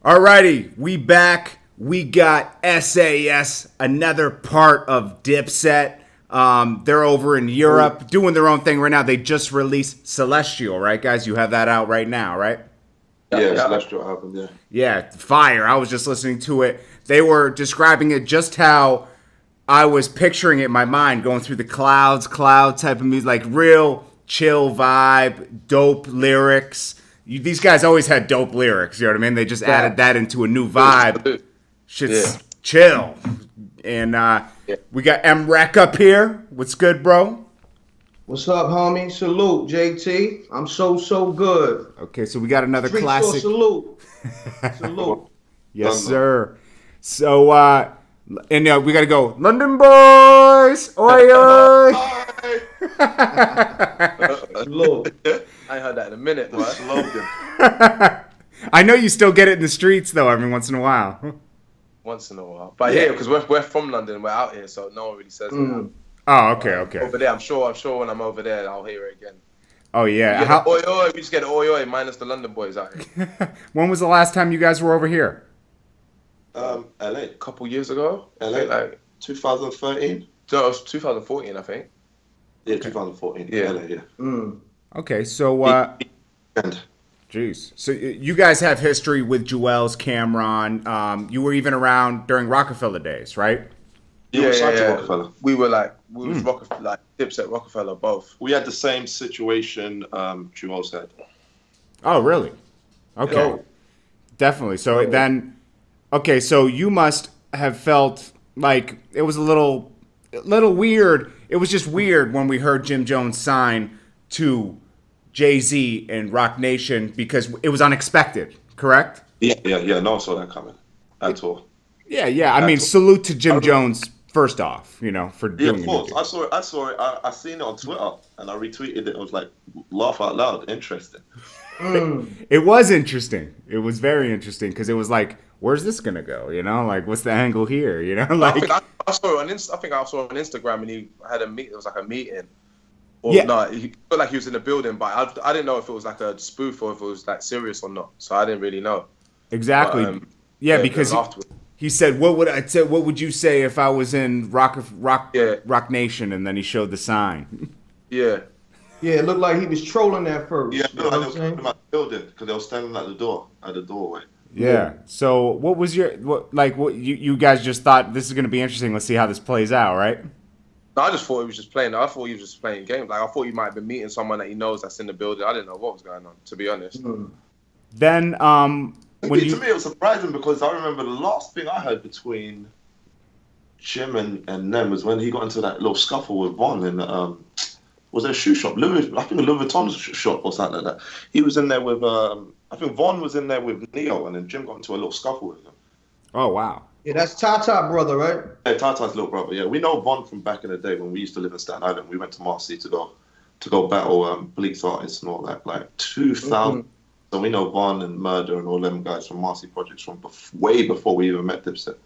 Alrighty, we back. We got S.A.S, another part of DIPSET. They're over in Europe doing their own thing right now. They just released Celestial, right, guys? You have that out right now, right? Yeah, Celestial album, yeah. Yeah, fire. I was just listening to it. They were describing it just how I was picturing it in my mind, going through the cloud type of music, like real chill vibe, dope lyrics. These guys always had dope lyrics, you know what I mean? They just added that into a new vibe. Shit's chill. And we got M.Reck up here. What's good, bro? What's up, homie? Salute, JT. I'm so good. Okay, so we got another Street classic. Salute. Salute. Yes, sir. So, and we got to go, London boys! Oi, oi! Salute. I ain't heard that in a minute, man. Slogan. I know you still get it in the streets, though, every once in a while. Once in a while. But yeah, because we're from London, we're out here, so no one really says it. Oh, okay. Over there, I'm sure when I'm over there, I'll hear it again. Oh, yeah. Oi, oi, we just get oi, oi, minus the London boys out here. When was the last time you guys were over here? LA. A couple years ago. LA, like 2013? No, it was 2014, I think. Yeah, 2014. Yeah. LA, yeah. Okay, so, jeez. So you guys have history with Jewels, Cameron. You were even around during Rockefeller days, right? Yeah. Rockefeller. We was Rockefeller, like DIPSET, Rockefeller, both. We had the same situation Jewels had. Oh, really? Okay. Yeah. Definitely. So then, okay, so you must have felt like it was a little weird. It was just weird when we heard Jim Jones sign to Jay-Z and Roc Nation because it was unexpected, correct? Yeah. No one saw that coming at all. Yeah. I mean, salute to Jim Jones first off, for doing it. Yeah, of course. I saw it. I seen it on Twitter and I retweeted it. I was like, laugh out loud. Interesting. It was interesting. It was very interesting because it was like, where's this gonna go? Like what's the angle here? Like I saw it on I think I saw it on Instagram and he had a meet. It was like a meeting. No, he felt like he was in the building, but I didn't know if it was like a spoof or if it was like serious or not. So I didn't really know. Exactly. But, because he said, "What would you say if I was in Roc Nation?" And then he showed the sign. Yeah. Yeah, it looked like he was trolling at first. Yeah, no, they were coming to my building because they were standing at the doorway. Yeah. So what was what you guys just thought this is gonna be interesting? Let's see how this plays out, right? No, I just thought he was just playing. I thought he was just playing games. Like I thought he might have been meeting someone that he knows that's in the building. I didn't know what was going on, to be honest. Then to me it was surprising because I remember the last thing I heard between Jim and them was when he got into that little scuffle with Von in was there a shoe shop? I think a Louis Vuitton shop or something like that. He was in there with I think Von was in there with Neo and then Jim got into a little scuffle with him. Oh wow. Yeah, that's Tata brother, right? Yeah, Tata's little brother. Yeah, we know Von from back in the day when we used to live in Staten Island. We went to Marcy to go battle Bleak's artists and all that, like 2000. So we know Von and Murder and all them guys from Marcy Projects from way before we even met Dipset.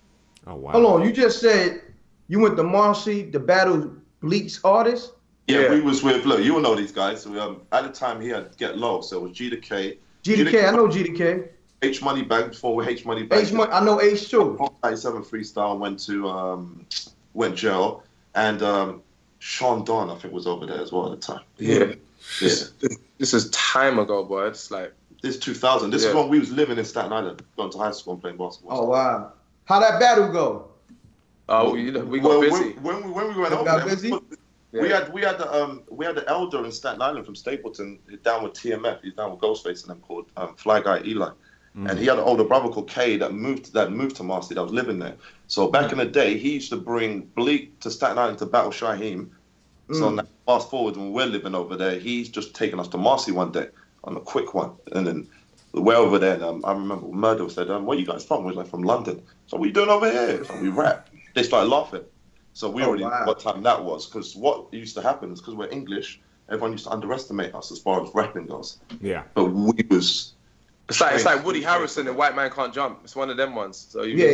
Oh wow. Hold on, you just said you went to Marcy to battle Bleak's artists? Yeah, we was with, look, you will know these guys. So, at the time, he had Get Low, so it was G to K. G to K, I know G to K. H Money Bag, before we H Money Bag. I know H too. 97 Freestyle went jail, and Sean Don, I think, was over there as well at the time. Yeah. This is time ago, boy. It's like... This is 2000. This is when we was living in Staten Island, going to high school and playing basketball. Oh, wow. How that battle go? Oh, we got busy. When we went over there, busy? We had the elder in Staten Island from Stapleton down with TMF. He's down with Ghostface and them called Fly Guy Eli, and he had an older brother called Kay that moved to Marcy that was living there. So back in the day, he used to bring Bleak to Staten Island to battle Shaheem. So now, fast forward when we're living over there, he's just taken us to Marcy one day on a quick one, and then we're over there. And I remember Murder said, "Where you guys from?" We was like, "From London." So what are you doing over here? So we rap. They started laughing. So we already knew what time that was, because what used to happen is because we're English, everyone used to underestimate us as far as rapping goes. Yeah. But we was... It's like Woody Harrelson in White Man Can't Jump. It's one of them ones. So you yeah.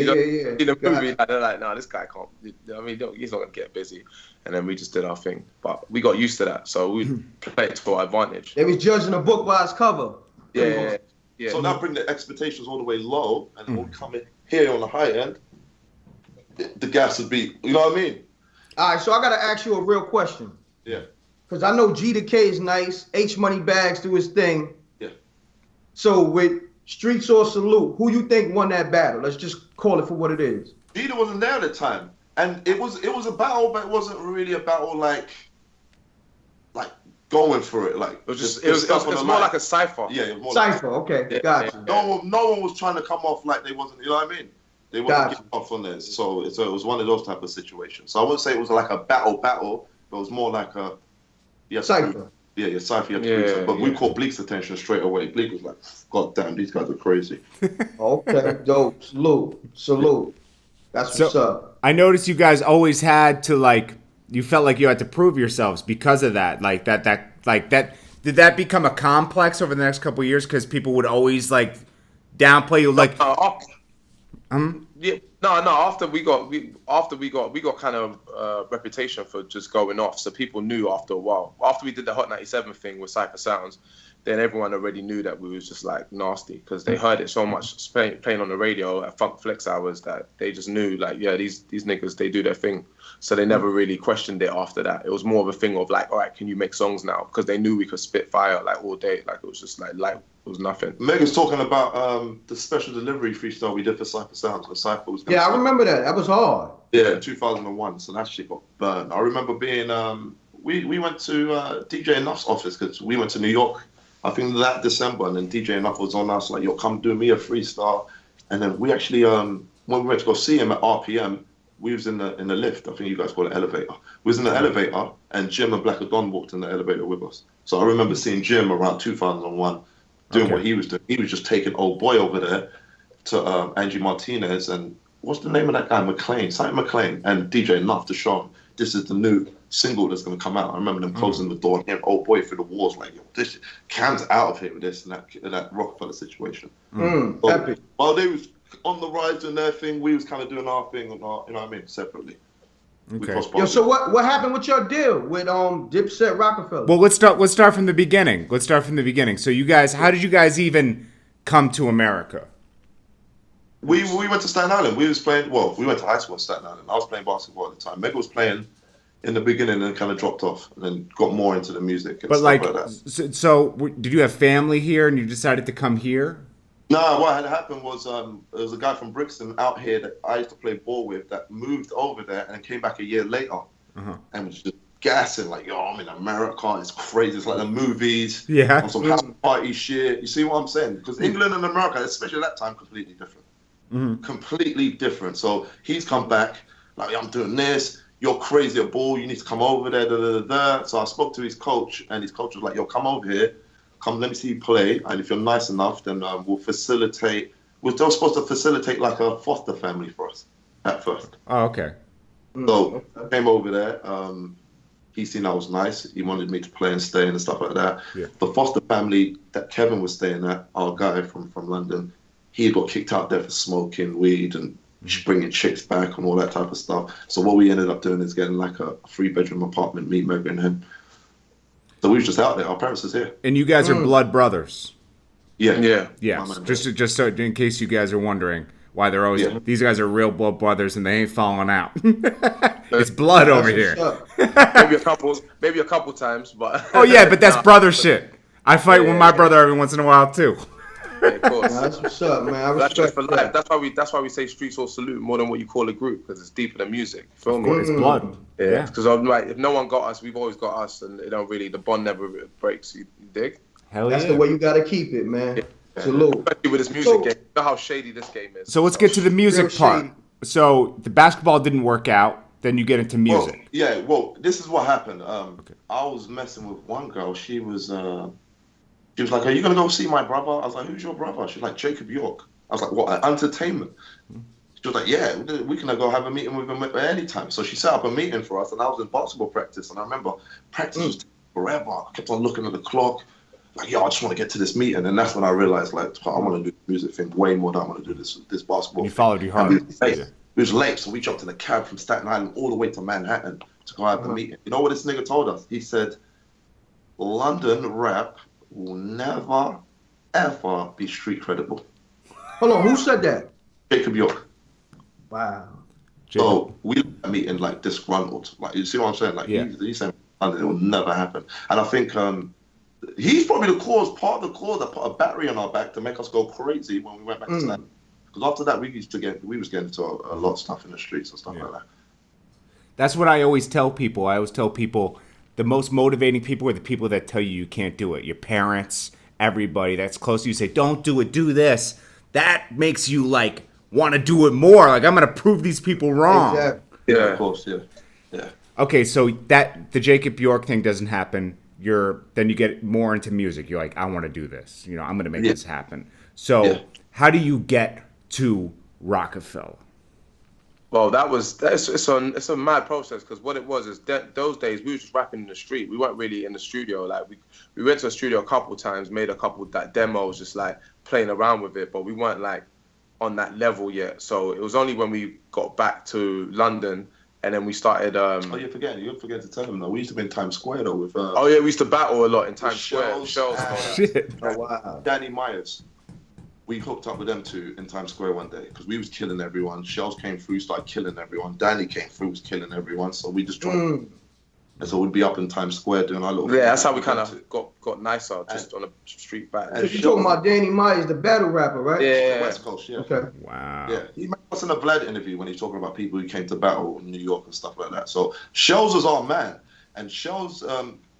see the movie, like, they're like, no, this guy can't. I mean, he's not going to get busy. And then we just did our thing. But we got used to that, so we played it to our advantage. They was judging a book by its cover. Yeah. Yeah. So now bring the expectations all the way low, and when we come in here on the high end, the gas would be, you know what I mean? All right, so I gotta ask you a real question. Yeah. Because I know G to K is nice. H Money Bags do his thing. Yeah. So with Streets or Salute, who you think won that battle? Let's just call it for what it is. Gita wasn't there at the time, and it was a battle, but it wasn't really a battle like going for it. Like it was more like a cipher. Yeah, it was more Cipher. Okay, Yeah, gotcha. yeah. No one was trying to come off like they wasn't. You know what I mean? They wasn't getting off on this. So it was one of those type of situations. So I wouldn't say it was like a battle, but it was more like a Cipher. Yeah, cipher. But we caught Bleak's attention straight away. Bleak was like, "God damn, these guys are crazy." Okay, dope. Salute. That's what's up. I noticed you guys always had to you felt like you had to prove yourselves because of that. Like that. Did that become a complex over the next couple of years? Because people would always downplay you. Yeah, no. After we got kind of reputation for just going off, so people knew after a while. After we did the Hot 97 thing with Cypher Sounds, then everyone already knew that we was just nasty because they heard it so much playing on the radio at Funk Flex hours that they just knew these niggas, they do their thing. So they never really questioned it after that. It was more of a thing of all right, can you make songs now? Because they knew we could spit fire all day. It was just it was nothing. Megan's talking about the special delivery freestyle we did for Cypher Sounds. Where Cypher was I remember that. That was hard. Yeah, in 2001. So that shit got burned. I remember being we went to DJ Enough's office because we went to New York. I think that December, and then DJ Enough was on us yo, come do me a freestyle. And then we actually when we went to go see him at RPM, we was in the lift. I think you guys call it elevator. We was in the elevator, and Jim and Black Don walked in the elevator with us. So I remember seeing Jim around 2001 doing what he was doing. He was just taking old boy over there to Angie Martinez and what's the name of that guy? Simon McLean, and DJ Enough to show him this is the new single that's going to come out. I remember them closing the door and hearing old boy through the walls yo, this Cam's out of here with this and that Rockefeller situation. Epic. While they was on the rise doing their thing, we was kind of doing our thing, and you know what I mean, separately. Okay. Yo, so what happened with your deal with Dipset Rockefeller? Well, let's start from the beginning. So you guys, how did you guys even come to America? We went to Staten Island. We went to high school in Staten Island. I was playing basketball at the time. Meg was playing in the beginning and kind of dropped off and then got more into the music and stuff like that. So did you have family here and you decided to come here? No, what had happened was there was a guy from Brixton out here that I used to play ball with that moved over there and came back a year later and was just gassing yo, I'm in America, it's crazy, it's like the movies, on some house party shit. You see what I'm saying? Because England and America, especially at that time, completely different. Completely different. So he's come back I'm doing this. You're crazy at ball. You need to come over there. So I spoke to his coach, and his coach was like, "Yo, come over here. Come, let me see you play. And if you're nice enough, then we'll facilitate." We're still supposed to facilitate a foster family for us at first. Oh, okay. So I came over there. He seen I was nice. He wanted me to play and stay and stuff like that. Yeah. The foster family that Kevin was staying at, our guy from London, he got kicked out there for smoking weed and bringing chicks back and all that type of stuff. So what we ended up doing is getting a 3-bedroom apartment, me, Meg, and him. So we was just out there. Our parents is here. And you guys are blood brothers. Yeah. Yes. Just so in case you guys are wondering why they're always these guys are real blood brothers and they ain't falling out. It's blood over here. maybe a couple times, but oh yeah, but that's brother shit. I fight with my brother every once in a while too. Yeah, of course. That's what's up, man. I That's just respect for life. that. That's why we say Streets or Salute more than what you call a group, because it's deeper than music. Feel me? It's blood. Yeah. Because I'm if no one got us, we've always got us, and the bond never breaks. You dig? Hell That's the way you gotta keep it, man. Yeah. Salute. Especially with this music game. You know how shady this game is. So let's get to the music Real part. shady. So the basketball didn't work out. Then you get into music. This is what happened. I was messing with one girl. She was like, "Are you gonna go see my brother?" I was like, "Who's your brother?" She's like, "Jacob York." I was like, "What? Entertainment?" She was like, "Yeah, we can go have a meeting with him at any time." So she set up a meeting for us, and I was in basketball practice. And I remember practice was taking forever. I kept on looking at the clock, yo, I just want to get to this meeting. And that's when I realized, I want to do the music thing way more than I want to do this basketball. You followed your heart. It was late, so we jumped in a cab from Staten Island all the way to Manhattan to go have the meeting. You know what this nigga told us? He said, London rap will never, ever be street credible. Hold on, who said that? Jacob York. Wow. So we left that meeting like disgruntled. Like, you see what I'm saying? Like, he's saying it will never happen. And I think he's probably part of the cause that put a battery on our back to make us go crazy when we went back to Stanley. Because after that, we was getting into a lot of stuff in the streets and stuff like that. That's what I always tell people. I always tell people the most motivating people are the people that tell you can't do it. Your parents, everybody that's close to you say, don't do it, do this. That makes you like want to do it more. Like, I'm going to prove these people wrong. Exactly. Yeah, of course, yeah. Okay, so that the Jacob York thing doesn't happen. Then you get more into music. You're like, I want to do this. You know, I'm going to make this happen. So how do you get to Rockefeller? Well, it's a mad process, because what it was is those days we were just rapping in the street. We weren't really in the studio. Like, we went to a studio a couple times, made a couple demos, just like playing around with it, but we weren't like on that level yet. So it was only when we got back to London and then we started. You're forgetting to tell them though. We used to be in Times Square though with. We used to battle a lot in Times Square. Shells. Shit. Oh, wow. Danny Myers. We hooked up with them two in Times Square one day because we was killing everyone. Shells came through, started killing everyone. Danny came through, was killing everyone. So we just joined. And so we'd be up in Times Square doing our little. Yeah, that's how we kind of got nicer, just on a street battle. So you're talking about Danny Myers, the battle rapper, right? Yeah. West Coast, yeah. Okay. Wow. Yeah, he made us in a Vlad interview when he's talking about people who came to battle in New York and stuff like that. So Shells was our man, and Shells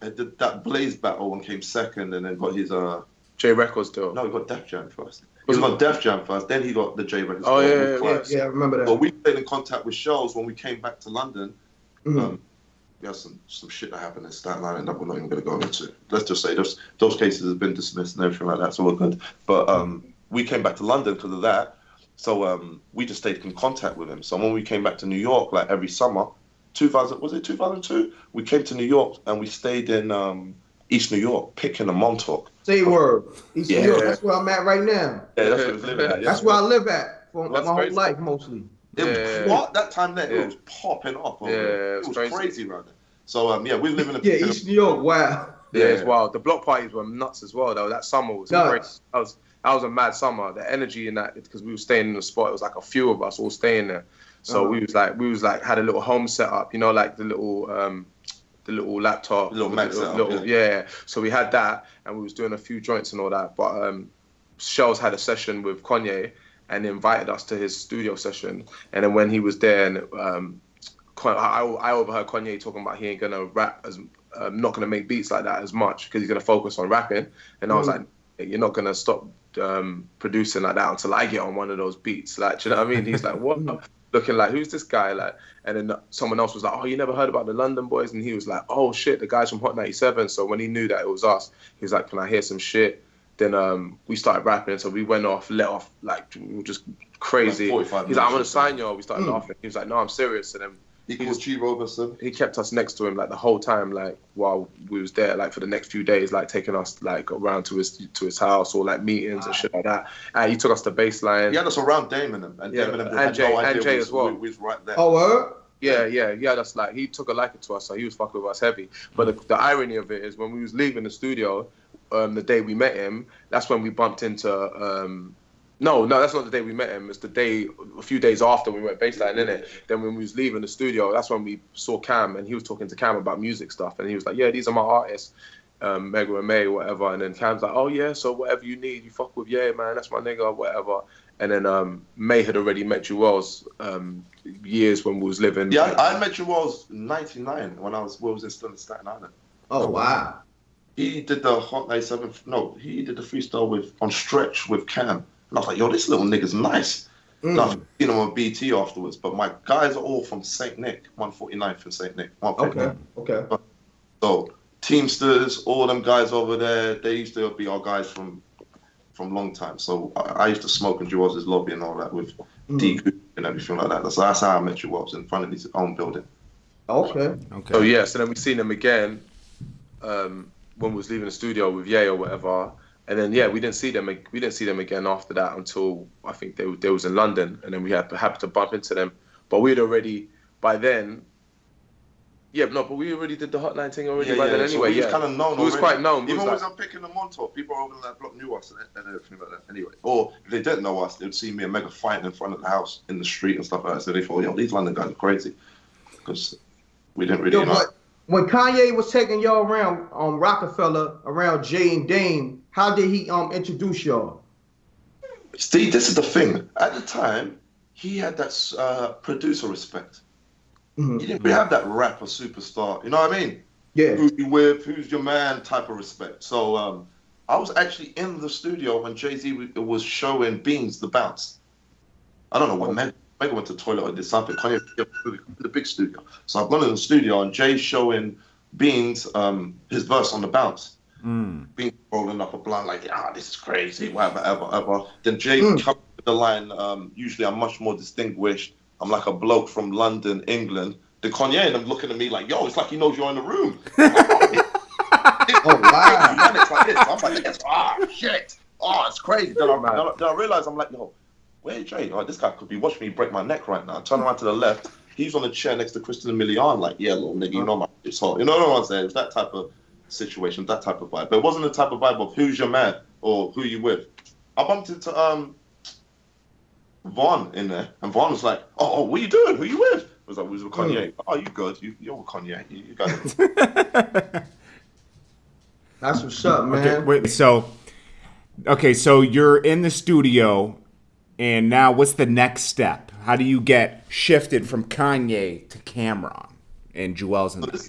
did that Blaze battle and came second, and then got his J Records deal. No, he got Def Jam first. He got Def Jam first, then he got the J Records. Oh Yeah, I remember that. So we stayed in contact with Shells when we came back to London. We had some shit that happened in Staten Island that we're not even going to go into. Let's just say those cases have been dismissed and everything like that, so we're good. But we came back to London because of that, so we just stayed in contact with him. So when we came back to New York, like every summer, 2002? We came to New York and we stayed in East New York, Picking and Montauk. Say word. East New York, that's where I'm at right now. Yeah, that's where we living at. That's where I live at for my whole life, mostly. That time there, it was popping off. It was crazy around there. So we live in East New York. Wow. Yeah, it's wild. The block parties were nuts as well, though. That summer was crazy. That was a mad summer. The energy in that, because we were staying in the spot. It was like a few of us all staying there. So we was like had a little home set up, you know, like the little laptop, little Mac setup. So we had that, and we was doing a few joints and all that. But Shells had a session with Kanye and invited us to his studio session. And then when he was there, and I overheard Kanye talking about he ain't gonna rap not gonna make beats like that as much because he's gonna focus on rapping. And I was like, you're not gonna stop producing like that until I get on one of those beats. Like, do you know what I mean? He's like, what? Looking like, who's this guy? Like, and then someone else was like, oh, you never heard about the London boys? And he was like, oh shit, the guys from Hot 97. So when he knew that it was us, he was like, can I hear some shit? Then we started rapping, so we went off, let off, like, we were just crazy. He's like, I'm gonna sign you. We started laughing. He was like, no, I'm serious. And then he kept us next to him like the whole time, like while we was there, like for the next few days, like taking us like around to his house or like meetings and shit like that. And he took us to Baseline. He had us around Damon and Jay as well. We was right there. Oh, yeah. That's like, he took a liking to us, so he was fucking with us heavy. But the irony of it is, when we was leaving the studio, the day we met him, that's when we bumped into. No, that's not the day we met him. It's a few days after we went Baseline, innit? Then when we was leaving the studio, that's when we saw Cam, and he was talking to Cam about music stuff, and he was like, yeah, these are my artists, Mega and May, whatever. And then Cam's like, oh yeah, so whatever you need, you fuck with, yeah, man, that's my nigga, whatever. And then May had already met Jewels years when we was living. Yeah, I met Jewels in '99 when I was still in Staten Island. Oh wow. He did the Hot 97. No, he did the freestyle on Stretch with Cam. And I was like, yo, this little nigga's nice. And I've seen him on BT afterwards. But my guys are all from St. Nick, 149th and St. Nick. Okay. So Teamsters, all them guys over there, they used to be our guys from long time. So I used to smoke in Jewels' lobby and all that with D and everything like that. So that's how I met Jewels, in front of his own building. Okay. So then we seen him again when we was leaving the studio with Ye or whatever. And then we didn't see them again after that until I think they was in London, and then we happened to bump into them. But we'd already by then, Yeah, no, but we already did the Hotline thing already Yeah, by then yeah. anyway. So we was kind of known. He was already. quite known. Even when we was was picking them on tour, people over in that block knew us and everything like that. Anyway, or if they didn't know us, they'd see me and Mega fighting in front of the house in the street and stuff like that. So they thought, yo, these London guys are crazy, because we didn't really. But when Kanye was taking y'all around Rockefeller, around Jay and Dame, how did he introduce y'all? See, this is the thing. At the time, he had that producer respect. Mm-hmm. He didn't really have that rapper superstar. You know what I mean? Yeah. Who you with? Who's your man? Type of respect. So I was actually in the studio when Jay-Z was showing Beans the bounce. I don't know when Mega went to the toilet or did something. Kanye in the big studio. So I've gone in the studio and Jay's showing Beans his verse on the bounce. Beans rolling up a blunt like, this is crazy, whatever. Then Jay comes with the line, usually I'm much more distinguished. I'm like a bloke from London, England. Then Kanye and them looking at me like, yo, it's like he knows you're in the room. Oh, wow. It's like this. I'm like, yes, shit. It's crazy. Then I realized, I'm like, yo, where's Jay? This guy could be watching me break my neck right now. Turn around to the left. He's on the chair next to Kristen Milian, like, yeah, little nigga, you know my it's hot. You know what I'm saying? It was that type of situation, that type of vibe. But it wasn't the type of vibe of who's your man or who you with. I bumped into Vaughn in there, and Vaughn was like, "Oh, what are you doing? Who are you with?" I was like, "We was with Kanye." "Oh, you good? You're with Kanye. You got it." That's what's up, man. Okay, wait, so you're in the studio, and now what's the next step? How do you get shifted from Kanye to Cameron and Jewel's in there?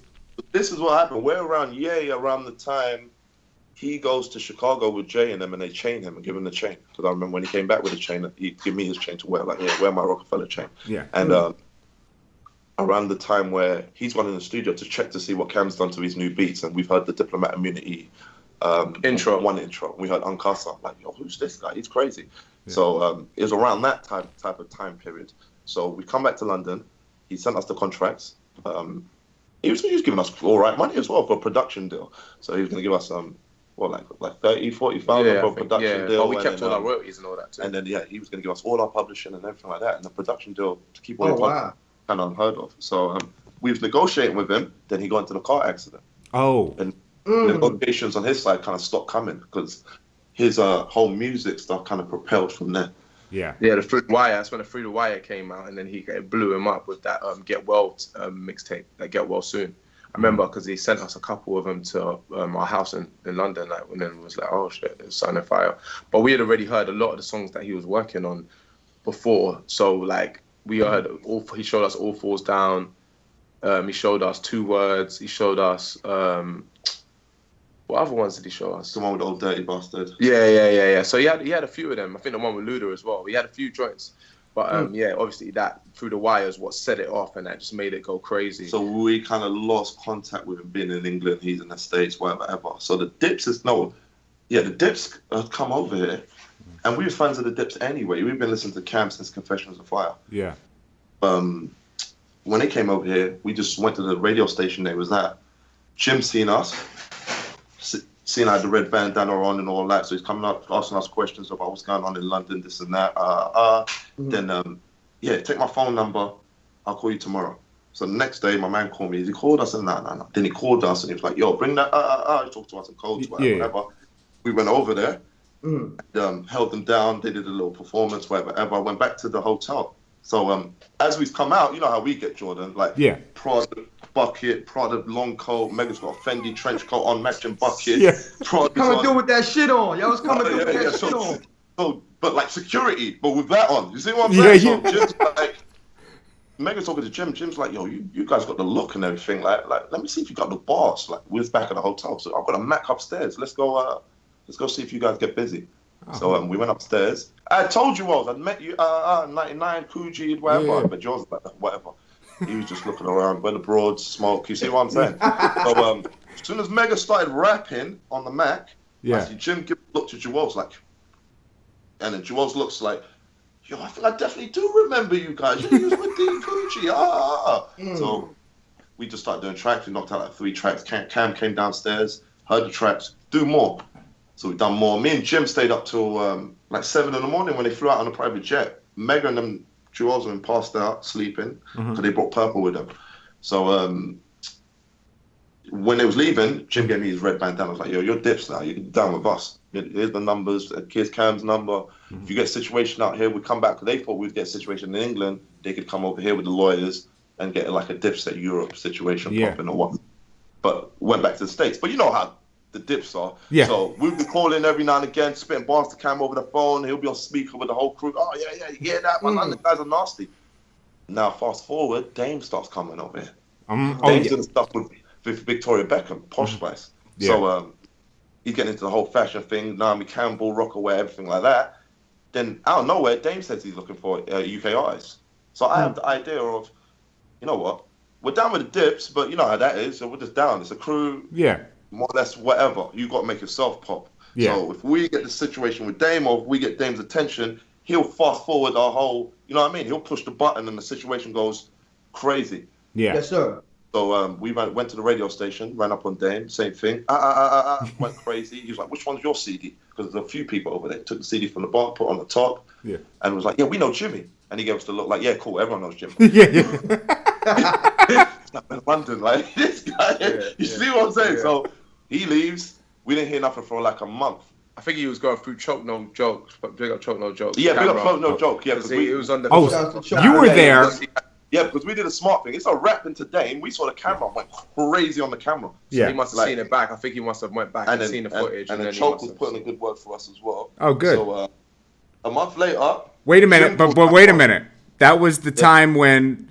This is what happened. We're around around the time he goes to Chicago with Jay and them, and they chain him and give him the chain. Because I remember when he came back with the chain, he gave me his chain to wear, like, wear my Rockefeller chain. Yeah. And around the time where he's gone in the studio to check to see what Cam's done to his new beats, and we've heard the Diplomat Immunity intro. We heard Uncasa. I'm like, yo, who's this guy? He's crazy. Yeah. So it was around that type of time period. So we come back to London. He sent us the contracts. He was giving us all right money as well for a production deal. So he was going to give us like 30, 40,000 for a production deal. But we kept all our royalties and all that too. And then he was going to give us all our publishing and everything like that, and the production deal to keep all the kind of unheard of. So we was negotiating with him. Then he got into the car accident. And negotiations on his side kind of stopped coming because his whole music stuff kind of propelled from there. Yeah, the Through the Wire. That's when the Through the Wire came out, and then it blew him up with that Get Well mixtape, that Get Well Soon. I remember because he sent us a couple of them to our house in London, like, and then it was like, oh shit, it's Sun and Fire. But we had already heard a lot of the songs that he was working on before, so like we heard he showed us All Falls Down. He showed us 2 Words. He showed us what other ones did he show us? The one with Old Dirty Bastard. Yeah. So he had a few of them. I think the one with Luda as well. He had a few joints. But obviously that Through the Wire is what set it off, and that just made it go crazy. So we kind of lost contact with him being in England. He's in the States, whatever. So the Dips the Dips had come over here, and we were fans of the Dips anyway. We've been listening to Cam since Confessions of Fire. Yeah. When they came over here, we just went to the radio station they was at. Jim seen us, seen I had the red bandana on and all that, so he's coming up asking us questions about what's going on in London, this and that. Then take my phone number, I'll call you tomorrow. So the next day, my man called me. He called us and no. Then he called us and he was like, yo, bring that. He talked to us in codes, whatever. We went over there, held them down. They did a little performance, whatever. I went back to the hotel. So as we've come out, you know how we get, Jordan, like Prada bucket, Prada long coat, Mega's got a Fendi trench coat on, matching bucket. Yeah. Coming through with that shit on. Y'all was coming through with that shit on. So, but like security, but with that on. You see what I'm saying? So Jim's like, Mega's talking to Jim. Jim's like, yo, you guys got the look and everything. Like, let me see if you got the boss. Like, we was back at the hotel. So I've got a Mac upstairs. Let's go see if you guys get busy. So we went upstairs. I told you I'd met you 99 Coogee, whatever, but yours whatever. He was just looking around, went abroad, smoke. You see what I'm saying? So as soon as Mega started rapping on the Mac, I see Jim looked at Jewel's like, and then Jewel's looks like, yo, I think I definitely do remember you guys. You was with Dean Coogee. So we just started doing tracks. We knocked out like 3 tracks. Cam came downstairs, heard the tracks, do more. So we've done more. Me and Jim stayed up till like 7 in the morning when they flew out on a private jet. Mega and them Jewels have been passed out, sleeping, because they brought Purple with them. So when they was leaving, Jim gave me his red bandana. I was like, yo, you're dips now. You're down with us. Here's the numbers. Here's Cam's number. If you get a situation out here, we come back. They thought we'd get a situation in England. They could come over here with the lawyers and get like a DIPSET Europe situation popping or what. But went back to the States. But you know how the dips are. Yeah. So we'd be calling every now and again, spitting bars to Cam over the phone. He'll be on speaker with the whole crew. Oh, yeah, you hear that? Man, the guys are nasty. Now, fast forward, Dame starts coming over here. Dame's doing stuff with Victoria Beckham, Posh Spice. Yeah. So he's getting into the whole fashion thing, Naomi Campbell, Rockaway, everything like that. Then out of nowhere, Dame says he's looking for UK artists. So I have the idea of, you know what, we're down with the dips, but you know how that is. So we're just down. It's a crew. Yeah. More or less whatever. You got to make yourself pop. Yeah. So if we get the situation with Dame, or if we get Dame's attention, he'll fast forward our whole, you know what I mean? He'll push the button and the situation goes crazy. Yeah. Yes, sir. So we went to the radio station, ran up on Dame, same thing. Went crazy. He was like, which one's your CD? Because there's a few people over there. Took the CD from the bar, put it on the top, and was like, yeah, we know Jimmy. And he gave us the look like, yeah, cool, everyone knows Jimmy. London, like, this guy, you see what I'm saying? Yeah. So he leaves. We didn't hear nothing for like a month. I think he was going through Choke No Joke. Big up Choke No Joke. Yeah, big up Choke No Joke. Yeah, because he was on the. You were there. Yeah, because we did a smart thing. It's a rap in today, and we saw the camera went crazy on the camera. So he must have seen it back. I think he must have went back and seen the footage. And then Choke was putting a good word for us as well. Oh, good. So a month later. Wait a minute, but wait a minute. That was the time when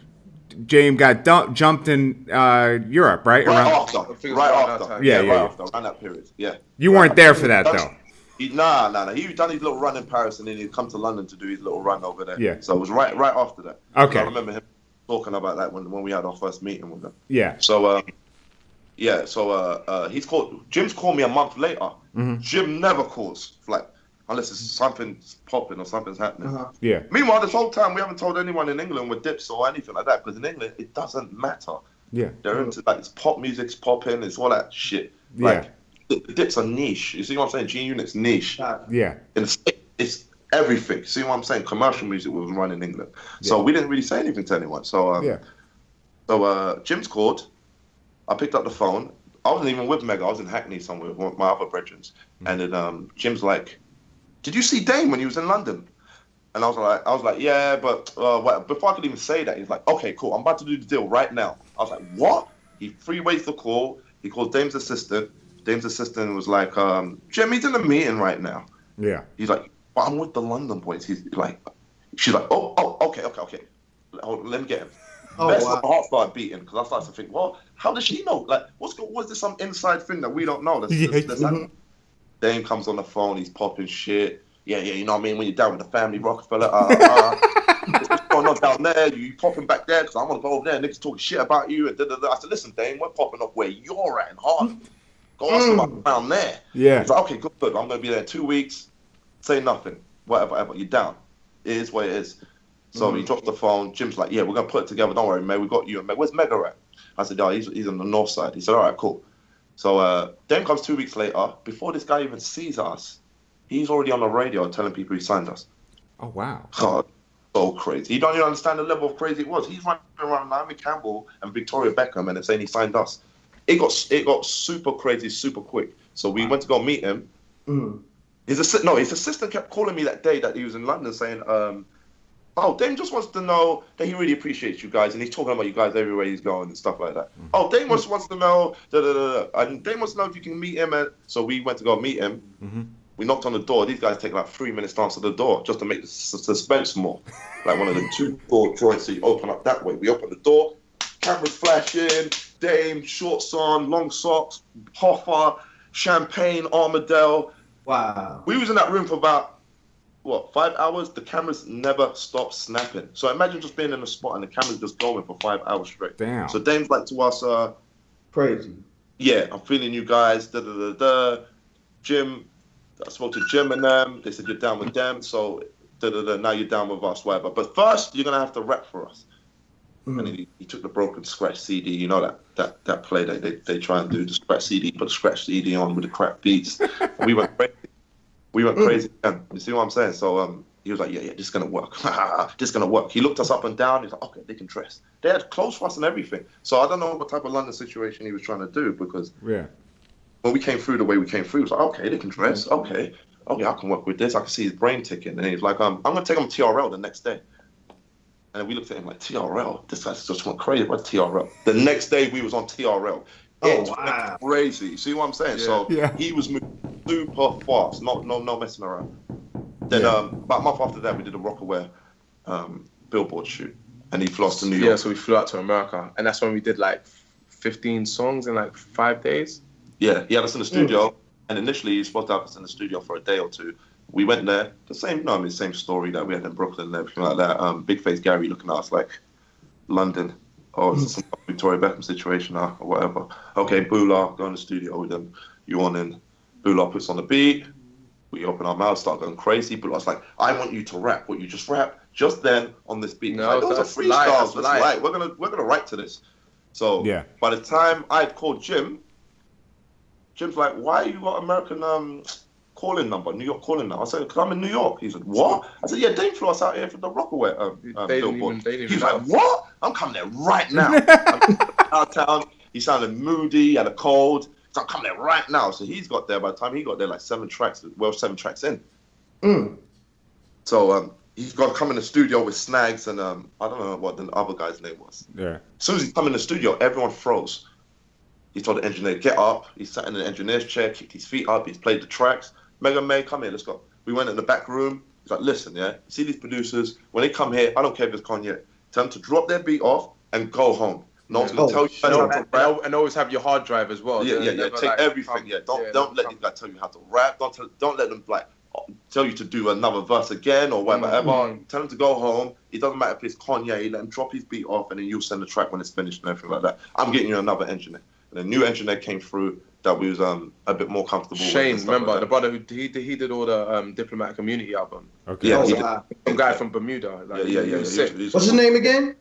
James got jumped in Europe, right? Right after. Yeah, around that period. Yeah. You weren't there for that though. Nah. He done his little run in Paris, and then he'd come to London to do his little run over there. Yeah. So it was right after that. Okay. So I remember him talking about that when we had our first meeting with him. Yeah. So Jim's called me a month later. Mm-hmm. Jim never calls, like, unless it's something's popping or something's happening. Uh-huh. Yeah. Meanwhile, this whole time we haven't told anyone in England with dips or anything like that, because in England it doesn't matter. Yeah. They're into like it's pop music's popping, it's all that shit. Like the dips are niche. You see what I'm saying? G Unit's niche. Yeah. In the States, it's everything. See what I'm saying? Commercial music was run in England, so we didn't really say anything to anyone. So Jim's called. I picked up the phone. I wasn't even with Meg. I was in Hackney somewhere with my other brethren, and then Jim's like, did you see Dame when he was in London? And I was like, yeah, but before I could even say that, he's like, okay, cool, I'm about to do the deal right now. I was like, what? He freeways the call. He calls Dame's assistant. Dame's assistant was like, Jim, he's in a meeting right now. Yeah. He's like, well, I'm with the London boys. She's like, oh, okay. Hold on, let me get him. That's when my heart started beating, because I started to think, well, how does she know? Like, was this some inside thing that we don't know? That's Dame comes on the phone, he's popping shit. Yeah, you know what I mean? When you're down with the family, Rockefeller, what's going on down there? You popping back there? Because I want to go over there. Niggas talking shit about you. And I said, listen, Dame, we're popping up where you're at in Harlem. Go ask about down there. Yeah. He's like, okay, good. I'm going to be there in 2 weeks. Say nothing. Whatever. You're down. It is what it is. So he drops the phone. Jim's like, yeah, we're going to put it together. Don't worry, Meg. We got you and Meg. Where's Mega at? I said, oh, he's on the north side. He said, all right, cool. So Dame comes 2 weeks later. Before this guy even sees us, he's already on the radio telling people he signed us. Oh, wow. God, so crazy. You don't even understand the level of crazy it was. He's running around Naomi Campbell and Victoria Beckham and saying he signed us. It got super crazy, super quick. So we went to go meet him. His assistant kept calling me that day that he was in London saying, Dame just wants to know that he really appreciates you guys, and he's talking about you guys everywhere he's going and stuff like that. Dame just wants to know, and Dame wants to know if you can meet him. So we went to go meet him. Mm-hmm. We knocked on the door. These guys take like 3 minutes to answer the door just to make the suspense more. Like one of the 2-door joints, so you open up that way. We open the door, cameras flashing, Dame, shorts on, long socks, Hoffa, champagne, Armadale. Wow. We was in that room for about 5 hours? The cameras never stopped snapping. So imagine just being in a spot and the camera's just going for 5 hours straight. Damn. So Dame's like to us, crazy. Yeah, I'm feeling you guys. Jim, I spoke to Jim and them. They said you're down with them. So now you're down with us, whatever. But first, you're gonna have to rap for us. And he took the broken scratch CD. You know that play that they try and do the scratch CD, put the scratch CD on with the crap beats. We went crazy. We went crazy again. You see what I'm saying? So He was like, yeah, this is going to work. This is going to work. He looked us up and down. He's like, okay, they can dress. They had clothes for us and everything. So I don't know what type of London situation he was trying to do, because when we came through the way we came through, he was like, okay, they can dress. Okay, I can work with this. I can see his brain ticking. And he's like, I'm going to take him to TRL the next day. And we looked at him like, TRL? This guy's just went crazy. What TRL? The next day we was on TRL. It's crazy. See what I'm saying? So he was moving super fast. No messing around. Then about a month after that, we did a Rockaware billboard shoot, and he flew us to New York. Yeah, so we flew out to America, and that's when we did like 15 songs in like 5 days. Yeah, he had us in the studio, and initially he was supposed to have us in the studio for a day or two. We went there, same story that we had in Brooklyn and everything like that. Big face Gary looking at us like London, or some Victoria Beckham situation or whatever. Okay, Bula, go in the studio with him. You on in? Bula puts on the beat. We open our mouths, start going crazy. But I was like, I want you to rap. What you just rap just then on this beat. No, like, those are freestyles. That's light. We're gonna write to this. So by the time I'd called Jim's like, why you got American calling number, New York calling number? I said, because I'm in New York. He said, what? I said, yeah, Dame flew us out here for the Rockaway billboard. He was like, what? I'm coming there right now. I'm out of town. He sounded moody, he had a cold. So I'm coming there right now. So he's got there. By the time he got there, like 7 tracks in. So he's got to come in the studio with Snags and I don't know what the other guy's name was. Yeah. As soon as he come in the studio, everyone froze. He told the engineer, get up. He sat in the engineer's chair, kicked his feet up. He's played the tracks. Mega May, come here, let's go. We went in the back room. He's like, listen, see these producers, when they come here, I don't care if it's Kanye. Tell them to drop their beat off and go home. No one's gonna tell you how to rap. And always have your hard drive as well. Yeah. Take everything. Don't let these guys tell you how to rap. Don't let them like tell you to do another verse again or whatever. Tell them to go home. It doesn't matter if it's Kanye. Let him drop his beat off, and then you'll send the track when it's finished and everything like that. I'm getting you another engineer. And a new engineer came through that we was a bit more comfortable Shane, with. remember like the brother who he did all the Diplomatic Community album. Okay. Yeah, some guy from Bermuda. Like, yeah. What's his name again?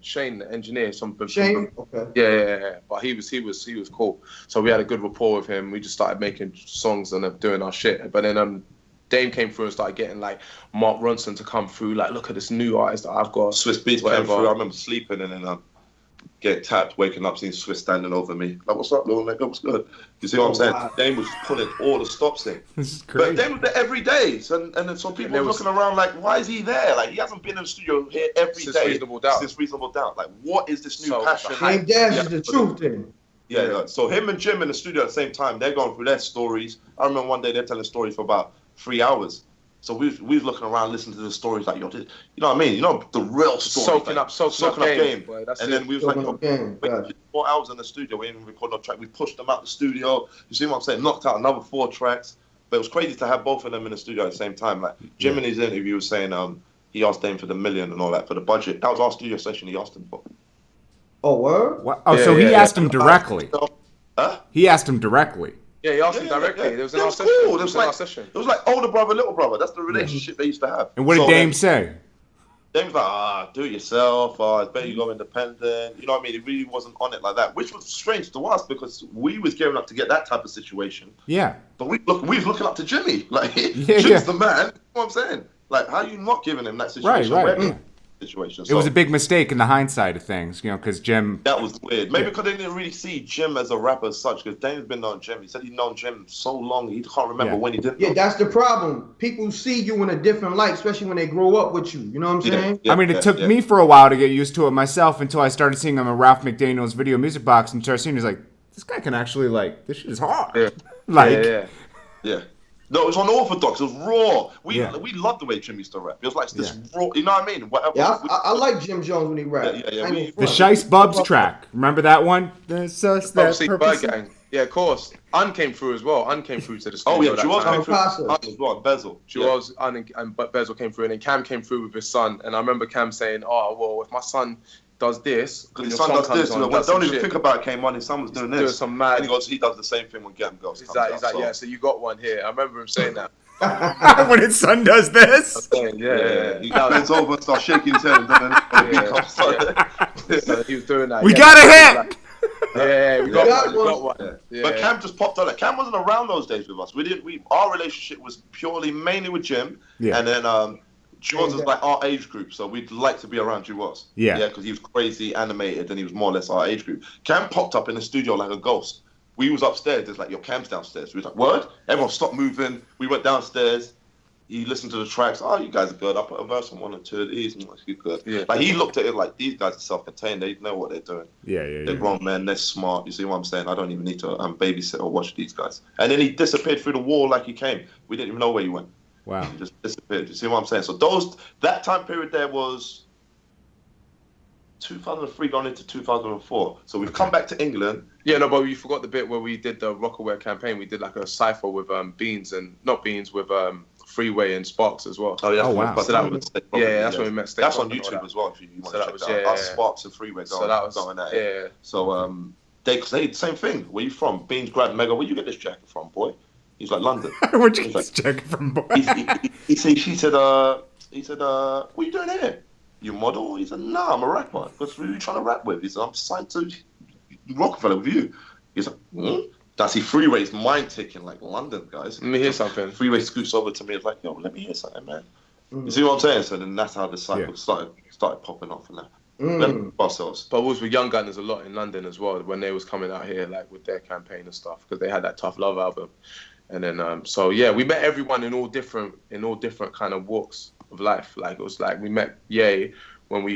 Shane, the engineer. Shane. Okay. Yeah. But he was cool. So we had a good rapport with him. We just started making songs and doing our shit. But then Dame came through and started getting like Mark Ronson to come through. Like, look at this new artist that I've got. Swiss Beats came through. I remember sleeping and then getting tapped, waking up, seeing Swiss standing over me. Like, what's up, little nigga? What's good? You see what I'm saying? Wow. Dame was pulling all the stops in. This is crazy. But Dame was there every day. And then some people were looking around like, why is he there? Like, he hasn't been in the studio here every day. Since Reasonable Doubt. Like, what is this new passion? Dame Dash is the truth then. Yeah. So him and Jim in the studio at the same time, they're going through their stories. I remember one day they're telling stories for about 3 hours. So we was looking around, listening to the stories like, yo, you know what I mean? You know, the real story. Soaking up game. Boy, and then we was like, 4 hours in the studio, we didn't even record no track. We pushed them out the studio. You see what I'm saying? Knocked out another 4 tracks. But it was crazy to have both of them in the studio at the same time. Like Jim in his interview was saying he asked Dame for the million and all that for the budget. That was our studio session he asked him for. Oh, word? What? Oh, so he asked him directly. Huh? He asked him directly. Yeah, he asked him directly. It was in our session. Cool. It was like older brother, little brother. That's the relationship they used to have. And what did Dame say? Dame's like, do it yourself. It's better you go independent. You know what I mean? It really wasn't on it like that, which was strange to us because we was gearing up to get that type of situation. Yeah. But we was looking up to Jimmy. Like, Jimmy's the man. You know what I'm saying? Like, how are you not giving him that situation? Right. Situation. It was a big mistake in the hindsight of things, because Jim... That was weird. Maybe because they didn't really see Jim as a rapper as such, because Dame's been on Jim. He said he'd known Jim so long, he can't remember when he did. Yeah, that's the problem. People see you in a different light, especially when they grow up with you. You know what I'm saying? I mean, it took me for a while to get used to it myself until I started seeing him on Ralph McDaniel's Video Music Box and started seeing, he's like, this guy can actually, this shit is hard. Yeah. Yeah. No, it was unorthodox. It was raw. We loved the way Jim used to rap. It was like this raw. You know what I mean? Whatever. Yeah, I like Jim Jones when he rap. The Shice Bubs track. Remember that one? Gang. Yeah, of course. Un came through as well. Un came through to the studio. Oh yeah, Jules came through. As well. Bezel. Jules and Bezel came through, and then Cam came through with his son. And I remember Cam saying, "Oh well, if my son does this, because his son does this. Don't even think about it. Came on, his son was doing this. Doing some mad. And he does the same thing when Gam goes. He's like, yeah. So you got one here. I remember him saying that. When his son does this. Yeah. He bends over and starts shaking his head, and then So he was doing that. We got a hit. Yeah, we got one. Yeah. Yeah. But Cam just popped on it. Cam wasn't around those days with us. Our relationship was mainly with Jim, and then Jaws was like our age group, so we'd like to be around Jaws. Yeah, because he was crazy animated, and he was more or less our age group. Cam popped up in the studio like a ghost. We was upstairs. There's like, your Cam's downstairs. We was like, word? Everyone stopped moving. We went downstairs. He listened to the tracks. Oh, you guys are good. I'll put a verse on 1 or 2 of these. And like, you good. Yeah. Like, he looked at it like, these guys are self-contained. They know what they're doing. They're grown men. They're smart. You see what I'm saying? I don't even need to babysit or watch these guys. And then he disappeared through the wall like he came. We didn't even know where he went. Wow. He just disappeared. You see what I'm saying? So that time period there was 2003 going into 2004. So we've come back to England. Yeah, no, but you forgot the bit where we did the Rockaware campaign. We did like a cypher with Freeway and Sparks as well. Oh yeah, wow. So that was, that's when we met. That's on YouTube as well. If you want to check that out. Us, Sparks and Freeway going at it. So they same thing. Where you from? Beans grabbed Mega. Where you get this jacket from, boy? He's like, London. Where'd you get this jacket from, boy? He said, what are you doing here? You model? He said, nah, I'm a rapper. Because who are you trying to rap with? He said, I'm signed to Rockefeller with you. He's like, That's Freeway's mind ticking like London, guys. Let me hear something. Freeway scoots over to me. It's like, yo, let me hear something, man. You see what I'm saying? So then that's how the cycle started popping off and that. Ourselves. But we was with Young Gunners a lot in London as well when they was coming out here, like with their campaign and stuff, because they had that Tough Love album. And then, we met everyone in all different kind of walks of life. Like, it was like we met Ye when we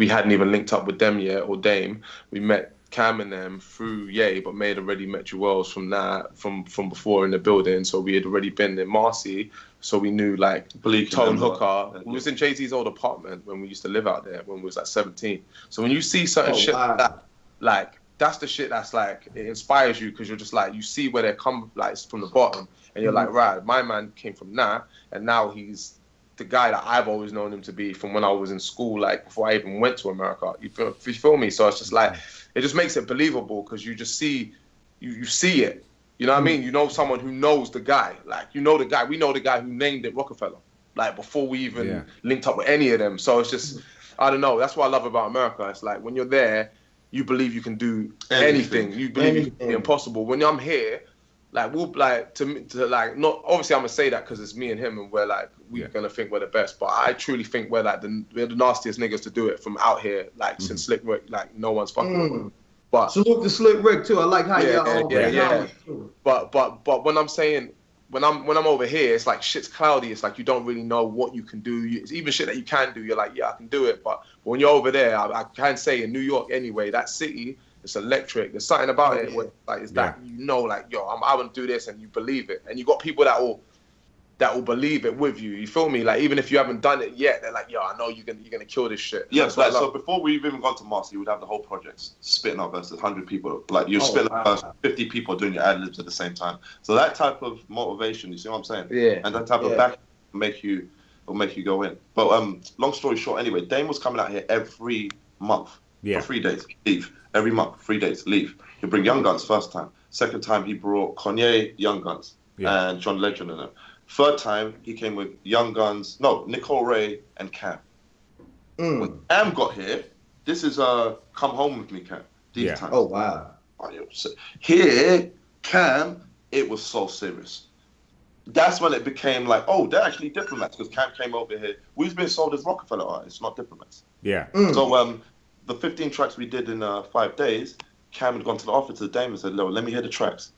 hadn't even linked up with them yet, or Dame. We met Cam and them through Ye, but May had already met Jewels from before in the building. So we had already been in Marcy. So we knew like Tone Hooker. We was in Jay-Z's old apartment when we used to live out there when we was like 17. So when you see certain shit like that, like, that's the shit that's like, it inspires you because you're just like, you see where they come, like, it's from the bottom, and you're like, right, my man came from that, and now he's the guy that I've always known him to be from when I was in school, like before I even went to America. You feel me? So it's just like, it just makes it believable because you just see, you see it. You know what I mean? You know someone who knows the guy. Like, you know the guy. We know the guy who named it Rockefeller. Like, before we even linked up with any of them. So it's just, I don't know. That's what I love about America. It's like, when you're there, you believe you can do anything. You believe you can do the impossible. When I'm here, like, we'll like to like, not obviously I'm gonna say that because it's me and him, and we're like, we're gonna think we're the best. But I truly think we're like we're the nastiest niggas to do it from out here. Like, since Slick Rick, like, no one's fucking. But salute to Slick Rick too. I like how y'all. But when I'm saying, when I'm over here, it's like shit's cloudy. It's like you don't really know what you can do. It's even shit that you can do, you're like, yeah, I can do it. But when you're over there, I can say in New York anyway, that city, it's electric. There's something about it where, like, it's that, you know, like, yo, I want to do this, and you believe it. And you got people that will believe it with you. You feel me? Like, even if you haven't done it yet, they're like, yo, I know you're gonna kill this shit. Yeah, like, so before we've even gone to Marcy, you would have the whole project spitting up versus 100 people. Like, you're spitting up versus 50 people doing your ad-libs at the same time. So that type of motivation, you see what I'm saying? Yeah. And that type of back will make you go in. But long story short, anyway, Dame was coming out here every month for 3 days, leave. Every month, 3 days, leave. He'd bring Young Guns first time. Second time, he brought Kanye, Young Guns, and John Legend and them. Third time, he came with Nicole Ray and Cam. When Cam got here, this is Come Home With Me, Cam. These times. Oh, wow. Here, Cam, it was so serious. That's when it became like, oh, they're actually diplomats, because Cam came over here. We've been sold as Rockefeller artists, not diplomats. Yeah. So the 15 tracks we did in 5 days, Cam had gone to the office to Dame and said, "Lo, let me hear the tracks."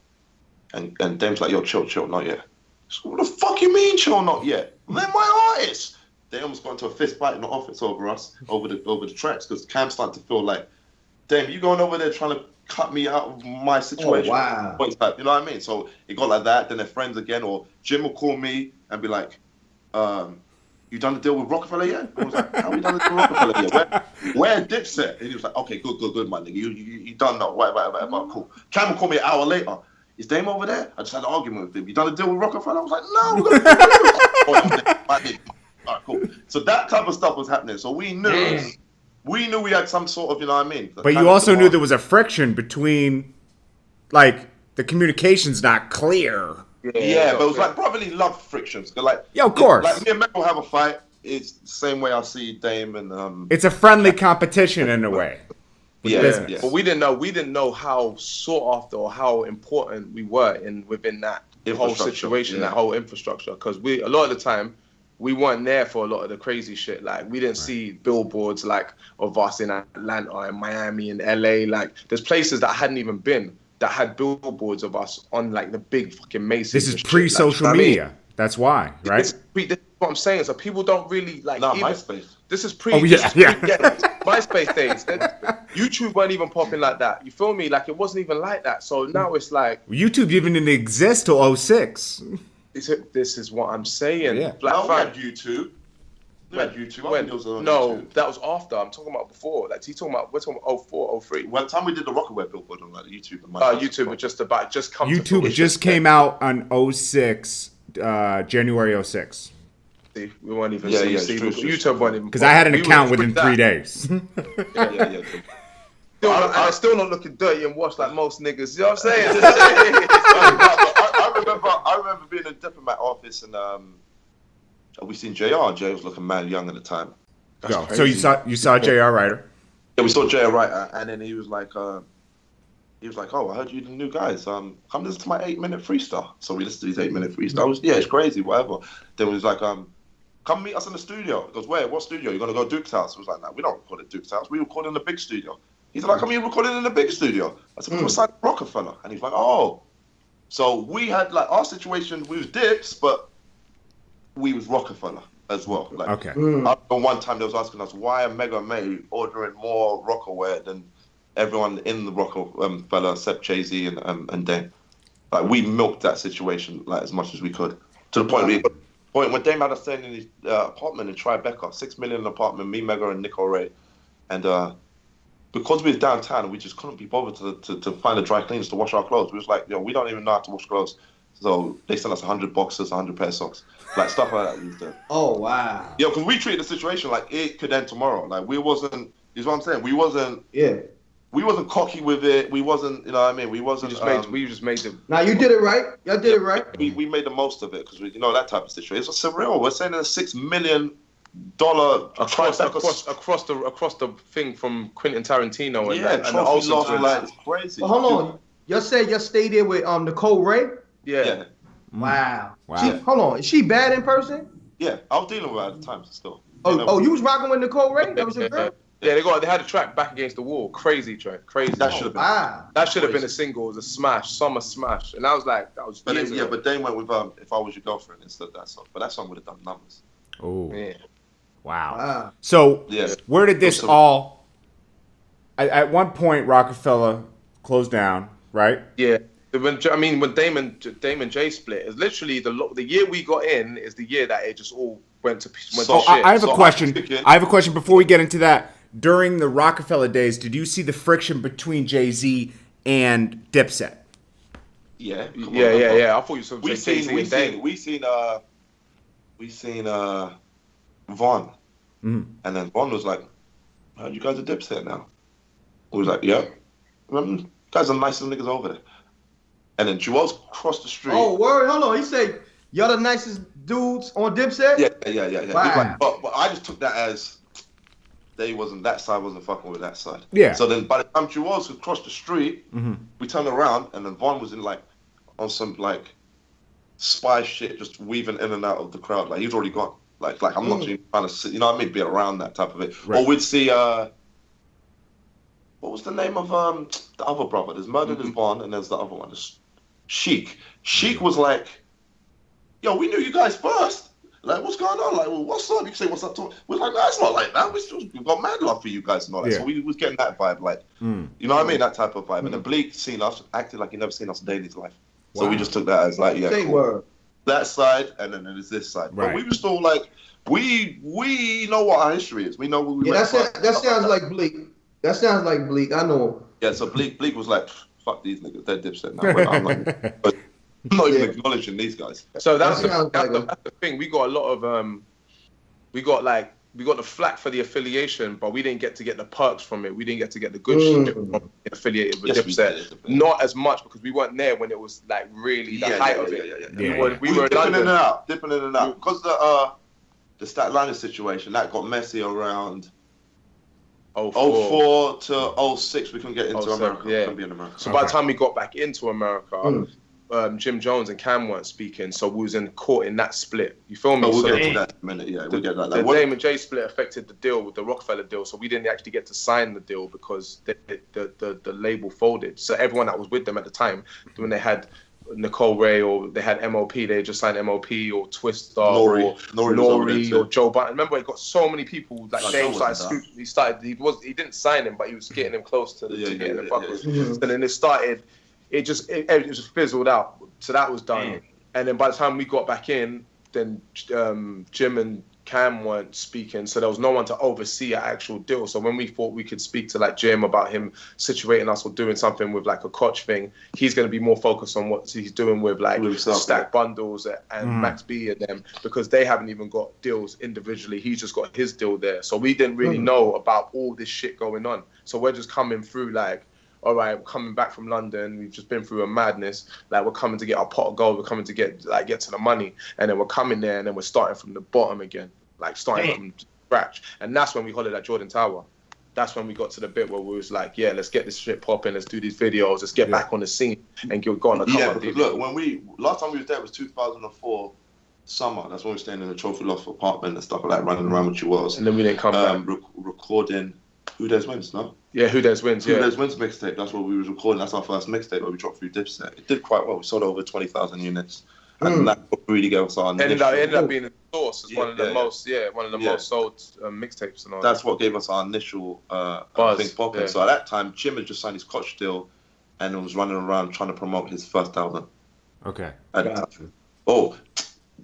And Dame's like, "Yo, chill, not yet." So, what the fuck you mean, chill, not yet? They're my artists. They almost got into a fist fight in the office over the tracks, because Cam's starting to feel like, damn, you going over there trying to cut me out of my situation. Oh, wow. You know what I mean? So it got like that. Then they're friends again, or Jim will call me and be like, you done the deal with Rockefeller yet? I was like, how we done the deal with Rockefeller yet? Where DIPSET? And he was like, okay, good, my nigga. You done that. Whatever, cool. Cam will call me an hour later. Is Dame over there? I just had an argument with him. You done a deal with Rockefeller? I was like, no, we're going to all right, cool. So that type of stuff was happening. So we knew we had some sort of, you know what I mean? But you also knew there was a friction between, like, the communication's not clear. Yeah, but it was like brotherly love frictions. Like, yeah, of course. Like, me and Mac will have a fight. It's the same way I see Dame and it's a friendly competition in a way. with the business. Yeah. But we didn't know how sought after or how important we were within that whole situation, that whole infrastructure. Because a lot of the time, we weren't there for a lot of the crazy shit. Like, we didn't see billboards like of us in Atlanta and Miami and LA. Like, there's places that I hadn't even been that had billboards of us on like the big fucking Macy's. This is pre-social media. I mean, that's why, right? This is what I'm saying. So people don't really like. MySpace. This is pre. MySpace days. YouTube weren't even popping like that. You feel me? Like, it wasn't even like that. So now it's like YouTube even didn't exist till 06. This is what I'm saying. Yeah. We had YouTube. We had YouTube. No, that was after. I'm talking about before. Like, we're talking about 04, 03. By the time we did the Rockaway billboard on like YouTube and YouTube was just come. YouTube just came out on 06, January 06. We weren't even YouTube weren't even, because I had an account within 3 days. I still not looking dirty and washed like most niggas. You know what I'm saying? I remember being in a diplomat office and we seen JR. Jay was looking mad young at the time. So you saw JR Ryder? Yeah, we saw JR Ryder, and then he was like, "Oh, I heard you the new guys. Come listen to my 8-minute freestyle." So we listened to these 8-minute freestyles. Yeah, it's crazy, whatever. Then he was like, "Come meet us in the studio." He goes, "Where? What studio? You're gonna go Duke's house?" I was like, "Nah, we don't record at Duke's house. We record in the big studio." He's like, "Come here, recording in the big studio." I said, "We were signed Rockefeller," and he's like, "Oh." So we had like our situation. We was Dips, but we was Rockefeller as well. Like, okay. I remember one time they was asking us why are Mega May ordering more Rockaway than everyone in the Rockefeller except Jay-Z and Dame. Like, we milked that situation like as much as we could to the point when Dame had us staying in his apartment in Tribeca, $6 million apartment, me, Mega, and Nicole Ray, and because we was downtown and we just couldn't be bothered to find a dry cleaners to wash our clothes. We was like, we don't even know how to wash clothes. So they sent us 100 boxes, 100 pair of socks, like stuff like that. We was doing. Oh, wow. Yeah, because we treated the situation like it could end tomorrow. Like, we wasn't, is what I'm saying. We wasn't cocky with it. We wasn't, you know what I mean? We wasn't. We just made the. Now, you did it right. Y'all did it right. We made the most of it because we, that type of situation. It's surreal. We're saying there's $6 million across the thing from Quentin Tarantino and the Olsen, like, it's crazy. But hold on, you said you stayed there with Nicole Ray. Yeah. Wow. Wow. Hold on, is she bad in person? Yeah, I was dealing with her at the time still. You was rocking with Nicole Ray? That was your girl? Yeah, they had a track Back Against the Wall, crazy track, crazy. That should have been a single, it was a smash, summer smash, and that was. But Dame went with If I Was Your Girlfriend instead of that song, but that song would have done numbers. Oh. Yeah. Wow. So, where did this all... At one point, Rockefeller closed down, right? Yeah. When Dame and Jay split, it's literally the year we got in is the year that it just all went to shit. I have a question. I have a question before we get into that. During the Rockefeller days, did you see the friction between Jay-Z and DIPSET? Yeah. I thought you said Jay-Z and Dame. We seen Vaughn. And then Vaughn was like, "You guys are DIPSET now?" We was like, "Yeah." Guys are nice niggas over there. And then Jewels crossed the street. Oh, word. Hold on. He said, "Y'all the nicest dudes on DIPSET?" Yeah. Wow. But I just took that as that side wasn't fucking with that side. Yeah. So then by the time Jewels had crossed the street, we turned around and then Vaughn was in on some spy shit, just weaving in and out of the crowd. Like, he was already gone. Like I'm not even trying to sit, you know what I mean, be around that type of it. Right. Or we'd see what was the name of the other brother? There's Murder, there's Vaughn, and there's the other one. There's Sheik. Sheik was like, "Yo, we knew you guys first. Like, what's going on? Like, well, what's up?" You say, "What's up?" We're like, "No, it's not like that. We've got mad love for you guys and all that." So we was getting that vibe, like, you know what I mean, that type of vibe. And then Bleak seen us, acted like he never seen us in Daily's life. So we just took that as like, yeah, cool. That side, and then there's this side. Right. But we were still like, we know what our history is. We know what we. Yeah, that sounds like Bleak. That sounds like Bleak. I know. Yeah, so Bleak was like, "Fuck these niggas, they're DIPSET now." I'm not even acknowledging these guys. So that's the thing. We got a lot of we got the flack for the affiliation, but we didn't get to get the perks from it. We didn't get to get the good shit from being affiliated with DIPSET. Not as much because we weren't there when it was like really the height of it. We were dipping in and out. Because the Staten Island situation that got messy around 04 to 06, we couldn't get into 07, America. yeah. Couldn't be in America. So by the time we got back into America, Jim Jones and Cam weren't speaking, so we was in court in that split. You feel me? Oh, we'll so get into that in a minute. Yeah, we'll get that. The Damon J split affected the deal with the Rockefeller deal, so we didn't actually get to sign the deal because the label folded. So everyone that was with them at the time, when they had Nicole Ray or they had MOP, they just signed MOP or Twister or Nori or Joe Biden. Remember, it got so many people. Like Dame started he didn't sign him, but he was getting him close to getting the fuckers. And then it just fizzled out. So that was done. And then by the time we got back in, then Jim and Cam weren't speaking, so there was no one to oversee an actual deal. So when we thought we could speak to like Jim about him situating us or doing something with like a Koch thing, he's going to be more focused on what he's doing with like Stack Bundles and Max B and them, because they haven't even got deals individually. He's just got his deal there. So we didn't really know about all this shit going on. So we're just coming through like, all right, we're coming back from London. We've just been through a madness. Like, we're coming to get our pot of gold. We're coming to get to the money. And then we're coming there, and then we're starting from the bottom again. Like, starting from scratch. And that's when we hollered at Jordan Tower. That's when we got to the bit where we was like, yeah, let's get this shit popping. Let's do these videos. Let's get back on the scene and go on the cover. Yeah, because look, last time we was there was 2004 summer. That's when we were staying in the Trophy Loft apartment and stuff like that, running around with you was. And then we didn't come back. Recording Who Dares Wins, no? Yeah, Who Dares Wins, Who Dares Wins mixtape. That's what we was recording. That's our first mixtape where we dropped through DIPSET. It did quite well. We sold over 20,000 units. And that really gave us our initial... It ended up being the source as one of the most sold mixtapes and all. That's what gave us our initial thing popping. So at that time, Jim had just signed his Koch deal and was running around trying to promote his first album. Okay.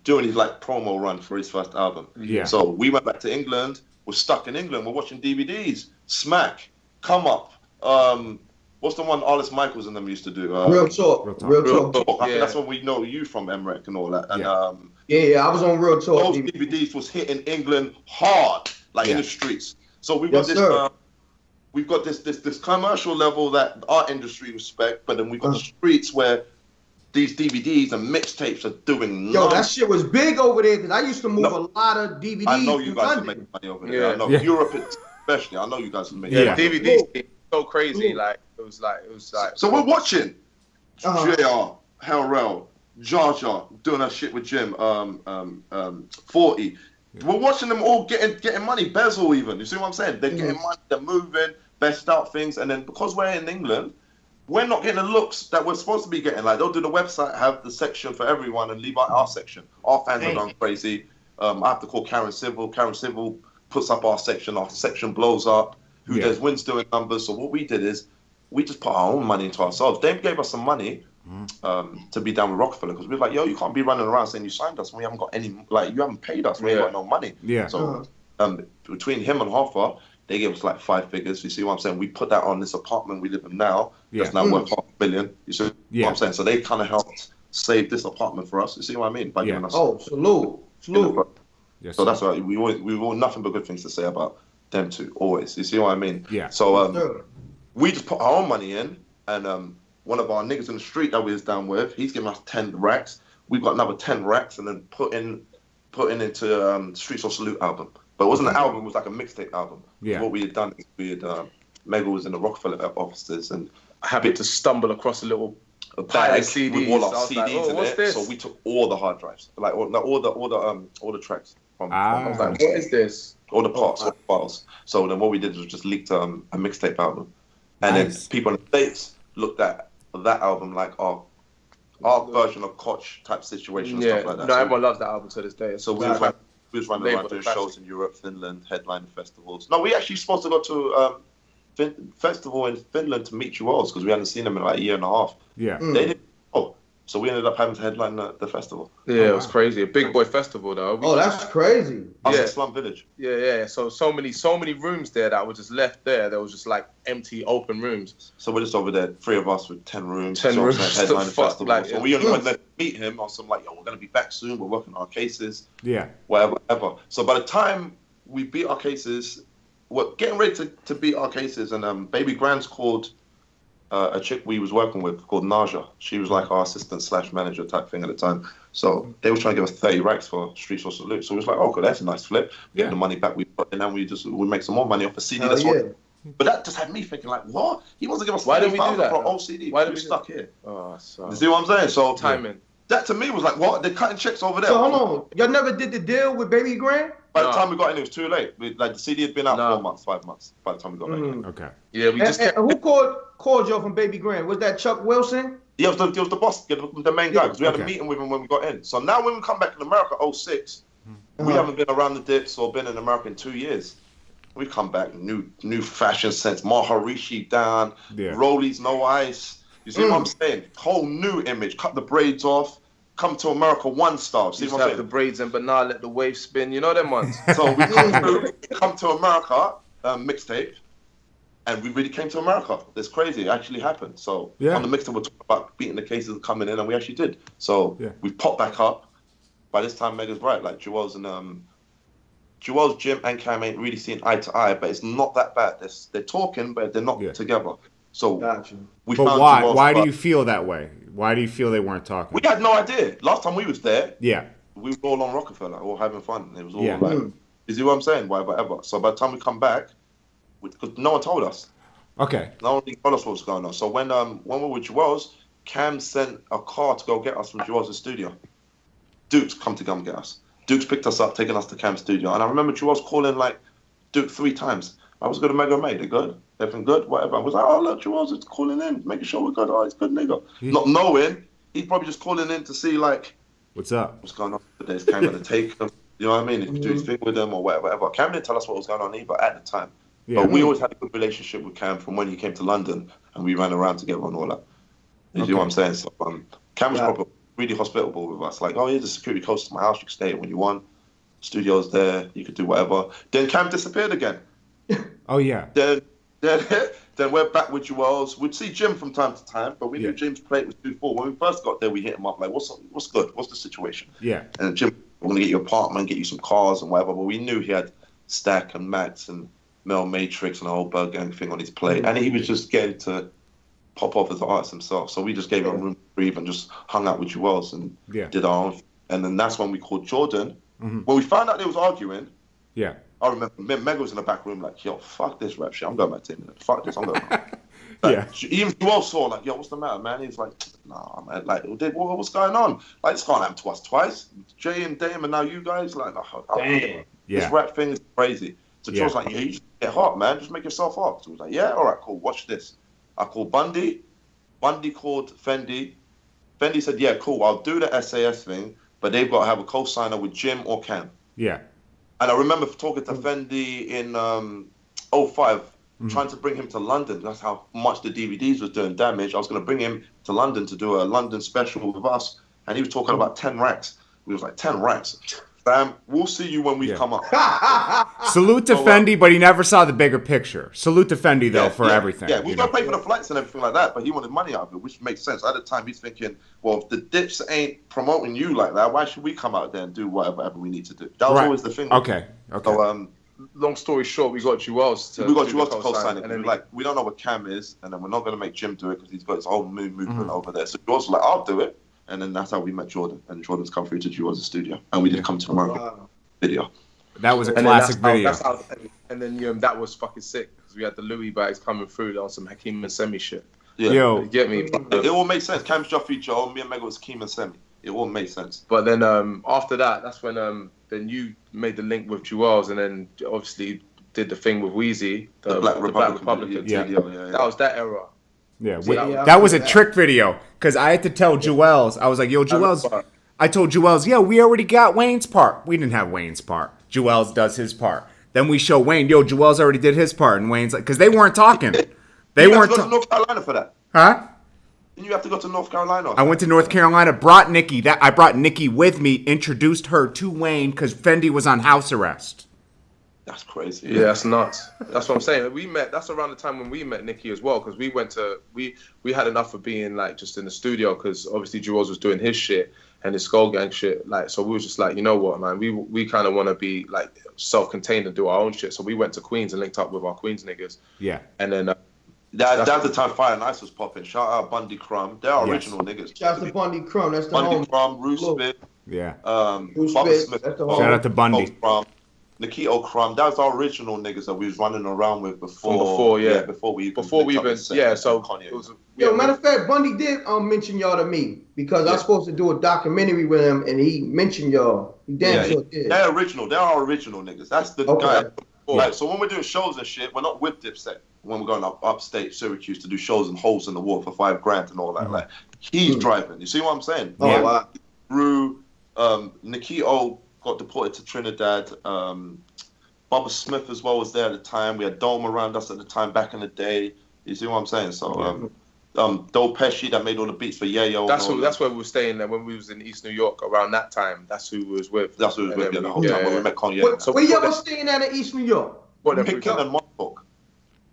Doing his like promo run for his first album. Yeah. So we went back to England. We're stuck in England. We're watching DVDs. Smack. Come Up. What's the one Arliss Michaels and them used to do? Real Talk. Real Talk. I think that's what we know you from, M.Reck and all that. And I was on Real Talk. Those DVDs was hitting England hard, like in the streets. So we've got we've got this commercial level that our industry respect, but then we've got the streets where these DVDs and mixtapes are doing. That shit was big over there because I used to move a lot of DVDs. I know you guys are making money over there. I know Europe especially. I know you guys are making money. DVDs so crazy. Like it was like. So we're watching JR, Hellrell, Jar Jar doing that shit with Jim. 40. We're watching them all getting money. Bezel even. You see what I'm saying? They're getting money. They're moving. Best out things. And then because we're in England, we're not getting the looks that we're supposed to be getting. Like, they'll do the website, have the section for everyone, and leave out our section. Our fans are gone crazy. I have to call Karen Civil. Karen Civil puts up our section blows up. Who Dares Wins doing numbers. So what we did is we just put our own money into ourselves. They gave us some money to be down with Rockefeller because we were like, yo, you can't be running around saying you signed us when we haven't got any, like, you haven't paid us. We ain't got no money. Yeah. So between him and Hoffa, they gave us like 5 figures. You see what I'm saying? We put that on this apartment we live in now. That's now worth $500 million. You see what I'm saying? So they kind of helped save this apartment for us. You see what I mean? By giving us. Salute. Yes, so that's right. We want nothing but good things to say about them two, always. You see what I mean? Yeah. So we just put our own money in, and one of our niggas in the street that we was down with, he's giving us 10 racks. We've got another 10 racks, and then putting into Streets of Salute album. But it wasn't an album; it was like a mixtape album. Yeah. What we had done is Mega was in the Rockefeller offices, and I happened to stumble across a little bag with all our CDs in it. So we took all the hard drives, like all the tracks from. I was like, what is this? All the parts, all the files. So then what we did was just leaked a mixtape album, and then people in the States looked at that album like our version of Koch type situation and stuff like that. No, everyone loves that album to this day. So we was running around doing shows in Europe, Finland, headlining festivals. No, we actually supposed to go to festival in Finland to meet you all because we hadn't seen them in like a year and a half. Yeah. They didn't. So we ended up having to headline the festival. Yeah, it was crazy. A big boy festival though. That's crazy. Yeah. Slum Village. Yeah. So many rooms there that were just left there. There was just like empty, open rooms. So we're just over there, 3 of us with 10 rooms. 10 rooms. Headline the festival. Like, so we only went there to meet him on some like, we're gonna be back soon. We're working on our cases. Yeah. Whatever. So by the time we beat our cases, we're getting ready to beat our cases, and Baby Grand's called. A chick we was working with called Naja. She was like our assistant/manager type thing at the time. So they were trying to give us 30 racks for Streets of Salute. So it was like, okay, that's a nice flip. Get the money back we put in, and we make some more money off a CD. That's what But that just had me thinking like, what? He wants to give us Why didn't we do that for an OCD. Why Why did we we stuck here? Oh, so You see what I'm saying? So timing. that to me was like, what? They're cutting checks over there. So hold on, y'all never did the deal with Baby Grand? By the time we got in, it was too late. Like the CD had been out 4 months, 5 months. By the time we got back in. Okay. Yeah, we just kept. And who called y'all from Baby Grand? Was that Chuck Wilson? Yeah, it was the boss, the main guy, because we had a Okay. meeting with him when we got in. So now when we come back in America, 06, we haven't been around the dips or been in America in 2 years. We come back, new fashion sense, Maharishi down, Rollies, no ice. You see what I'm saying? Whole new image, cut the braids off, come to America one style. See Used what to I'm have the saying? braids and banana, let the wave spin. You know them ones. So we come to America, mixtape, and we really came to America. It's crazy. It actually happened. So on the mixtape, we're talking about beating the cases coming in, and we actually did. So we popped back up. By this time, Mega's right. Like Jewel's and Jewel's, Jim, and Cam ain't really seeing eye to eye, but it's not that bad. They're talking, but they're not together. So we But found why? Jewel's Why do spot. you feel that way? Why do you feel they weren't talking? We had no idea. Last time we was there, Yeah. we were all on Rockefeller, all having fun. It was all like, you see what I'm saying? Whatever. So by the time we come back, because no one told us. Okay. No one told us what was going on. So when we were with Jewel's, Cam sent a car to go get us from Jewel's studio. Duke's come to come get us. Duke's picked us up, taking us to Cam's studio. And I remember Jewel's calling like Duke 3 times. I was good to Mega, mate. They're good. Everything good? Whatever. I was like, oh, look, Jewel's is calling in, making sure we're good. Oh, he's good, nigga. Not knowing, he's probably just calling in to see, like, what's up? What's going on today? Is Cam going to take them? You know what I mean? If you do his thing with them or whatever. Cam didn't tell us what was going on either at the time. Yeah. But we always had a good relationship with Cam from when he came to London and we ran around together and all that. You see what I'm saying? So Cam was probably really hospitable with us. Like, oh, here's a security close to my house. You can stay when you want. Studio's there. You could do whatever. Then Cam disappeared again. Oh, yeah. Then we're back with Jewel's. We'd see Jim from time to time, but we knew Jim's plate was too full. When we first got there, we hit him up like, what's good? What's the situation? Yeah. And Jim, we're going to get you an apartment, get you some cars and whatever. But we knew he had Stack and Max and Mel Matrix and the whole Bird Gang thing on his plate. And he was just getting to pop off as an artist himself. So we just gave him room to breathe and just hung out with Jewel's and did our own. And then that's when we called Jordan. When we found out they was arguing, I remember Meg was in the back room like, yo, fuck this rap shit. I'm going back to England. Fuck this. I'm going back. Even Joel saw like, yo, what's the matter, man? He's like, nah, man. Like, what's going on? Like, this can't happen to us twice. Jay and Dame and now you guys. Like, damn. This rap thing is crazy. So Joel's like, yeah, you just get hot, man. Just make yourself hot. So he was like, yeah, all right, cool. Watch this. I called Bundy. Bundy called Fendi. Fendi said, yeah, cool. I'll do the S.A.S. thing, but they've got to have a co-signer with Jim or Cam. Yeah. And I remember talking to Fendi in 05, trying to bring him to London. That's how much the DVDs was doing damage. I was going to bring him to London to do a London special with us, and he was talking about 10 racks. We was like, 10 racks? Fam, we'll see you when we come up. Salute to Fendi, but he never saw the bigger picture. Salute to Fendi, though, for everything. Yeah, we were going to pay for the flights and everything like that, but he wanted money out of it, which makes sense. At the time, he's thinking, well, if the Dips ain't promoting you like that, why should we come out there and do whatever we need to do? That was always the thing. Okay. So, long story short, we got Jewel's to co-sign it. And then like, we don't know what Cam is, and then we're not going to make Jim do it because he's got his whole movement over there. So Jewel's like, I'll do it. And then that's how we met Jordan. And Jordan's come through to Jewel's studio. And we did come to America. Video. That was a classic video. And then that was fucking sick because we had the Louis bags coming through on some Hakeem and Semi shit. Yeah. Yo. You get me? It all makes sense. Cam's Joffrey Joe, me and Mega was Hakeem and Semi. It all made sense. But then after that, that's when then you made the link with Jewel's and then obviously did the thing with Wheezy, the Black Republican. Yeah. That was that era. Yeah, that was a trick video because I had to tell Jewel's. I was like, yo, Jewel's. I told Jewel's, yeah, we already got Wayne's part. We didn't have Wayne's part. Jewel's does his part. Then we show Wayne, yo, Jewel's already did his part. And Wayne's like, because they weren't talking. They weren't talking. North Carolina for that. Huh? Didn't you have to go to North Carolina? I went to North Carolina, brought Nikki. I brought Nikki with me, introduced her to Wayne because Fendi was on house arrest. That's crazy. Yeah, that's nuts. That's what I'm saying. We met. That's around the time when we met Nikki as well, because we went to we had enough of being like just in the studio because obviously Jewel's was doing his shit and his Skull Gang shit. Like, so we was just like, you know what, man, we kind of want to be like self-contained and do our own shit. So we went to Queens and linked up with our Queens niggas. Yeah. And then that's the time Fire and Ice was popping. Shout out Bundy Crumb. They're original niggas. Shout out to Bundy Crumb. That's the Bundy Crumb, Roos Spit. Yeah. Bubba Smith. Shout out to Bundy. You Nikito Crumb. That was our original niggas that we was running around with before. Before we even so Kanye. It was, Matter of fact, Bundy did mention y'all to me because I was supposed to do a documentary with him, and he mentioned y'all. He damn sure did. They're original. They're our original niggas. That's the guy. Like, so when we're doing shows and shit, we're not with Dipset. When we're going upstate Syracuse to do shows in holes in the wall for $5,000 and all that, like he's driving. You see what I'm saying? Oh wow. Through Nikito got deported to Trinidad. Bubba Smith as well was there at the time. We had Dome around us at the time back in the day. You see what I'm saying? So Doe Pesci that made all the beats for Yayo. That's where we were staying there when we was in East New York around that time. That's who we was with. That's who we was with the whole time when we met Kanye. So where y'all was staying at in East New York? Pitkin and Montauk.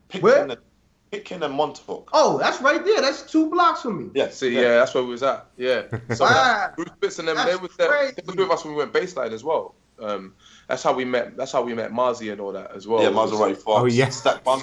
Pitkin and Montauk. Oh, that's right there. That's 2 blocks from me. Yeah, that's where we was at. Yeah. So Bruce Spitz and them, they was there. They were with us when we went baseline as well. That's how we met Marzi and all that as well. Yeah, Maserati Fox. Oh yeah.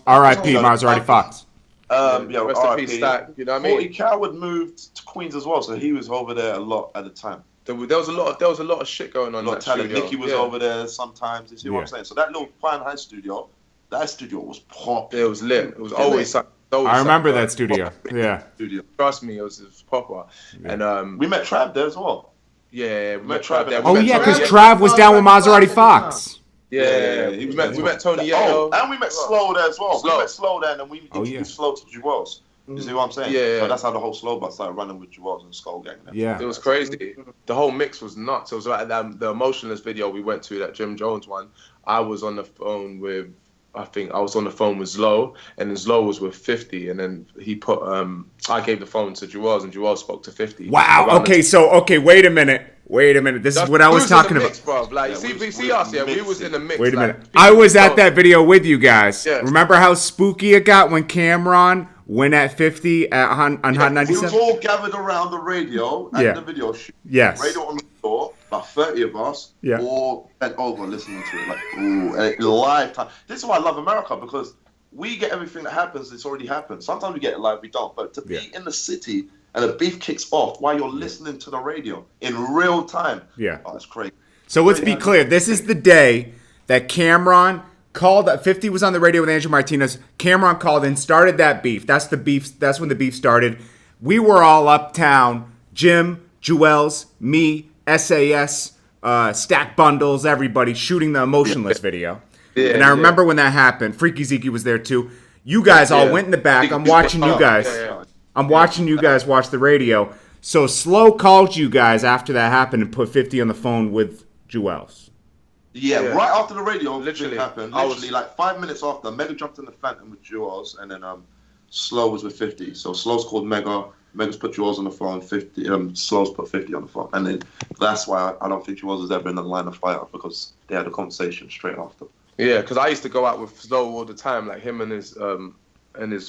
R.I.P. Maserati Fox. Rest in peace, Stack. You know what I mean? 40 Coward moved to Queens as well, so he was over there a lot at the time. There was a lot of shit going on. A lot of talent. Nicky was over there sometimes. You see what I'm saying? So that little Fine High studio, that studio was popping. It was lit. It was always. I remember that studio. Yeah. Trust me, it was proper. Yeah. And we met Trav there as well. Yeah, we met Trav there. Oh yeah, because Trav was down with Maserati Fox. Yeah. We met Tony Yayo. And we met Slow there as well. We met Slow there, and then we introduced Slow to Jewels. You see what I'm saying? Yeah. So that's how the whole Slow Bus started running with Jewels and Skull Gang. Yeah. It was crazy. The whole mix was nuts. It was like the Emotionless video we went to, that Jim Jones one. I was on the phone with Zlo, and then Zlo was with 50, and then he put I gave the phone to Jewels, and Jewels spoke to 50. Wow. Okay, wait a minute. This is what I was talking about. Bro. Like, see us, we was in the mix. Wait a minute. I was at that video with you guys. Yes. Remember how spooky it got when Cameron went at 50 on Hot 97? We was all gathered around the radio at the video shoot. Yes. Radio on the floor, about 30 of us, all bent over listening to it. Like, ooh, live time. This is why I love America, because we get everything that happens, it's already happened. Sometimes we get it live, we don't. But to be in the city and the beef kicks off while you're listening to the radio in real time. Yeah. Oh, that's crazy. So let's be clear. This is the day that Cameron called. 50 was on the radio with Angel Martinez. Cameron called and started that beef. That's the beef. That's when the beef started. We were all uptown. Jim, Jewels, me, S.A.S, Stack Bundles, everybody shooting the Emotionless video. Yeah, and I remember when that happened. Freaky Zeke was there too. You guys all went in the back. I'm watching you guys. I'm watching you guys watch the radio. So Slow called you guys after that happened and put 50 on the phone with Jewels. Yeah, right after the radio happened. Literally, like 5 minutes after, Mega jumped in the Phantom with Jewels, and then Slow was with 50. So Slow's called Mega. Mega's put Jewels on the phone. 50. Slow's put 50 on the phone, and then that's why I don't think Jewels was ever in the line of fire, because they had a conversation straight after. Yeah, because I used to go out with Slow all the time, like him and his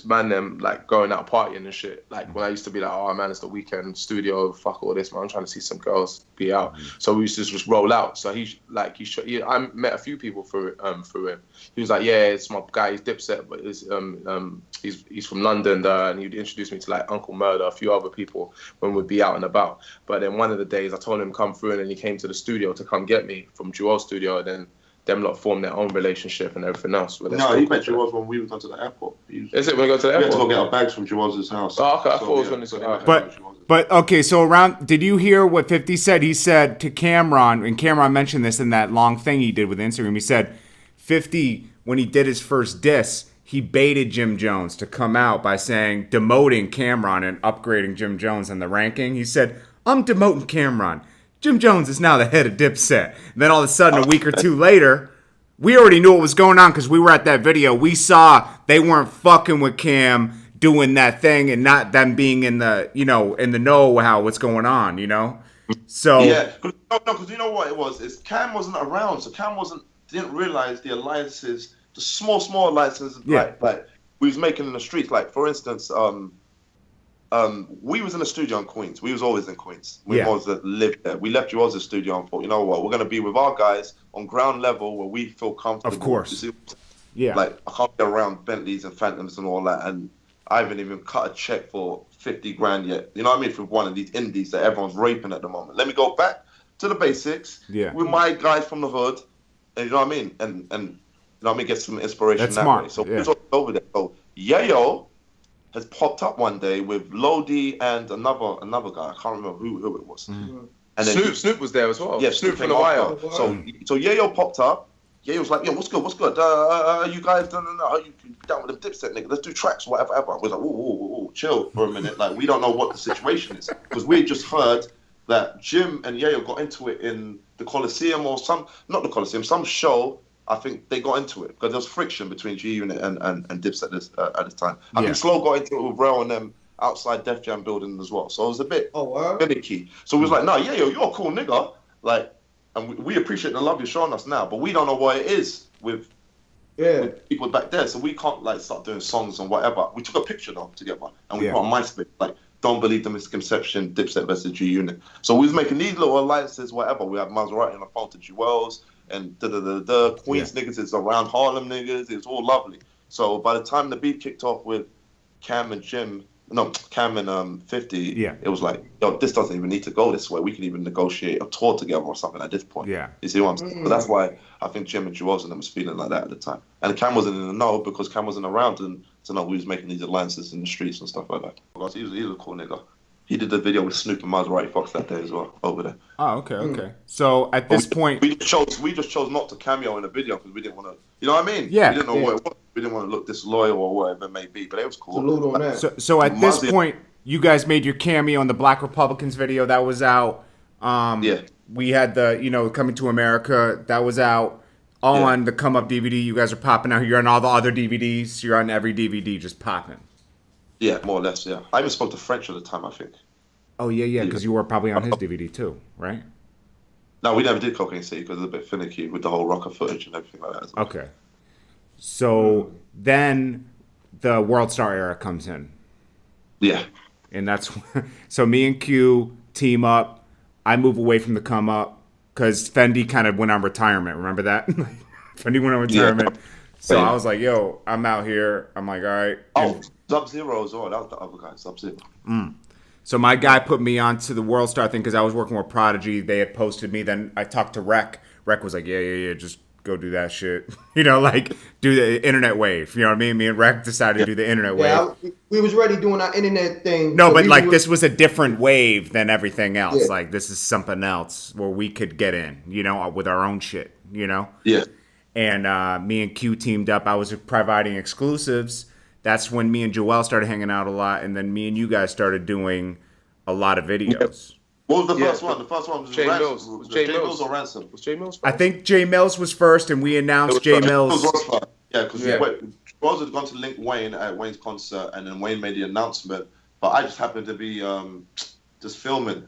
man them, like going out partying and shit. Like when I used to be like, oh man, it's the weekend, studio, fuck all this, man, I'm trying to see some girls be out. So we used to just roll out. So I met a few people through him. He was like, yeah, it's my guy, he's Dipset, but he's from London, and he'd introduce me to like Uncle Murder, a few other people when we'd be out and about. But then one of the days I told him to come through, and then he came to the studio to come get me from Jewel's studio, and then them lot formed their own relationship and everything else. No, he met Jewels when we went to the airport. Is it when we go to the airport? We had to go get our bags from Jewels' house. Oh, okay. I thought it was when it's But okay, so did you hear what 50 said? He said to Cameron, and Cameron mentioned this in that long thing he did with Instagram. He said 50, when he did his first diss, he baited Jim Jones to come out by saying, demoting Cameron and upgrading Jim Jones in the ranking. He said, I'm demoting Cameron. Jim Jones is now the head of Dipset. And then all of a sudden, a week or two later, we already knew what was going on because we were at that video. We saw they weren't fucking with Cam doing that thing and not them being in the, in the know how what's going on, So yeah, because you know what it was? Is Cam wasn't around, so Cam didn't realize the alliances, the small alliances, like we was making in the streets. Like for instance, we was in the studio in Queens. We was always in Queens. We always lived there. We left Jewels' studio and thought, you know what, we're going to be with our guys on ground level where we feel comfortable. Of course. Like, I can't get around Bentleys and Phantoms and all that, and I haven't even cut a check for 50 grand yet. You know what I mean? For one of these indies that everyone's raping at the moment. Let me go back to the basics with my guys from the hood And you know what I mean? And you know what I mean? Get some inspiration That's that smart. way. So Yeah. we was over there. So Yayo has popped up one day with Lodi and another guy. I can't remember who it was. Mm-hmm. And then Snoop was there as well. Yeah, Snoop from came the Wire. after. So Yayo popped up. Yayo was like, yo, what's good? You guys, no, you down with the Dipset nigga? Let's do tracks, whatever. I was like, whoa, chill for a minute. Like, we don't know what the situation is. Because we just heard that Jim and Yayo got into it in the Coliseum or not the Coliseum, some show. I think they got into it because there was friction between G Unit and Dipset at this time. I think Slow got into it with Rel and them outside Def Jam building as well. So it was a bit finicky. So we was like, nah, Yayo, you're a cool nigga. Like, and we appreciate the love you're showing us now, but we don't know what it is with people back there. So we can't like start doing songs and whatever. We took a picture though together and we put on MySpace, like, don't believe the misconception, Dipset versus G Unit. So we was making these little alliances, whatever. We had Maserati on the phone to Jewels and Queens niggas is around Harlem niggas. It was all lovely. So by the time the beat kicked off with Cam and 50, it was like, yo, this doesn't even need to go this way. We can even negotiate a tour together or something at this point. Yeah. You see what I'm saying? But that's why I think Jim and Jewels and them was feeling like that at the time. And Cam wasn't in the know because Cam wasn't around and to know we was making these alliances in the streets and stuff like that. Because he was a cool nigga. He did the video with Snoop and Maserati Fox that day as well, over there. Oh, okay. So at this point... We just chose not to cameo in the video because we didn't want to... You know what I mean? Yeah. We didn't know what it was. We didn't want to look disloyal or whatever it may be, but it was cool. Salute on that. So at this point, you guys made your cameo in the Black Republicans video. That was out. We had the, Coming to America. That was out. On the Come Up DVD, you guys are popping out. You're on all the other DVDs. You're on every DVD just popping. Yeah, more or less, yeah. I even spoke to French at the time, I think. Oh, yeah, because you were probably on his DVD too, right? No, we never did Cocaine City because it was a bit finicky with the whole rocker footage and everything like that. As well. Okay. So then the World Star era comes in. Yeah. And that's... So me and Q team up. I move away from the Come Up because Fendi kind of went on retirement. Remember that? Fendi went on retirement. Yeah. So I was like, yo, I'm out here. I'm like, all right. Oh, Sub-Zero as well. That was the other guy, Sub-Zero. So my guy put me onto the World Star thing because I was working with Prodigy. They had posted me. Then I talked to Rec. Rec was like, yeah, just go do that shit. Like do the internet wave. You know what I mean? Me and Rec decided to do the internet wave. We was already doing our internet thing. No, so but like this was a different wave than everything else. Yeah. Like this is something else where we could get in, with our own shit, Yeah. And me and Q teamed up. I was providing exclusives. That's when me and Joel started hanging out a lot, and then me and you guys started doing a lot of videos. What was the first one? The first one was Jay Mills. Was Jay Mills or Ransom? Was Jay Mills first? I think Jay Mills was first, and we announced Jay Mills. Yeah, because Rose had gone to link Wayne at Wayne's concert, and then Wayne made the announcement. But I just happened to be just filming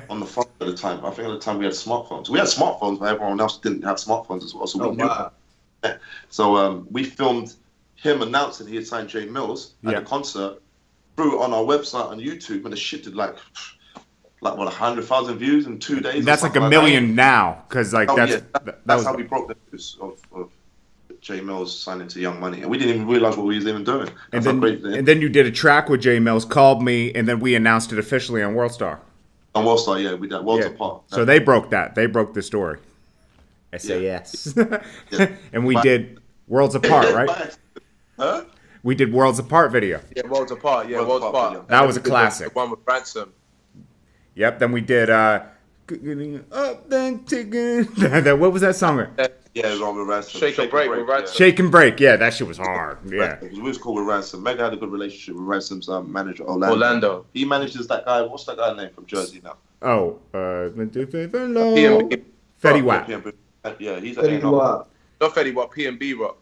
on the phone at the time. I think at the time we had smartphones. We had smartphones, but everyone else didn't have smartphones as well. So we knew. So we filmed him announcing he had signed Jay Mills at the concert, threw it on our website on YouTube, and the shit did like 100,000 views in 2 days. That's like a million now, because like that's how we broke the news of Jay Mills signing to Young Money, and we didn't even realize what we was even doing. And then you did a track with Jay Mills, called me, and then we announced it officially on World Star. On World Star, yeah, we did Worlds Apart. So they broke that. They broke the story. S.A.S. And we did Worlds Apart, right? Huh? We did Worlds Apart video. Yeah, Worlds Apart. Yeah, Worlds Apart. That was a classic. The one with Ransom. Yep. Then we did Getting Up Then Taking. What was that song? Yeah, it was on with Ransom. Shake and Break with Ransom. Shake and Break. Yeah, that shit was hard. Yeah. We was cool with Ransom. Meg had a good relationship with Ransom's manager, Orlando. He manages that guy. What's that guy's name from Jersey now? Oh, PNB. Fetty Wap. Yeah, he's Fetty Wap. Not Fetty Wap, PNB Rock.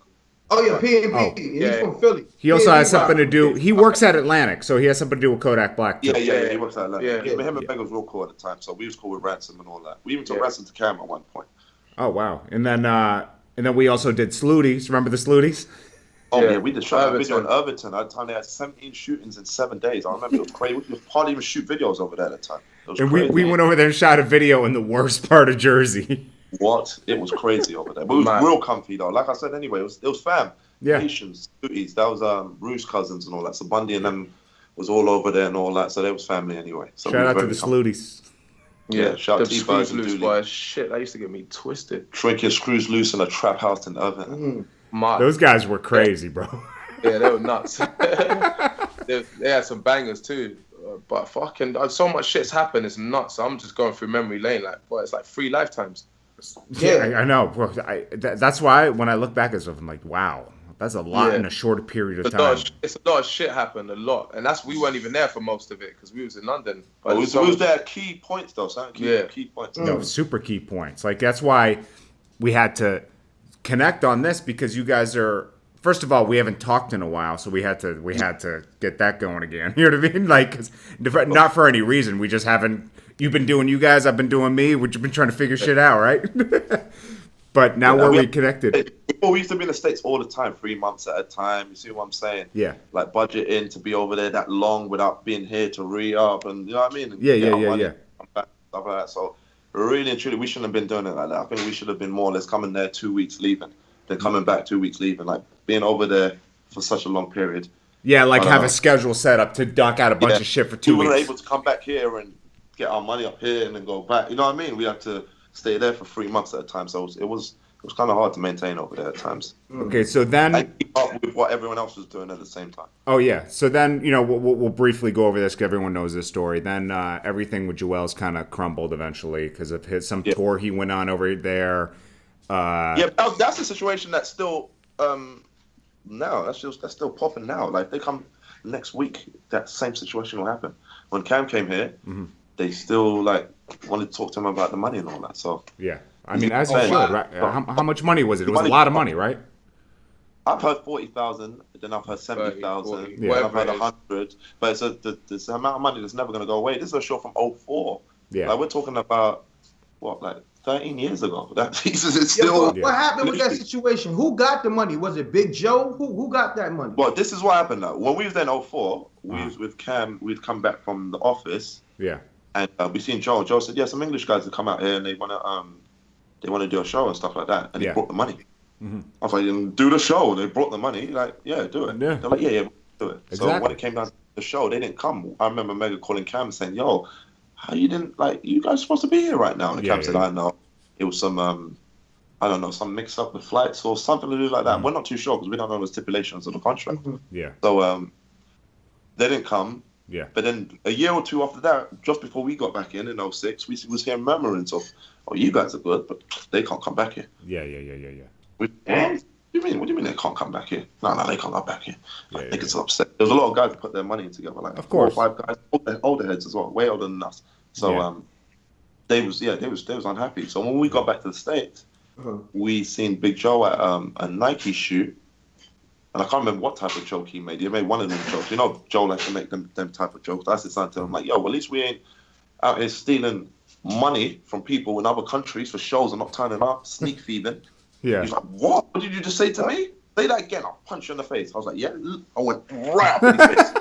Oh yeah, PNB. He's from Philly. He also has something to do. He works at Atlantic, so he has something to do with Kodak Black too. Yeah, he works at Atlantic. Him and Meg was real cool at the time, so we was cool with Ransom and all that. We even took Ransom to camera at one point. Oh wow! And then we also did Sluties. Remember the Sluties? Oh yeah, we did shot a video in Irvington. At the time they had 17 shootings in 7 days. I remember it was crazy. We hardly even shoot videos over there at the time. And we went over there and shot a video in the worst part of Jersey. What? It was crazy over there. But it was real comfy though. Like I said, anyway, it was fam. Yeah. Haitians, Sluties. That was Rue's cousins and all that. So Bundy and them was all over there and all that. So they was family anyway. So shout out to the Sluties. Yeah, shout the T-Birds screws and loose, Dooley. boy. Shit, that used to get me twisted. Trick your screws loose in a trap house in Irvine. Mad. Those guys were crazy, bro. Yeah, they were nuts. They had some bangers too. But fucking, so much shit's happened. It's nuts. I'm just going through memory lane. Like, boy, it's like 3 lifetimes. Yeah, I know. Bro, that's why when I look back at stuff, I'm like, wow, that's a lot in a short period of time. It's a lot of shit happened, a lot. And we weren't even there for most of it because we was in London. But we was there at key points, though, son. Key points. No, super key points. Like, that's why we had to connect on this, because you guys are, first of all, we haven't talked in a while, so we had to get that going again. You know what I mean? Like, 'cause not for any reason. We just haven't. You've been doing you guys. I've been doing me. We've been trying to figure shit out, right? But now we're reconnected. Before we used to be in the States all the time, 3 months at a time. You see what I'm saying? Yeah. Like budget in to be over there that long without being here to re-up, and you know what I mean? And Yeah. Come back, stuff like that. So really and truly, we shouldn't have been doing it like that. I think we should have been more or less coming there 2 weeks leaving, then coming back 2 weeks leaving. Like being over there for such a long period. Yeah, like have a schedule set up to duck out a bunch of shit for 2 weeks. We weren't able to come back here and get our money up here and then go back. You know what I mean? We had to stay there for 3 months at a time. So it was kind of hard to maintain over there at times. Okay, so then and keep up with what everyone else was doing at the same time. Oh yeah, so then we'll briefly go over this because everyone knows this story. Then everything with Joel's kind of crumbled eventually because of some tour he went on over there. That's a situation that's still now. That's still popping now. Like they come next week, that same situation will happen. When Cam came here, they still like wanted to talk to him about the money and all that. So yeah. I mean, as you should, right? How much money was it? It was a lot of money, right? I've heard 40,000, then I've heard 70,000, then I've heard 100. But it's the amount of money that's never going to go away. This is a show from 2004. Yeah. Like we're talking about, like 13 years ago. That piece is still... What happened with that situation? Who got the money? Was it Big Joe? Who got that money? Well, this is what happened now. When we was there in 2004, we was with Cam, we'd come back from the office. Yeah. And we seen Joe. Joe said, some English guys have come out here and they want to do a show and stuff like that. And he brought the money. I was like, do the show. They brought the money. Like, do it. Yeah. They're like, we'll do it. Exactly. So when it came down to the show, they didn't come. I remember Mega calling Cam saying, yo, how you didn't, you guys are supposed to be here right now. And Cam said, I know. It was some, I don't know, some mix up with flights or something to do like that. We're not too sure because we don't know the stipulations of the contract. Yeah. So they didn't come. Yeah. But then a year or two after that, just before we got back in 2006, we was hearing murmurings of, you guys are good, but they can't come back here. Yeah. What do you mean they can't come back here? No, they can't come back here. Niggas are upset. There was a lot of guys who put their money in together, like of course. 4 or 5 guys, older heads as well, way older than us. So they was unhappy. So when we got back to the States, we seen Big Joe at a Nike shoot. And I can't remember what type of joke he made. He made one of them jokes. You know, Joe likes to make them type of jokes. I said something to him like, yo, well, at least we ain't out here stealing money from people in other countries for shows and not turning up, sneak thieving. Yeah. He's like, what? What did you just say to me? Say that again. I'll punch you in the face. I was like, yeah. I went right up in his face.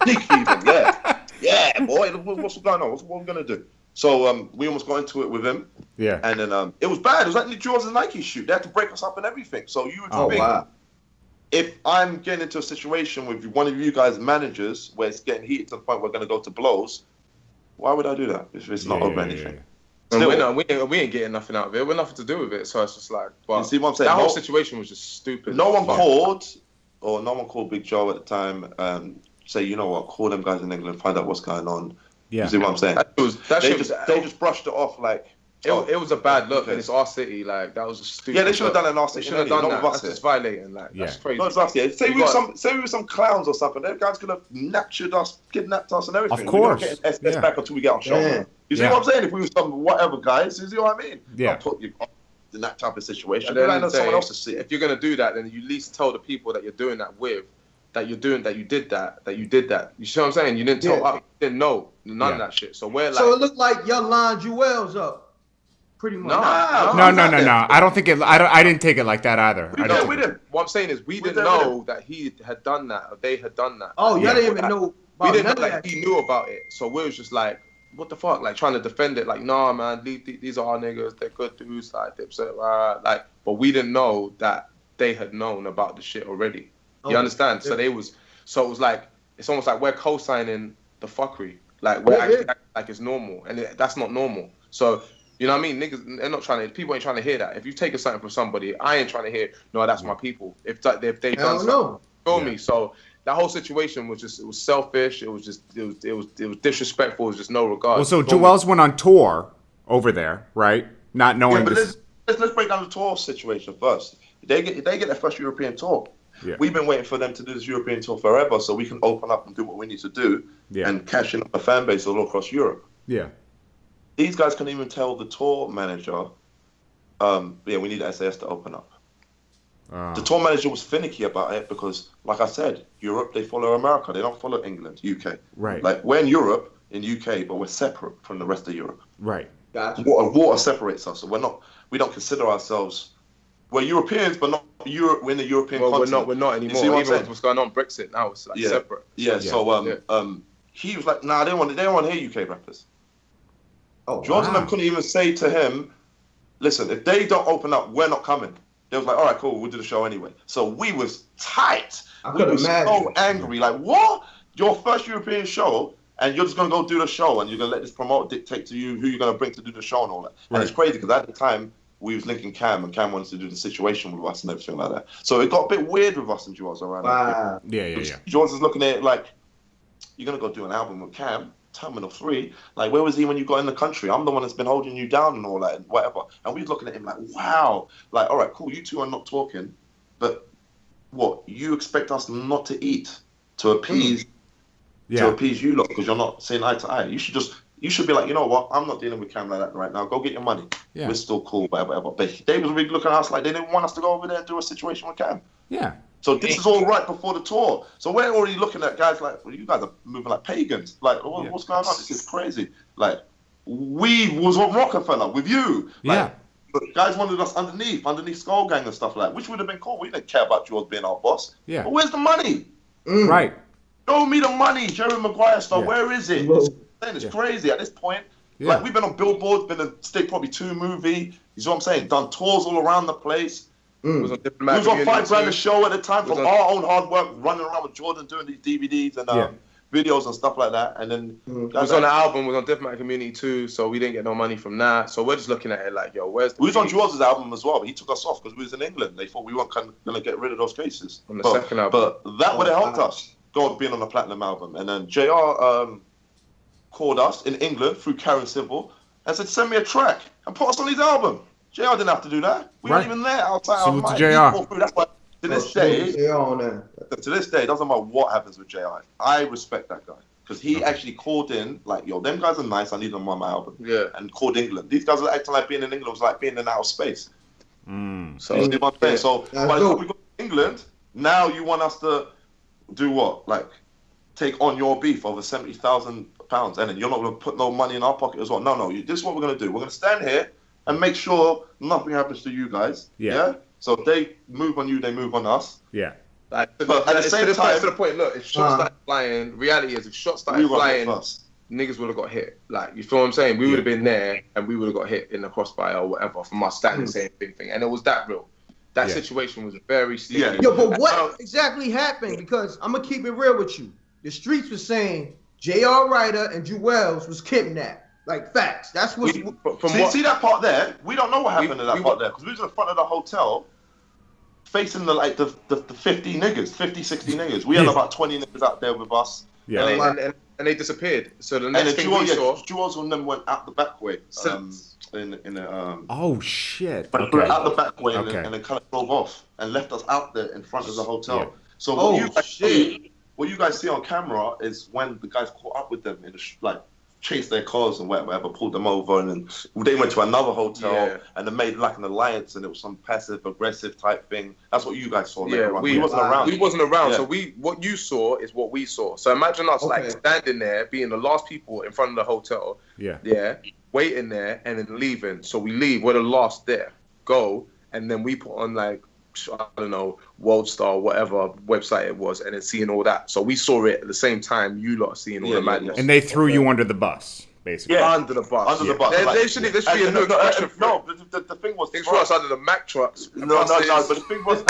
Sneak thieving, yeah. Yeah, boy. What's going on? What are we going to do? So we almost got into it with him. Yeah. And then it was bad. It was like the Jaws and Nike shoot. They had to break us up and everything. So you would think... Wow. If I'm getting into a situation with one of you guys' managers where it's getting heated to the point we're going to go to blows, why would I do that if it's not over anything? We ain't getting nothing out of it. We're nothing to do with it. So it's just like, but you see what I'm saying? That whole situation was just stupid. No one called Big Joe at the time say, you know what, call them guys in England, find out what's going on. Yeah. You see what I'm saying? They just brushed it off like... It was a bad look, and it's our city. Like that was a stupid. Yeah, they should have done it in our city. They should have done that. That's just violating. Like that's crazy. Not us here. Say we were some clowns or something. Them guys could have kidnapped us, and everything. Of course. We're not getting S.A.S back until we get our show. Yeah. You see what I'm saying? If we were some whatever guys, you see what I mean? Yeah. I'll put you in that type of situation. Then I know someone else to see. If you're gonna do that, then you at least tell the people that you're doing that with. That you did that. You see what I'm saying? You didn't tell us, didn't know none of that shit. So we're like. So it looked like your line Jewels up. Pretty much. No. I don't think it. I didn't take it like that either. We didn't. What I'm saying is, we didn't know that he had done that or they had done that. Oh, y'all didn't even know. We didn't know that he knew about it. So we was just like, what the fuck? Like trying to defend it. Like, nah, man, these are our niggas. They're good dudes. Like DIPSET. Like, but we didn't know that they had known about the shit already. You understand? Yeah. So it was like it's almost like we're co-signing the fuckery. Like we're actually acting like it's normal, and that's not normal. So you know what I mean? Niggas, they're not trying to. People ain't trying to hear that. If you've taken something from somebody, I ain't trying to hear. No, that's my people. If they done something, feel me. So that whole situation was just, it was selfish. It was just, it was disrespectful. It was just no regard. Well, so Joel's went on tour over there, right? Not knowing this. Let's break down the tour situation first. They get their first European tour. Yeah. We've been waiting for them to do this European tour forever, so we can open up and do what we need to do and cash in a fan base all across Europe. Yeah. These guys couldn't even tell the tour manager, we need S.A.S to open up. The tour manager was finicky about it because, like I said, Europe, they follow America. They don't follow England, UK. Right. Like, we're in Europe, in UK, but we're separate from the rest of Europe. Right. Gotcha. Water separates us, so we don't consider ourselves. We're Europeans, but not Europe. We're in the European continent. We're not anymore. You see what Even with what's going on Brexit now, it's like separate. Yeah. So he was like, nah, they don't want to hear UK rappers. Oh, George and them couldn't even say to him, listen, if they don't open up, we're not coming. They was like, all right, cool, we'll do the show anyway. So we was tight. We was so angry. Like, what? Your first European show, and you're just going to go do the show, and you're going to let this promoter dictate to you who you're going to bring to do the show and all that. And it's crazy, because at the time, we was linking Cam, and Cam wanted to do the situation with us and everything like that. So it got a bit weird with us and Jules around. Wow. Yeah. Jules is looking at it like, you're going to go do an album with Cam, Terminal 3. Like, where was he when you got in the country? I'm the one that's been holding you down and all that and whatever. And we was looking at him like, wow. Like, all right, cool, you two are not talking, but what? You expect us not to eat to appease you lot because you're not saying eye to eye. You should be like, you know what? I'm not dealing with Cam like that right now. Go get your money. Yeah. We're still cool, whatever. But they was really looking at us like they didn't want us to go over there and do a situation with Cam. Yeah. So this is all right before the tour. So we're already looking at guys like, well, you guys are moving like pagans. Like, what's going on? This is crazy. Like, we was on Rockefeller with you. Like, guys wanted us underneath Skull Gang and stuff like that, which would have been cool. We didn't care about George being our boss. Yeah. But where's the money? Right. Show me the money, Jerry Maguire stuff. Yeah. Where is it? It's crazy at this point. Yeah. Like, we've been on billboards, been in State Probably 2 movie. You see what I'm saying? Done tours all around the place. We was on $5 a show at the time from our own hard work, running around with Jordan doing these DVDs and videos and stuff like that. And then was on the album, was on Diplomatic Community too, so we didn't get no money from that. So we're just looking at it like, yo, where's the... We was on Jules' album as well, but he took us off because we was in England. They thought we weren't going to get rid of those cases. On the second album. But that would have helped us, God being on the platinum album. And then JR called us in England through Karen Civil and said, send me a track and put us on his album. JR didn't have to do that. We weren't even there outside our mind. That's why to this day, it doesn't matter what happens with JR. I respect that guy. Because he actually called in, like, yo, them guys are nice, I need them on my album. Yeah. And called England. These guys are acting like being in England was like being in outer space. So, you see what I'm saying? So by the time we go to England, now you want us to do what? Like, take on your beef over £70,000, and then you're not going to put no money in our pocket as well. No, this is what we're going to do. We're going to stand here and make sure nothing happens to you guys. Yeah? So if they move on you, they move on us. Yeah. Like, but at the same time, to the point, look, if shots started flying, reality is if shots started flying, niggas would have got hit. Like, you feel what I'm saying? We would have been there and we would have got hit in the crossfire or whatever from us standing saying thing. And it was that real. That situation was very serious. Yo, but what exactly happened? Because I'm going to keep it real with you. The streets were saying J.R. Ryder and Jewels was kidnapped. Like, facts. That's what... See that part there? We don't know what happened in that part there. Because we was in front of the hotel facing the 50 niggas, 50, 60 niggas. We had about 20 niggas out there with us. Yeah. And they disappeared. So the next thing we saw... Jules and them went out the back way. Oh, shit. Okay. Out the back way and then kind of drove off and left us out there in front of the hotel. Yeah. So what you guys see on camera is when the guys caught up with them in chased their cars and whatever, pulled them over, and then they went to another hotel and they made like an alliance, and it was some passive aggressive type thing. That's what you guys saw. We wasn't around. We wasn't around. So what you saw is what we saw. So imagine us like standing there, being the last people in front of the hotel. Yeah. Waiting there and then leaving. So we leave. We're the last there. Go, and then we put on like, I don't know, World Star, whatever website it was, and then seeing all that. So we saw it at the same time you lot seeing all the madness. And they threw you under the bus, basically. Yeah, under the bus. Under the bus. There should be a new expression for no, the thing was... They threw us under the Mack trucks. No, but the thing was...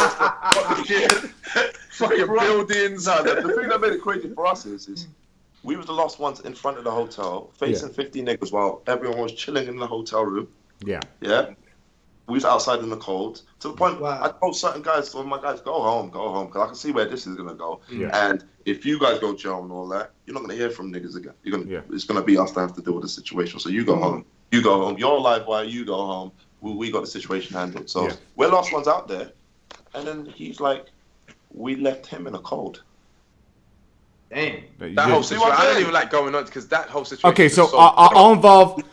fucking buildings. The thing that made it crazy for us is We was the last ones in front of the hotel, facing 50 niggas while everyone was chilling in the hotel room. Yeah. Yeah. We was outside in the cold to the point Wow. I told certain guys, some of my guys, go home, because I can see where this is gonna go. Yeah. And if you guys go jail and all that, you're not gonna hear from niggas again. It's gonna be us that have to deal with the situation. So you go home. You go home. You're alive while you go home. We got the situation handled. So we're last ones out there. And then he's like, we left him in a cold. Damn. That whole situation, I don't even like going on because that whole situation. Okay, so I'll involve. It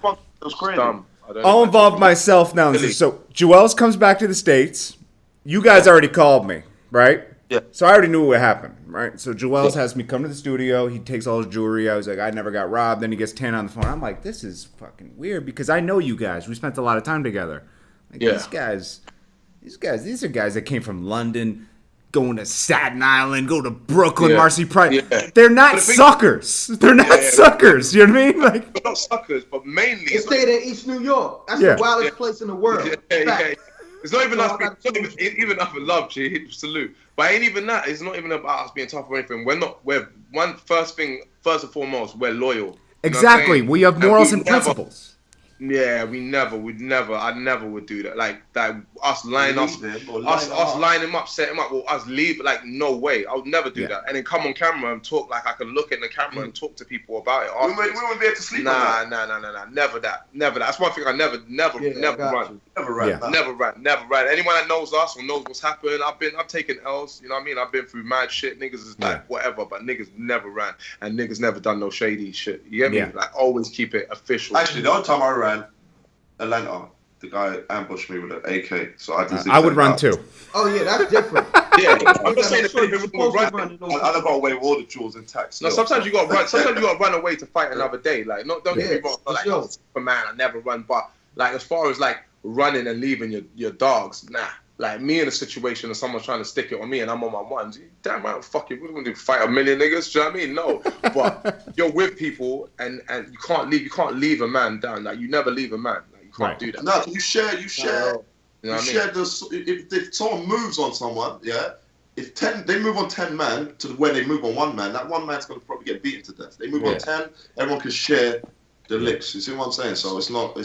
was crazy. Dumb. I'll involve myself now. Really? So Joel's comes back to the States. You guys already called me, right? Yeah. So I already knew what happened, right? So Joel's has me come to the studio. He takes all his jewelry. I was like, I never got robbed. Then he gets Tana on the phone. I'm like, this is fucking weird because I know you guys. We spent a lot of time together. Like, these are guys that came from London, going to Staten Island, go to Brooklyn, Marcy Price. Yeah. They're not suckers. They're not suckers. You know what I mean? Like, They're not suckers, but mainly They stayed in East New York. That's the wildest place in the world. Yeah. It's not even us. It's not even up in love, G. Salute. But ain't even that. It's not even about us being tough or anything. We're first and foremost, we're loyal. Exactly. We have morals and principles. Yeah, I never would do that. Like that, us line him up, set him up, or us leave. Like no way, I would never do that. And then come on camera and talk like I can look in the camera and talk to people about it. We wouldn't be able to sleep. Nah, never that. That's one thing I never run. Never ran. Anyone that knows us or knows what's happened, I've taken L's. You know what I mean? I've been through mad shit. Niggas is like whatever, but niggas never ran and niggas never done no shady shit. You get me? Like always keep it official. Actually, the only time I ran, Atlanta, the guy ambushed me with an AK, so I would run too. Oh yeah, that's different. I'm just saying I got away with all the jewels intact. No, sometimes you got to run. Sometimes you got to run away to fight another day. Like, don't get me wrong. Like, Superman, I never run. But like, as far as like running and leaving your dogs, nah. Like me in a situation and someone's trying to stick it on me and I'm on my ones. Damn right, fuck it. We're going to fight a million niggas. Do you know what I mean? No. But you're with people and you can't leave a man down. Like you never leave a man. Like you can't do that. No, you share. You know what I mean? If someone moves on someone, if they move on 10 man to where they move on 1 man, that 1 man's going to probably get beaten to death. They move on 10, everyone can share the licks. You see what I'm saying? So it's not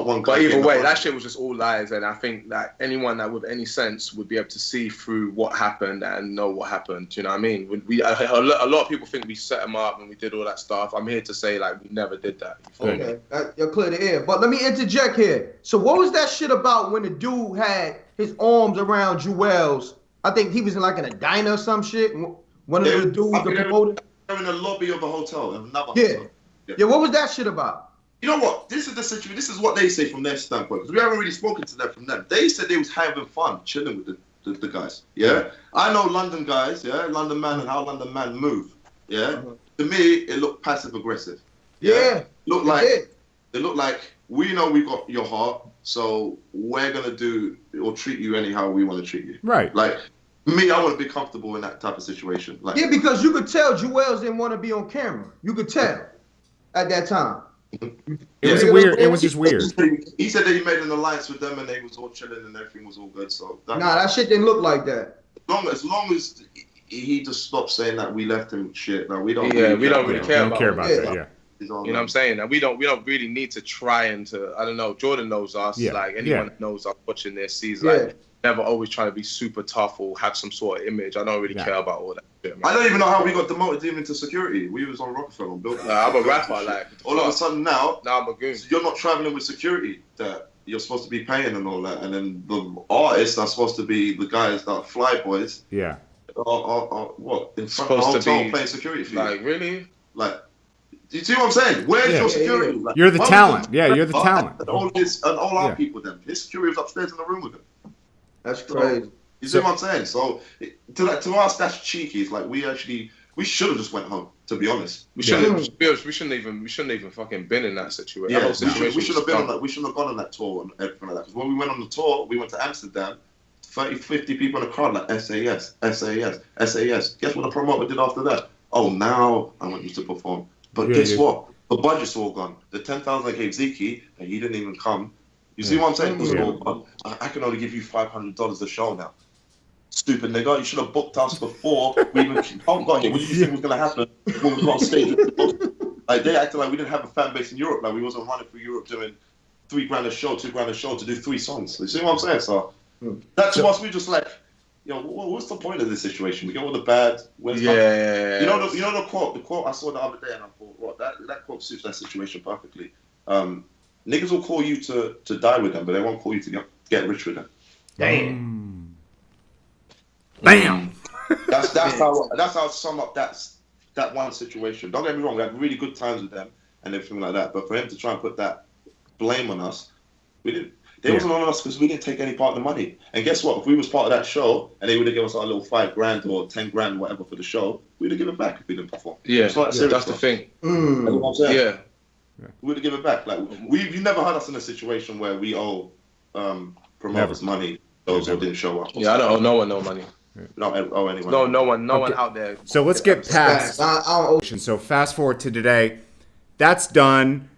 one. But either way, that shit was just all lies, and I think that anyone that with any sense would be able to see through what happened and know what happened. Do you know what I mean? A lot of people think we set them up and we did all that stuff. I'm here to say like we never did that. Okay, you're clear the air. But let me interject here. So what was that shit about when the dude had his arms around Jewel's? I think he was in like in a diner or some shit. One of the dudes, the promoter. They're in the lobby of a hotel. Yeah, what was that shit about? You know what? This is the situation. This is what they say from their standpoint. Because we haven't really spoken to them from them. They said they was having fun, chilling with the guys. Yeah? I know London guys, London man and how London man move. Yeah? To me, it looked passive aggressive. Yeah. It looked like we know we got your heart, so we're gonna do or treat you anyhow we want to treat you. Right. Like me, I want to be comfortable in that type of situation. Like because you could tell Jewel's didn't want to be on camera. You could tell at that time. It was weird. It was just weird. He said that he made an alliance with them and they was all chilling and everything was all good. So that shit didn't look like that. As long as he just stopped saying that we left him shit. Now we don't. Yeah, we don't really care about that. Yeah. You know what I'm saying? And we don't really need to try and to. I don't know. Jordan knows us. Yeah. Like anyone that knows us watching this sees like never always trying to be super tough or have some sort of image. I don't really care about all that shit, man. I don't even know how we got demoted even into security. We was on Rockefeller on building. I'm a rapper. Like all of a sudden now I'm a goon. So you're not traveling with security that you're supposed to be paying and all that, and then the artists are supposed to be the guys that are fly boys. Yeah. Are what in front of the hotel paying security for you? Like really? Like. Do you see what I'm saying? Where's your security? Like, you're the talent. Yeah, you're the talent. And all our people then. His security was upstairs in the room with him. That's crazy. You see what I'm saying? So to us, that's cheeky. It's like we should have just went home. To be honest, we shouldn't even fucking been in that situation. Yeah, we should have been on that. We shouldn't have gone on that tour and everything like that. Because when we went on the tour, we went to Amsterdam. 30, 50 people in the crowd like S.A.S. Guess what the promoter did after that? Oh, now I want you to perform. But guess what? The budget's all gone. The 10,000 I gave Zeke, and he didn't even come. You see what I'm saying? It's all gone. I can only give you $500 a show now. stupid nigga. You should have booked us before we even got here. What did you think was going to happen when we got on stage? Like, they acted like we didn't have a fan base in Europe. Like, we wasn't running through Europe doing $3,000 a show, $2,000 a show to do 3 songs. You see what I'm saying? So, that to us, we just like, what's the point of this situation? We get all the bad. Yeah. You know the quote I saw the other day, and I thought, what, that quote suits that situation perfectly. Niggas will call you to die with them, but they won't call you to get rich with them. Damn. Bam. That's how I sum up that one situation. Don't get me wrong, we had really good times with them and everything like that. But for him to try and put that blame on us, we didn't. They wasn't on us because we didn't take any part of the money. And guess what? If we was part of that show and they would have given us our little $5,000 or $10,000 or whatever for the show, we'd have given it back if we didn't perform. Yeah, that's the thing. That's what I'm saying. Yeah. We would have given it back. Like you never had us in a situation where we owe promoters money. Those who didn't show up. Yeah, I don't owe no one no money. We don't owe anyone. No one out there. So let's get past. So fast forward to today. That's done.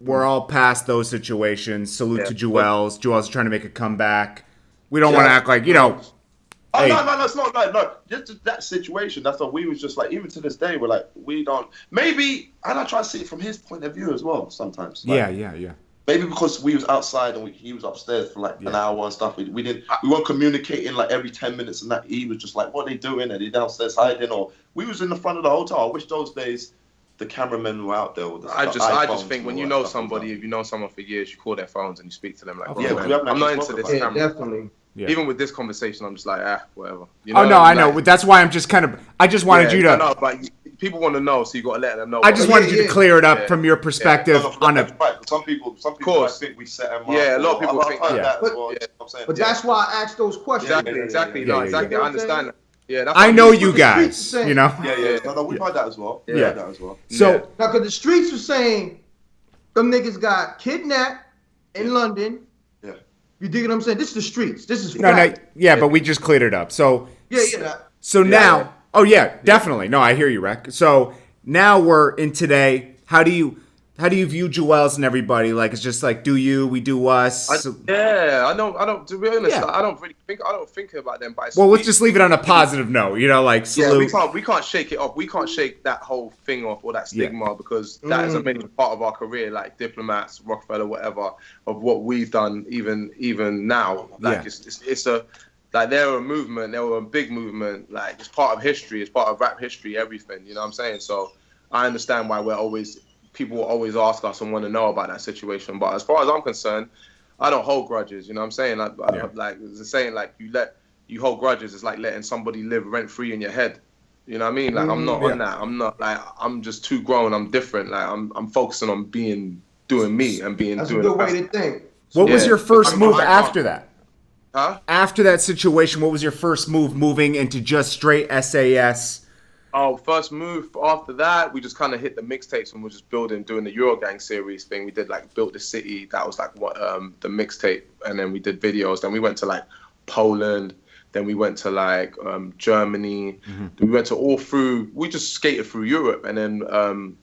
We're all past those situations. Salute to Jewels. Jewels trying to make a comeback. We don't want to act like, Oh, hey. No, it's not like, no. Just that situation, that's what we was just like, even to this day, we're like, we don't, maybe, and I try to see it from his point of view as well sometimes. Like, yeah. Maybe because we was outside and he was upstairs for like an hour and stuff. We weren't communicating like every 10 minutes and that he was just like, what are they doing? Are they downstairs hiding? Or we was in the front of the hotel. I wish those days the cameramen were out there. With the I just think when you know somebody, if you know someone for years, you call their phones and you speak to them like, I'm not into this camera. Definitely. Yeah. Even with this conversation, I'm just like, whatever. You know, I know. But that's why I'm just kind of. I just wanted you to. No, but people want to know, so you got to let them know. I just wanted you to clear it up from your perspective on a. Right. Some people I think we set them up. Yeah, a lot of people think that. But that's why I asked those questions. Exactly. I understand that. Yeah, that's I know you guys. You know. Yeah. No, we've had that as well. So now, because the streets were saying them niggas got kidnapped in London. Yeah. You dig what I'm saying? This is the streets. This is fact. But we just cleared it up. So So now, definitely. No, I hear you, Reck. So now we're in today. How do you view Jewels and everybody? Like, it's just like, we do us. I don't. To be honest, I don't think about them. But let's just leave it on a positive note. You know, like salute. We can't shake it off. We can't shake that whole thing off or that stigma because that is a major part of our career. Like Diplomats, Rockefeller, whatever, of what we've done. Even now, like it's a. Like they're a movement, they were a big movement. Like it's part of history, it's part of rap history, everything. You know what I'm saying? So I understand why people will always ask us and want to know about that situation. But as far as I'm concerned, I don't hold grudges. You know what I'm saying? Like it's the saying, like you hold grudges. It's like letting somebody live rent free in your head. You know what I mean? Like I'm not on that. I'm not like I'm just too grown. I'm different. Like I'm focusing on doing me and being. That's doing a good way to think. What was your first move after that? Huh? After that situation, what was your first move moving into just straight S.A.S.? First move after that, we just kind of hit the mixtapes and we're just doing the Eurogang series thing. We did like Built the City. That was like what the mixtape, and then we did videos. Then we went to like Poland. Then we went to like Germany. Then we went to we just skated through Europe, and then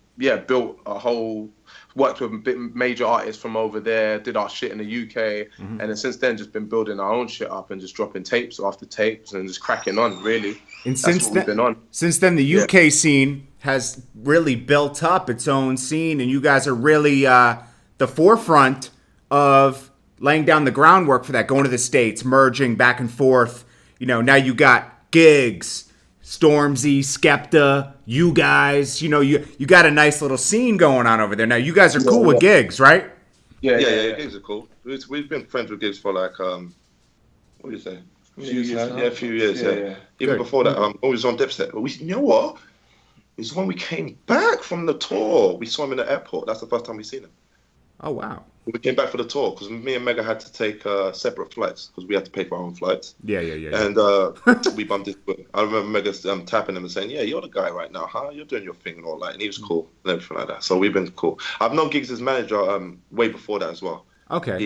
built a whole. Worked with major artists from over there, did our shit in the UK, and then since then just been building our own shit up and just dropping tapes after tapes and just cracking on, really. And since then, the UK scene has really built up its own scene, and you guys are really the forefront of laying down the groundwork for that, going to the States, merging back and forth. You know, now you got gigs. Stormzy, Skepta, you guys, you know, you got a nice little scene going on over there. Now, you guys are cool with gigs, right? Yeah, gigs are cool. We've been friends with gigs for like, what do you say? A few years. Even before that, always on DIPSET. You know what? It's when we came back from the tour. We saw him in the airport. That's the first time we seen him. Oh, wow. We came back for the tour because me and Mega had to take separate flights because we had to pay for our own flights. Yeah. And we bumped into him. I remember Mega tapping him and saying, "Yeah, you're the guy right now, huh? You're doing your thing and all that." And he was cool and everything like that. So we've been cool. I've known Giggs' manager way before that as well. Okay.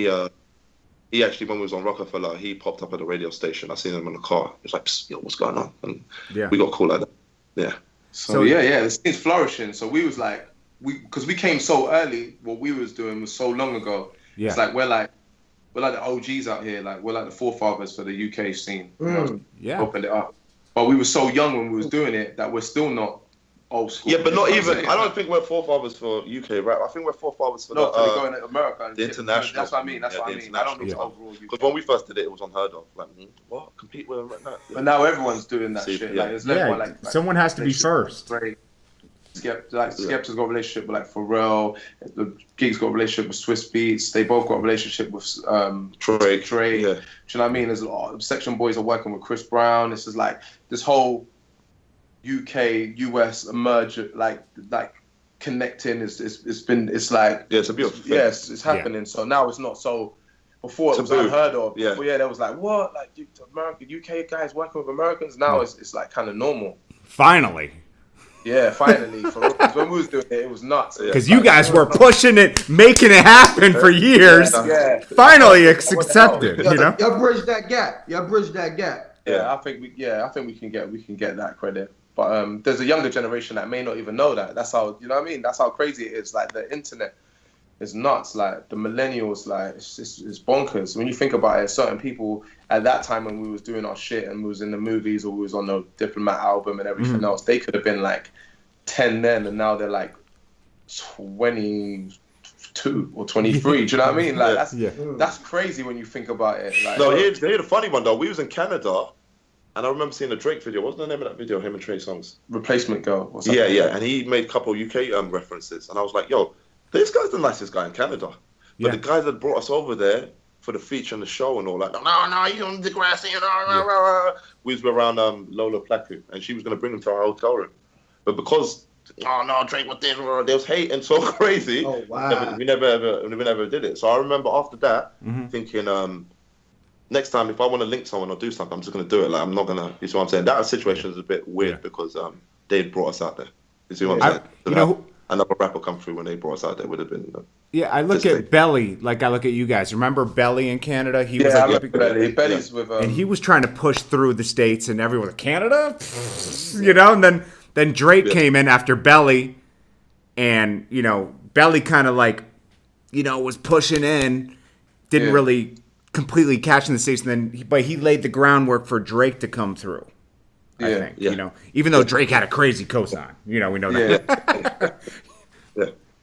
He actually, when we was on Rockefeller, he popped up at the radio station. I seen him in the car. He was like, "Psst, yo, what's going on?" And we got cool like that. Yeah. So the scene's flourishing. So we was like, because we came so early, what we was doing was so long ago. Yeah. It's like we're like we're like the OGs out here. Like we're like the forefathers for the UK scene. You know, Yeah. opened it up. But we were so young when we was doing it that we're still not old school. Yeah, but not even. I don't think we're forefathers for UK rap. I think we're forefathers for for going to America. And the shit. international. That's what I mean. That's what I mean. I don't mean overall UK. Because when we first did it, it was unheard of. Like, what? Compete with them right now? But now everyone's doing that shit. Yeah. Like, there's everyone, like someone has to be first. Skepta's got a relationship with like Pharrell. The Gig's got a relationship with Swiss Beats. They both got a relationship with Drake. Yeah. Do you know what I mean? There's a lot of Section Boys are working with Chris Brown. This is like this whole UK US emerge like connecting. It's like it's a beautiful thing. Yes, it's happening. So now it's not so. Before it was unheard of. Yeah. Before, there was like what UK guys working with Americans. Now it's like kind of normal. Finally. Yeah, finally. When we was doing it, it was nuts. Because you guys were pushing it, making it happen for years. Yeah. Finally, it's accepted. You know. Y'all bridge that gap. Yeah, I think we can get that credit. But there's a younger generation that may not even know that. That's how, you know what I mean? That's how crazy it is. Like the internet is nuts. Like the millennials, like it's bonkers. When you think about it, certain people at that time when we was doing our shit and we was in the movies or we was on the Diplomat album and everything else, they could have been like 10 then, and now they're like 22 or 23. Do you know what I mean? Like that's crazy when you think about it. Like, no, here's the funny one though. We was in Canada, and I remember seeing a Drake video. What's the name of that video? Him and Trey Songz. Replacement Girl. Or something. Yeah, and he made a couple of UK references, and I was like, yo, this guy's the nicest guy in Canada. But the guys that brought us over there for the feature and the show and all that, no, he's on the grassy, we was around Lola Plaku, and she was going to bring him to our hotel room. But because, Drake was this, they was hating so crazy, we never ever did it. So I remember after that, thinking, next time if I want to link someone or do something, I'm just going to do it. Like, I'm not going to, you see what I'm saying? That situation is a bit weird because they brought us out there. You see what I'm saying? Another rapper come through when they brought us out there would have been. I look at Belly like I look at you guys. Remember Belly in Canada? He was like Belly's with, and he was trying to push through the States, and everyone, Canada, you know. And then Drake came in after Belly, and Belly kind of like, was pushing in, didn't really completely catch in the States, and then but he laid the groundwork for Drake to come through. I think, even though Drake had a crazy cosign, we know that.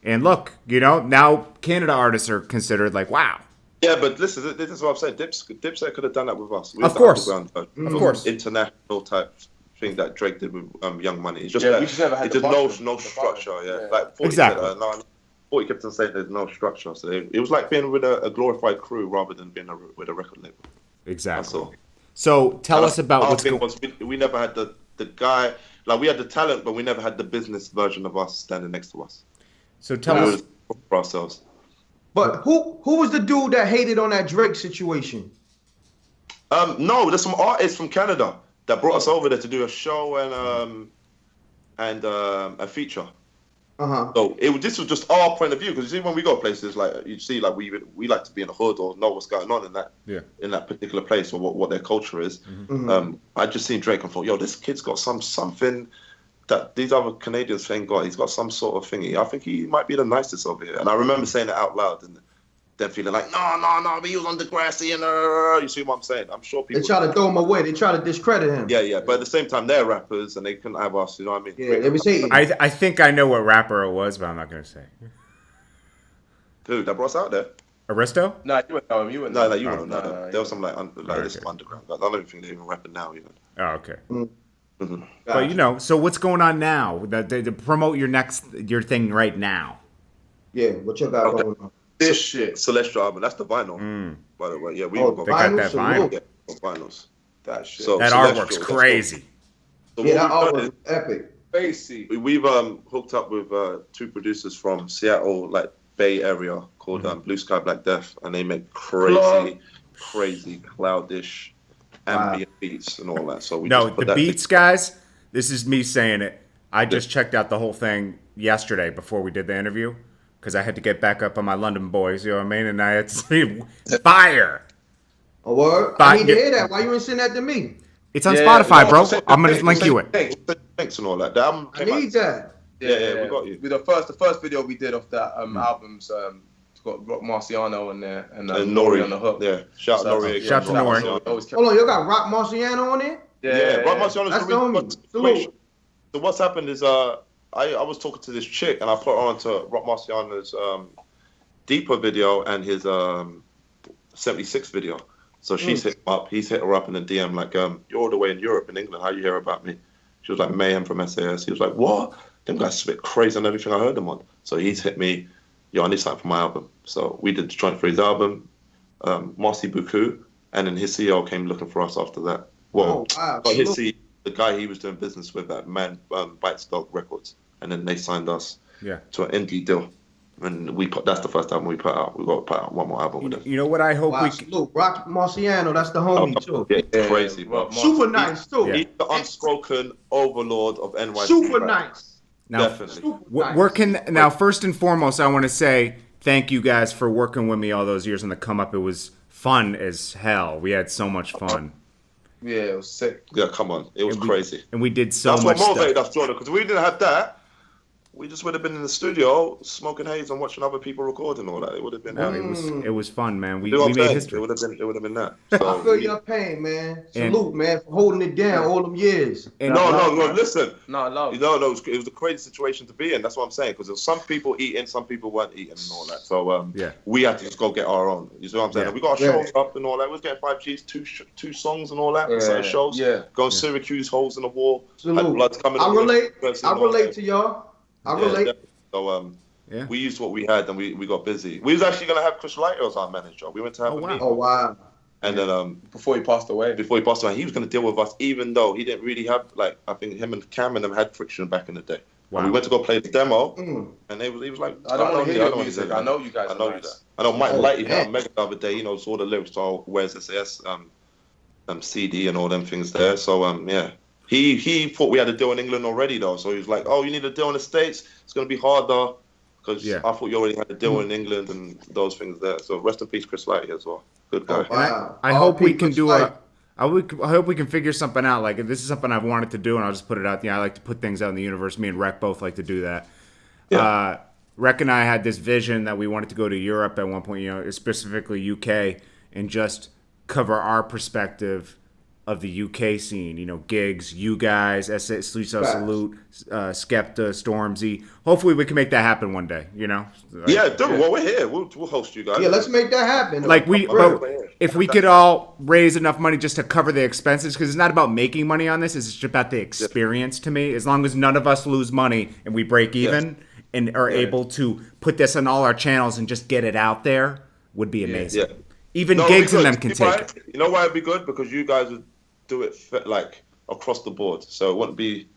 And look, now Canada artists are considered like, wow. Yeah, but listen, this is what I'm saying. Dipset could have done that with us. Of course. International type thing that Drake did with Young Money. It's just we just never had no structure. Like 40 exactly. 40 kept on saying there's no structure. So it was like being with a glorified crew rather than being with a record label. Exactly. That's all. So tell us about what's going on. We never had the guy, like we had the talent, but we never had the business version of us standing next to us. So tell us for ourselves. But who was the dude that hated on that Drake situation? No, there's some artists from Canada that brought us over there to do a show and a feature. So this was just our point of view, because you see when we go places, like you see, like we like to be in the hood or know what's going on in that particular place or what their culture is. I just seen Drake and thought, yo, this kid's got something that these other Canadians ain't got. He's got some sort of thingy. I think he might be the nicest over here. And I remember saying it out loud and then feeling like, no, but he was on the grassy and you see what I'm saying? I'm sure people. They try to throw him away. They try to discredit him. Yeah. But at the same time, they're rappers and they couldn't have us. You know what I mean? Yeah, they was hating. I think I know what rapper it was, but I'm not gonna say. Dude, that brought us out there. Aristo? No, you wouldn't know him. You wouldn't. No, you wouldn't know. There was some this underground. I don't even think they're even rapping now. Even. Oh, okay. But so what's going on now? To promote your thing right now. Yeah, what you got going on? This shit. Celestial album. That's the vinyl. By the way, yeah, we got that vinyl. Yeah, vinyls. That shit. So that artwork's crazy. So that artwork is epic. Spacey. We've hooked up with two producers from Seattle, like Bay Area, called Blue Sky Black Death, and they make crazy cloudish ambient beats and all that. So the beats, guys. This is me saying it. I just checked out the whole thing yesterday before we did the interview, because I had to get back up on my London boys, you know what I mean? And I had to see fire. A word? I need to hear that. Why you ain't send that to me? It's on Spotify, bro. I'm going to link you it. Thanks and all that. I need that. Yeah, we got you. The first video we did of that album's It's got Rock Marciano in there and Nori on the hook. Yeah, shout out Nori again. Shout to Nori. Hold on, you got Rock Marciano on it? Yeah, Rock Marciano's That's the reason the for the homie. situation. So what's happened is I was talking to this chick and I put her onto Rock Marciano's Deeper video and his 76 video. So she's hit him up, he's hit her up in the DM like, you're all the way in Europe, in England, how you hear about me? She was like, Mayhem from S.A.S. He was like, what? Them guys spit crazy on everything I heard them on. So he's hit me, yo, I need something for my album. So we did the joint for his album, Marcy Buku, and then his CEO came looking for us after that. Well, but his CEO, the guy he was doing business with, that man, Bites Dog Records, and then they signed us to an indie deal. And that's the first album we put out. We got to put out one more album with them. You know what I hope we Look, Rock Marciano, that's the homie too. Yeah, crazy, bro. Super nice too. Yeah. He's the unspoken overlord of NYC. Super nice. now, Definitely. working now. First and foremost, I want to say thank you guys for working with me all those years on the come up. It was fun as hell. We had so much fun. Yeah, it was sick. Yeah, come on. It was crazy. And we did so That's much what motivated stuff. us, Jordan, because we didn't have that. We just would have been in the studio smoking haze and watching other people record and all that. It would have been. It was fun, man. We made made history. It would have been that. I So feel your pain, man. Salute, man, for holding it down all them years. no. Listen. No, I love. It was a crazy situation to be in. That's what I'm saying. Because there's some people eating, some people weren't eating, and all that. So we had to just go get our own. You see what I'm saying? Yeah. And we got our shows up and all that. We was getting 5Gs, two songs and all that. Yeah. Shows. Yeah. Going Syracuse, holes in the wall. Salute. Had bloods coming. I relate to y'all. I relate. Definitely. So we used what we had and we got busy. We was actually gonna have Chris Lighter as our manager. We went to have a meeting. Oh wow. And then before he passed away, he was gonna deal with us, even though he didn't really have I think him and Cam and them had friction back in the day. Wow. And we went to go play the demo, and he was like, I don't want to hear your music. I know you guys. I know you that. I know Mike Lighty had Mega the other day. Saw the lyrics to Where's S.A.S. CD and all them things there. So He thought we had a deal in England already, though. So he was like, oh, you need a deal in the States? It's going to be harder. Because I thought you already had a deal in England and those things there. So rest in peace, Chris Lighty as well. Good guy. Wow. I hope we can do I hope we can figure something out. Like, if this is something I've wanted to do, and I'll just put it out. I like to put things out in the universe. Me and Rec both like to do that. Yeah. Rec and I had this vision that we wanted to go to Europe at one point, specifically UK, and just cover our perspective of the UK scene, gigs, you guys, S.A.S, Salute, Skepta, Stormzy. Hopefully we can make that happen one day, Yeah, dude, well, we're here. We'll host you guys. Yeah, let's make that happen. If we could all raise enough money just to cover the expenses, because it's not about making money on this, it's just about the experience to me. As long as none of us lose money and we break even and are able to put this on all our channels and just get it out there, would be amazing. Yeah. Even gigs in them can take it. You know why it'd be good? Because you guys would do it across the board, so it wouldn't be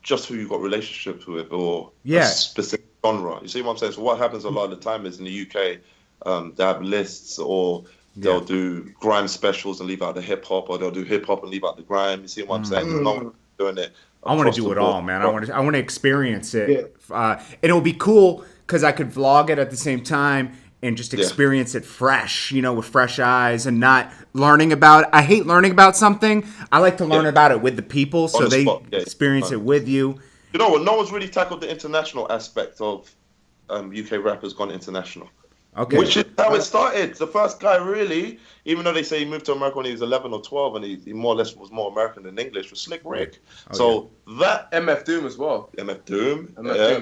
just who you got relationships with or a specific genre. You see what I'm saying? So what happens a lot of the time is in the UK, they have lists, or they'll do grime specials and leave out the hip hop, or they'll do hip hop and leave out the grime. You see what I'm saying? There's no one doing it. I want to do it all, man. I want to experience it, and it'll be cool because I could vlog it at the same time and just experience it fresh, with fresh eyes, and not learning about it. I hate learning about something. I like to learn about it with the people, so they experience it with you. You know what? No one's really tackled the international aspect of UK rappers gone international. Okay. Which is how it started. The first guy really, even though they say he moved to America when he was 11 or 12 and he more or less was more American than English, was Slick Rick. That MF Doom as well. MF Doom.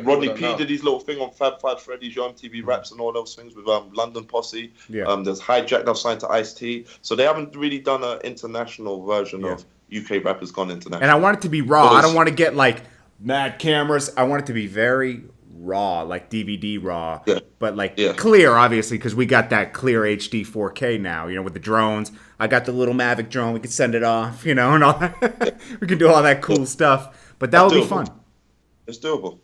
Rodney P did his little thing on Fab Five Freddy's, Your MTV Raps and all those things with London Posse. Yeah. There's Hijack that signed to Ice-T. So they haven't really done an international version of UK rappers gone international. And I want it to be raw. I don't want to get mad cameras. I want it to be very raw, like DVD raw, but clear, obviously, because we got that clear HD 4K now, with the drones. I got the little Mavic drone. We can send it off, and all that. We can do all that cool stuff, but that would be fun. It's doable.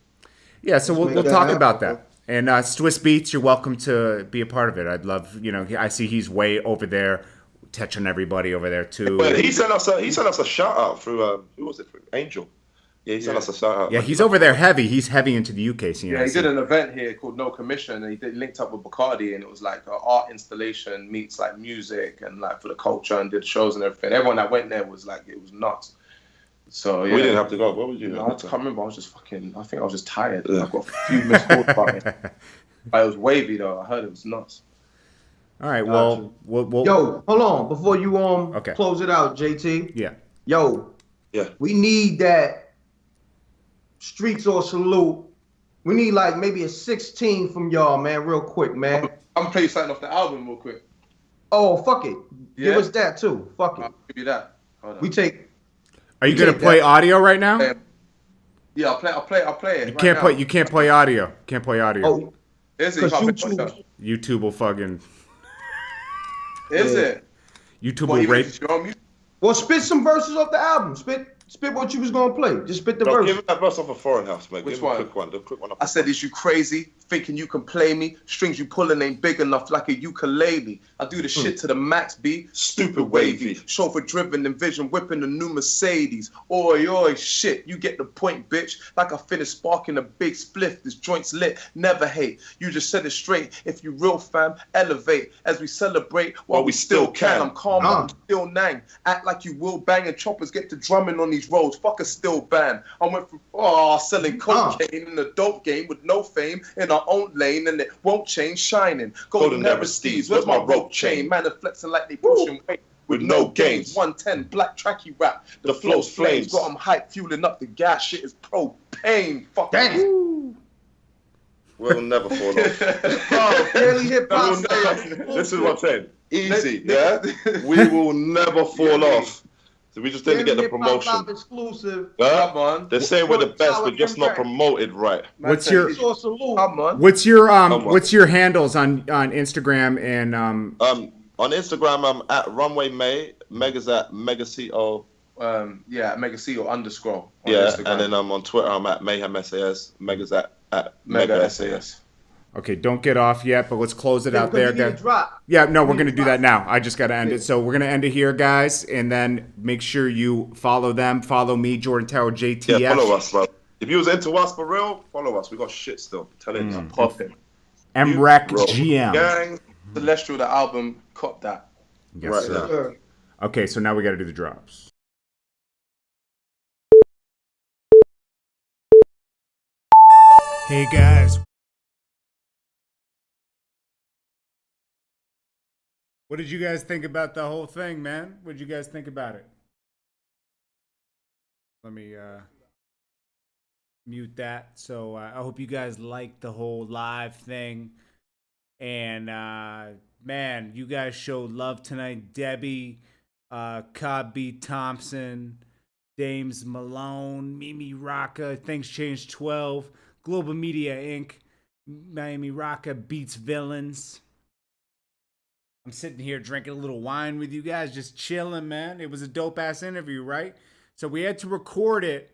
Yeah, so we'll talk about that. And Swiss Beats, you're welcome to be a part of it. I'd love, I see he's way over there, touching everybody over there too. But he sent us a shout out through who was it? Through Angel. Yeah, he sent us a shout out. Yeah, he's over there heavy. He's heavy into the UK scene. Yeah, he did an event here called No Commission, and he linked up with Bacardi, and it was like an art installation meets music and for the culture, and did shows and everything. Everyone that went there was it was nuts. So we didn't have to go. What would you? I can't remember. I was just I think I was just tired. I've got a few missed calls about me. But it was wavy though. I heard it was nuts. All right, Gotcha. well, we'll Yo, hold on before you Okay. close it out, JT. yeah. Yo, Yeah. we need that streets or salute. We need like maybe a 16 from y'all, man, real quick, man. I'm gonna play you something off the album real quick. Oh, fuck it. Give Yeah? us that too. Fuck it. I'll give you that. Hold on. We take. Are you We gonna take play that. audio right now? Yeah, I'll play it. You can't play. You can't play audio. Can't play audio. Oh, Is it? You because can't play YouTube. audio. YouTube will fucking. Is Yeah. it? YouTube Well, will even rape. if it's your own music. Well, spit some verses off the album. Spit what you was gonna play. Just spit the No, verse. give him that verse off a Foreign House, mate. Which Give him one? a quick one. The quick one. Off I said, is you crazy? Thinking you can play me? Strings you pulling ain't big enough like a ukulele. I do the shit to the max, B. Stupid wavy. Chauffeur driven, envision whipping the new Mercedes. Oi, oi, shit. You get the point, bitch. Like I finished sparking a big spliff. This joint's lit. Never hate. You just said it straight. If you real fam, elevate. As we celebrate while we still can. I'm calm, I'm still nang. Act like you will bang and choppers get to drumming on these roads. Fuck a still ban. I went from selling cocaine in the dope game with no fame in our own lane, and it won't change shining. Golden never steeds. Where's my rope chain? Man, are flexing like they pushing weight with no gains. 110 black tracky rap. The flow's flames. Got them hype, fueling up the gas. Shit is propane. Fuck. Damn. We'll never fall off. Oh, Daily Hip Hop. This is what I'm saying. Easy, yeah? We will never fall off. So we just need to get the promotion. Exclusive. Huh? Come on. They're saying we're the best, we're just not promoted right. What's your Come on. What's your handles on Instagram and On Instagram, I'm at Runway May. Mega's at Megaco. Megaco _ on Yeah, Instagram. and then on Twitter, I'm at Mayhem SAS. Mega's at Mega SAS. Okay, don't get off yet, but let's close it out there, guys. Drop. Yeah, no, we're gonna do that now. I just gotta end it. So we're gonna end it here, guys, and then make sure you follow them. Follow me, Jordan Tower, JTF. Yeah, follow us, bro. If you was into us for real, follow us. We got shit still. Telling you. Popping. M.Reck Bro. GM. Gang. Celestial, the album, cop that. Yes, Right sir. Sure. Okay, so now we gotta do the drops. Hey guys. What did you guys think about the whole thing, man? What did you guys think about it? Let me mute that. So I hope you guys liked the whole live thing. And man, you guys showed love tonight. Debbie, Cobb B. Thompson, Dames Malone, Mimi Rocca, Things Changed 12, Global Media Inc., Miami Rocca Beats Villains. I'm sitting here drinking a little wine with you guys, just chilling, man. It was a dope-ass interview, right? So we had to record it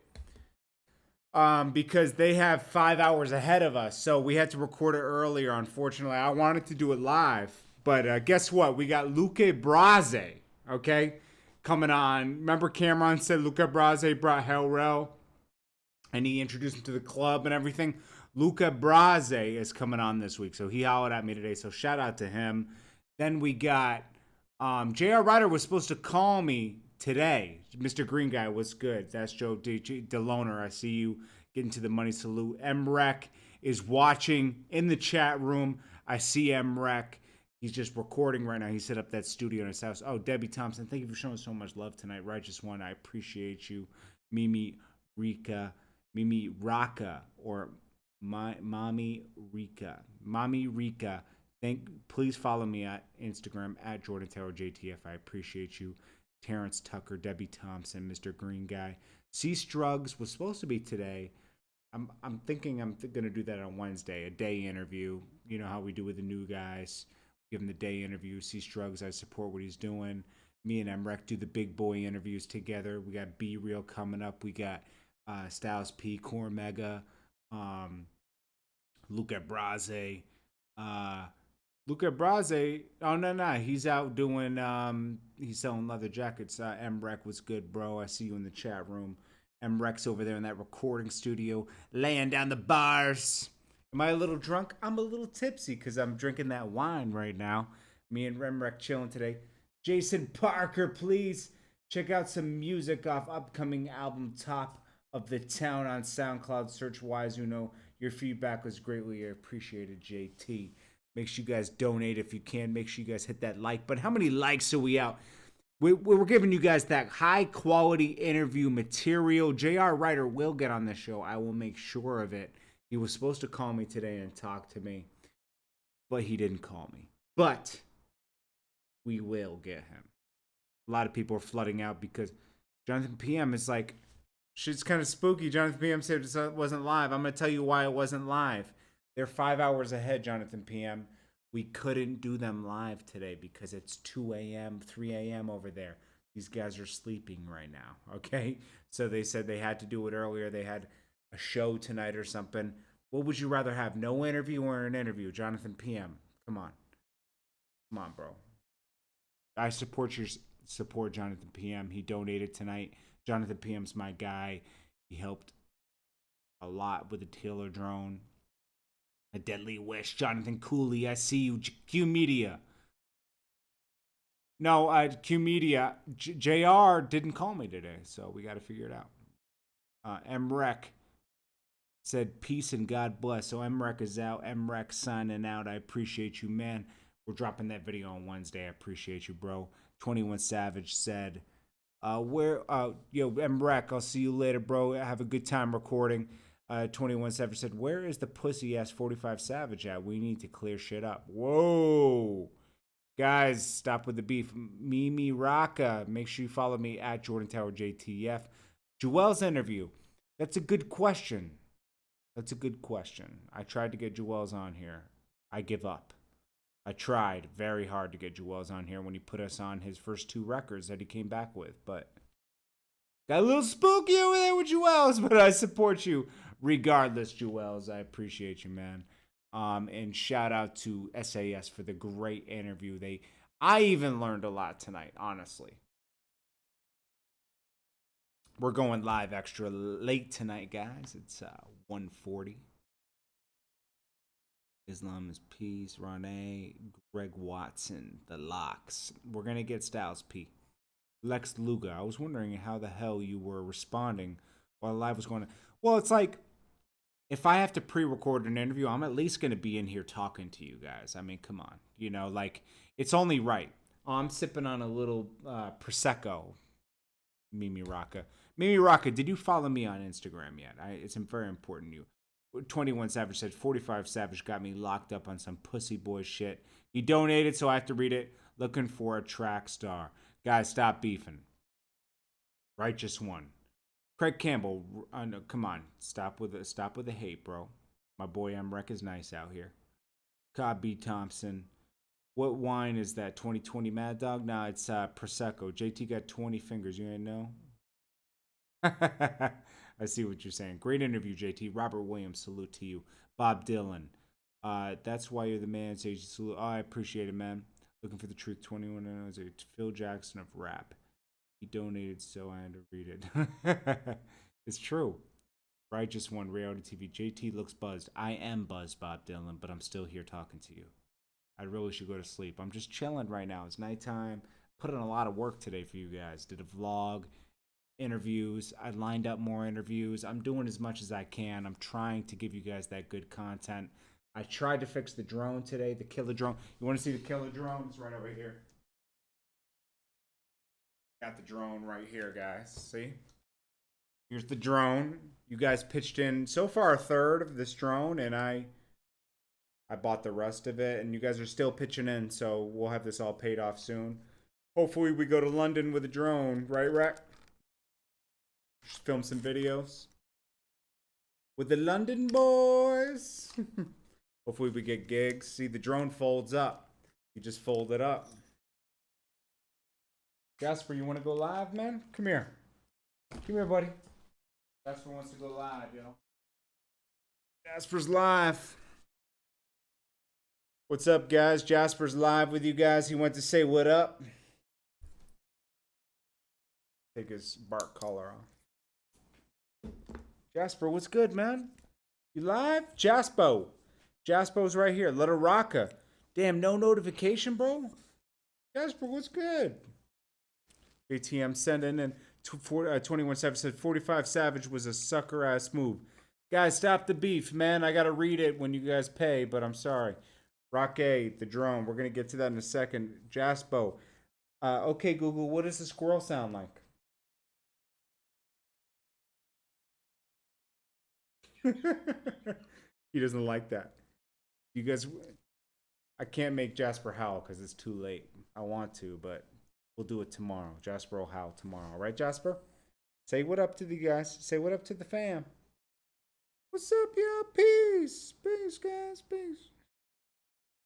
because they have 5 hours ahead of us. So we had to record it earlier, unfortunately. I wanted to do it live. But guess what? We got Luca Brasi, okay, coming on. Remember Cameron said Luca Brasi brought Hell Rel, and he introduced him to the club and everything. Luca Brasi is coming on this week. So he hollered at me today. So shout out to him. Then we got J.R. Ryder was supposed to call me today. Mr. Green Guy, what's good? That's Joe DeLoner. I see you getting to the money salute. M.Reck is watching in the chat room. I see M.Reck. He's just recording right now. He set up that studio in his house. Oh, Debbie Thompson, thank you for showing so much love tonight. Righteous One, I appreciate you. Mimi Raka, or Mommy Rika. Please follow me at Instagram at Jordan Tower JTF. I appreciate you. Terrence Tucker, Debbie Thompson, Mr. Green Guy. C. Struggs was supposed to be today. I'm thinking I'm gonna do that on Wednesday, a day interview. You know how we do with the new guys. Give him the day interview. C. Struggs, I support what he's doing. Me and M.Reck do the big boy interviews together. We got B Real coming up. We got Styles P, Core Mega, Luca Brasi. Luca Brasi, oh no, he's out doing, he's selling leather jackets. M.Reck was good, bro. I see you in the chat room. M.Reck's over there in that recording studio, laying down the bars. Am I a little drunk? I'm a little tipsy because I'm drinking that wine right now. Me and M.Reck chilling today. Jason Parker, please check out some music off upcoming album Top of the Town on SoundCloud. Search Wise Uno. Your feedback was greatly appreciated, JT. Make sure you guys donate if you can. Make sure you guys hit that like. But how many likes are we out? We're giving you guys that high quality interview material. J.R. Ryder will get on the show. I will make sure of it. He was supposed to call me today and talk to me, but he didn't call me. But we will get him. A lot of people are flooding out because Jonathan PM is like, shit's kind of spooky. Jonathan PM said it wasn't live. I'm going to tell you why it wasn't live. They're 5 hours ahead, Jonathan PM. We couldn't do them live today because it's 2 a.m., 3 a.m. over there. These guys are sleeping right now, okay? So they said they had to do it earlier. They had a show tonight or something. What would you rather have, no interview or an interview? Jonathan PM, come on. Come on, bro. I support Jonathan PM. He donated tonight. Jonathan PM's my guy. He helped a lot with the Taylor drone. A deadly wish. Jonathan Cooley, I see you. Q Media. No, Q Media. JR didn't call me today, so we got to figure it out. M.Reck said peace and God bless. So M.Reck is out. M.Reck signing out. I appreciate you, man. We're dropping that video on Wednesday. I appreciate you, bro. 21 Savage said, yo, M.Reck, I'll see you later, bro. Have a good time recording. 21 Savage said, where is the pussy ass 45 Savage at? We need to clear shit up. Whoa. Guys, stop with the beef. Mimi Raka. Make sure you follow me at Jordan Tower JTF. Joel's interview. That's a good question. That's a good question. I tried to get Joel's on here. I give up. I tried very hard to get Joel's on here when he put us on his first 2 records that he came back with, but got a little spooky over there with Joel's, but I support you regardless, Joel's. I appreciate you, man. And shout out to S.A.S for the great interview. I even learned a lot tonight, honestly. We're going live extra late tonight, guys. It's 1:40. Islam is peace. Rene, Greg Watson, the locks. We're gonna get Styles P. Lex Luga. I was wondering how the hell you were responding while live was going on. Well, it's like if I have to pre-record an interview, I'm at least gonna be in here talking to you guys. I mean, come on, like it's only right. Oh, I'm sipping on a little prosecco. Mimi Raka. Mimi Raka, did you follow me on Instagram yet? It's very important to you. 21 Savage said 45 Savage got me locked up on some pussy boy shit. He donated, so I have to read it. Looking for a track star. Guys, stop beefing. Righteous one. Craig Campbell, no, come on. Stop with the hate, bro. My boy M.Reck is nice out here. Cobb B. Thompson. What wine is that? 2020 Mad Dog? Nah, it's Prosecco. JT got 20 fingers. You ain't know? I see what you're saying. Great interview, JT. Robert Williams, salute to you. Bob Dylan. That's why you're the man. Sage, salute. Oh, I appreciate it, man. Looking for the truth. 21 knows it. Phil Jackson of rap. He donated, so I had to read it. It's true. Righteous one, reality TV. JT looks buzzed. I am buzzed, Bob Dylan, but I'm still here talking to you. I really should go to sleep. I'm just chilling right now. It's nighttime. Put in a lot of work today for you guys. Did a vlog. Interviews. I lined up more interviews. I'm doing as much as I can. I'm trying to give you guys that good content. I tried to fix the drone today, the killer drone. You want to see the killer drone? It's right over here. Got the drone right here, guys. See? Here's the drone. You guys pitched in so far a third of this drone, and I bought the rest of it, and you guys are still pitching in, so we'll have this all paid off soon. Hopefully we go to London with a drone, right, Reck? Just film some videos with the London boys. Hopefully we get gigs. See, the drone folds up. You just fold it up. Jasper, you want to go live, man? Come here. Come here, buddy. Jasper wants to go live, yo. Jasper's live. What's up, guys? Jasper's live with you guys. He went to say what up. Take his bark collar off. Jasper, what's good, man? You live? Jaspo's right here. Little Rocka. Damn, no notification, bro? Jasper, what's good? ATM sending in 21 Savage said 45 Savage was a sucker ass move. Guys, stop the beef, man. I gotta read it when you guys pay, but I'm sorry. Rocket, the drone. We're gonna get to that in a second. Jaspo. Okay, Google, what does the squirrel sound like? He doesn't like that. You guys, I can't make Jasper howl because it's too late. I want to, but we'll do it tomorrow. Jasper will howl tomorrow, right, Jasper? Say what up to the guys. Say what up to the fam. What's up, y'all? Peace. Peace, guys. Peace.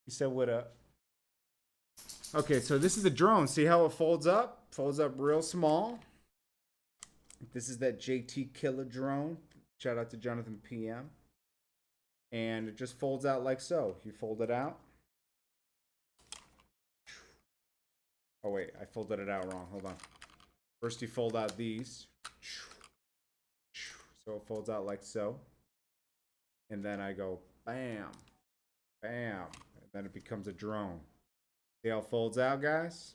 He said what up. Okay, so this is the drone. See how it folds up? Folds up real small. This is that JT Killer drone. Shout out to Jonathan PM. And it just folds out like so. You fold it out. Oh, wait. I folded it out wrong. Hold on. First, you fold out these. So it folds out like so. And then I go bam, bam. And then it becomes a drone. See how it folds out, guys?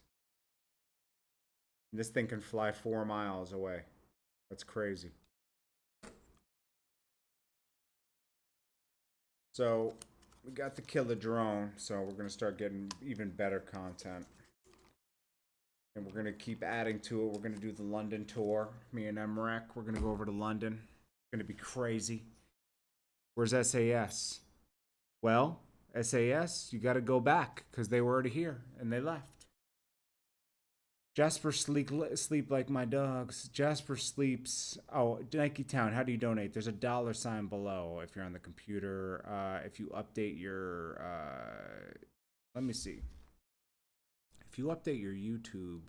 And this thing can fly 4 miles away. That's crazy. So we got the killer drone. So we're going to start getting even better content. And we're going to keep adding to it. We're going to do the London tour. Me and M.Reck. We're going to go over to London. It's going to be crazy. Where's S.A.S? Well, S.A.S, you got to go back because they were already here and they left. Jasper sleep like my dogs. Jasper sleeps. Oh, Nike Town, how do you donate? There's a $sign below if you're on the computer. If you update your, let me see. If you update your YouTube,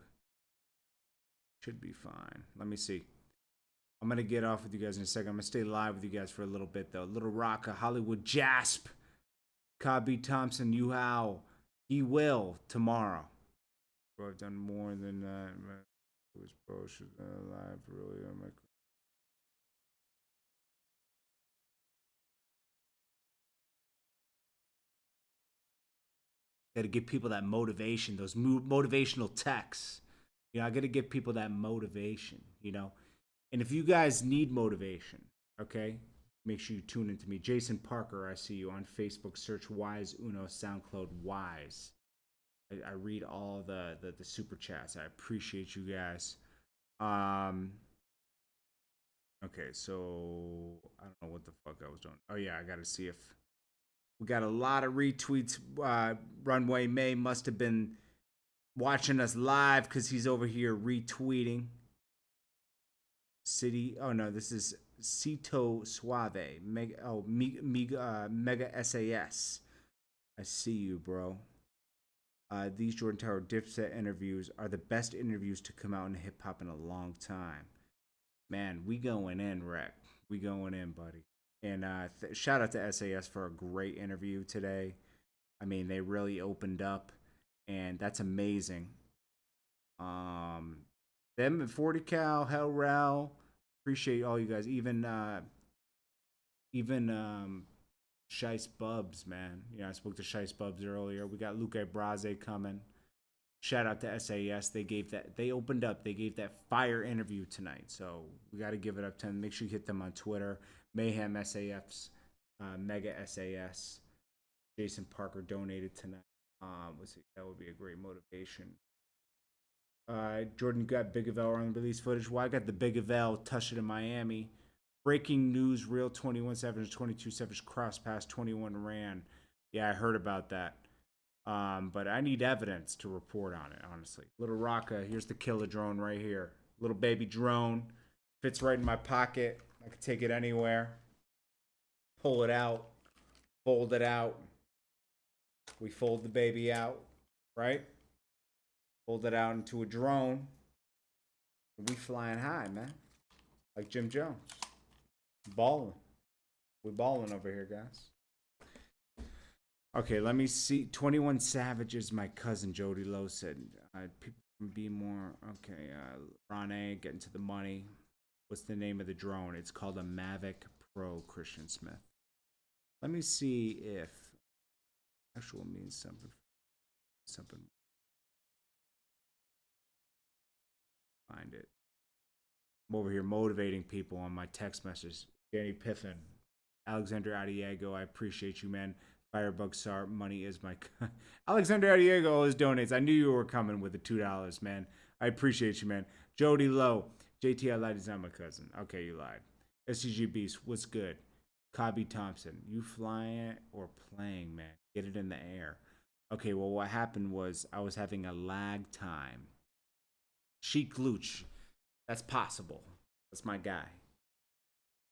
should be fine. Let me see. I'm going to get off with you guys in a second. I'm going to stay live with you guys for a little bit, though. Little Rocka, Hollywood Jasp, Cobby Thompson, you how. He will tomorrow. Bro, I've done more than that. It was bro should live really on my. Got to give people that motivation, those motivational texts. You know, I got to give people that motivation, you know. And if you guys need motivation, okay, make sure you tune into me. Jason Parker, I see you on Facebook. Search Wise Uno, SoundCloud Wise. I read all the super chats. I appreciate you guys. Okay, so I don't know what the fuck I was doing. Oh yeah, I got to see if we got a lot of retweets. Runway May must have been watching us live because he's over here retweeting. City. Oh no, this is Cito Suave. Mega S.A.S. I see you, bro. These Jordan Tower DIPSET interviews are the best interviews to come out in hip hop in a long time. Man, we going in, Rec. We going in, buddy. And shout out to S.A.S for a great interview today. I mean, they really opened up, and that's amazing. Them and 40 Cal, Hell Rel, appreciate all you guys. Even Shice Bubs, man. You know, I spoke to Shice Bubs earlier. We got Luque Braze coming. Shout out to S.A.S. They opened up. They gave that fire interview tonight. So we got to give it up to them. Make sure you hit them on Twitter. Mayhem SAFs, Mega S.A.S. Jason Parker donated tonight. That would be a great motivation. Jordan got Big Avell on the release footage. Well, I got the Big Avell touch it in Miami. Breaking news: Real 21 Savage, 22 Savage cross pass, 21 ran. Yeah, I heard about that. But I need evidence to report on it, honestly. Little Rocka, here's the killer drone right here. Little baby drone. Fits right in my pocket. I can take it anywhere. Pull it out. Fold it out. We fold the baby out, right? Fold it out into a drone. We flying high, man. Like Jim Jones. Balling. We're balling over here, guys. Okay, let me see. 21 Savage is my cousin, Jody Lowe said. People can be more. Okay, Ron, getting to the money. What's the name of the drone? It's called a Mavic Pro, Christian Smith. Let me see if actual means something. Find it. I'm over here motivating people on my text message. Danny Piffin. Alexander Adiego, I appreciate you, man. Firebug Sar, money is my... Alexander Adiego always donates. I knew you were coming with the $2, man. I appreciate you, man. Jody Lowe, JT, I lied. He's not my cousin. Okay, you lied. SCG Beast, what's good? Cobby Thompson, you flying or playing, man? Get it in the air. Okay, well, what happened was I was having a lag time. Sheik Luch, that's possible. That's my guy.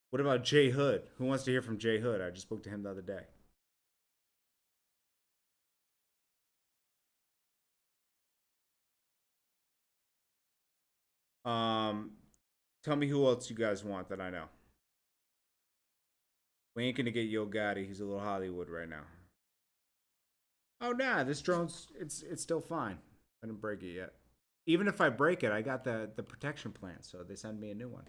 What about Jay Hood? Who wants to hear from Jay Hood? I just spoke to him the other day. Tell me who else you guys want that I know. We ain't gonna get Yo Gotti. He's a little Hollywood right now. Oh nah, this drone's it's still fine. I didn't break it yet. Even if I break it, I got the protection plan, so they send me a new one.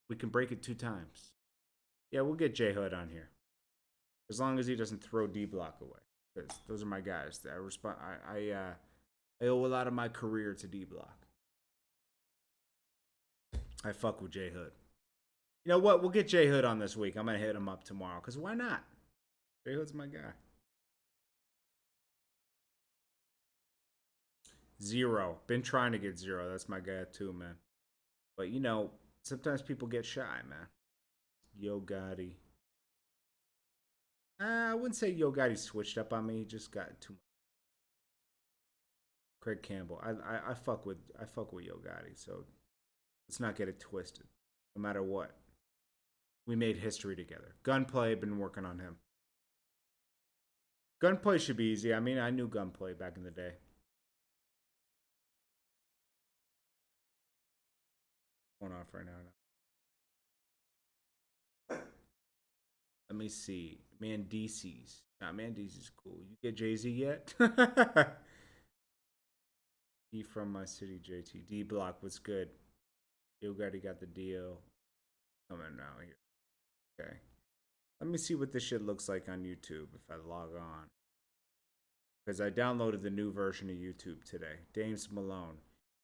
We can break it 2 times. Yeah, we'll get J Hood on here, as long as he doesn't throw D Block away. Because those are my guys. I owe a lot of my career to D Block. I fuck with J Hood. You know what? We'll get J Hood on this week. I'm gonna hit him up tomorrow. Cause why not? J Hood's my guy. 0. Been trying to get 0. That's my guy too, man. But you know, sometimes people get shy, man. Yo Gotti. I wouldn't say Yo Gotti switched up on me. He just got too much. Craig Campbell. I fuck with Yo Gotti. So let's not get it twisted. No matter what, we made history together. Gunplay, been working on him. Gunplay should be easy. I mean, I knew Gunplay back in the day. Going off right now. Let me see. Mandisi's. Nah, Mandisi's cool. You get Jay-Z yet? He from my city, JT. D Block, what's good? You already got the deal. Coming now here. Okay. Let me see what this shit looks like on YouTube if I log on. Because I downloaded the new version of YouTube today. Dames Malone.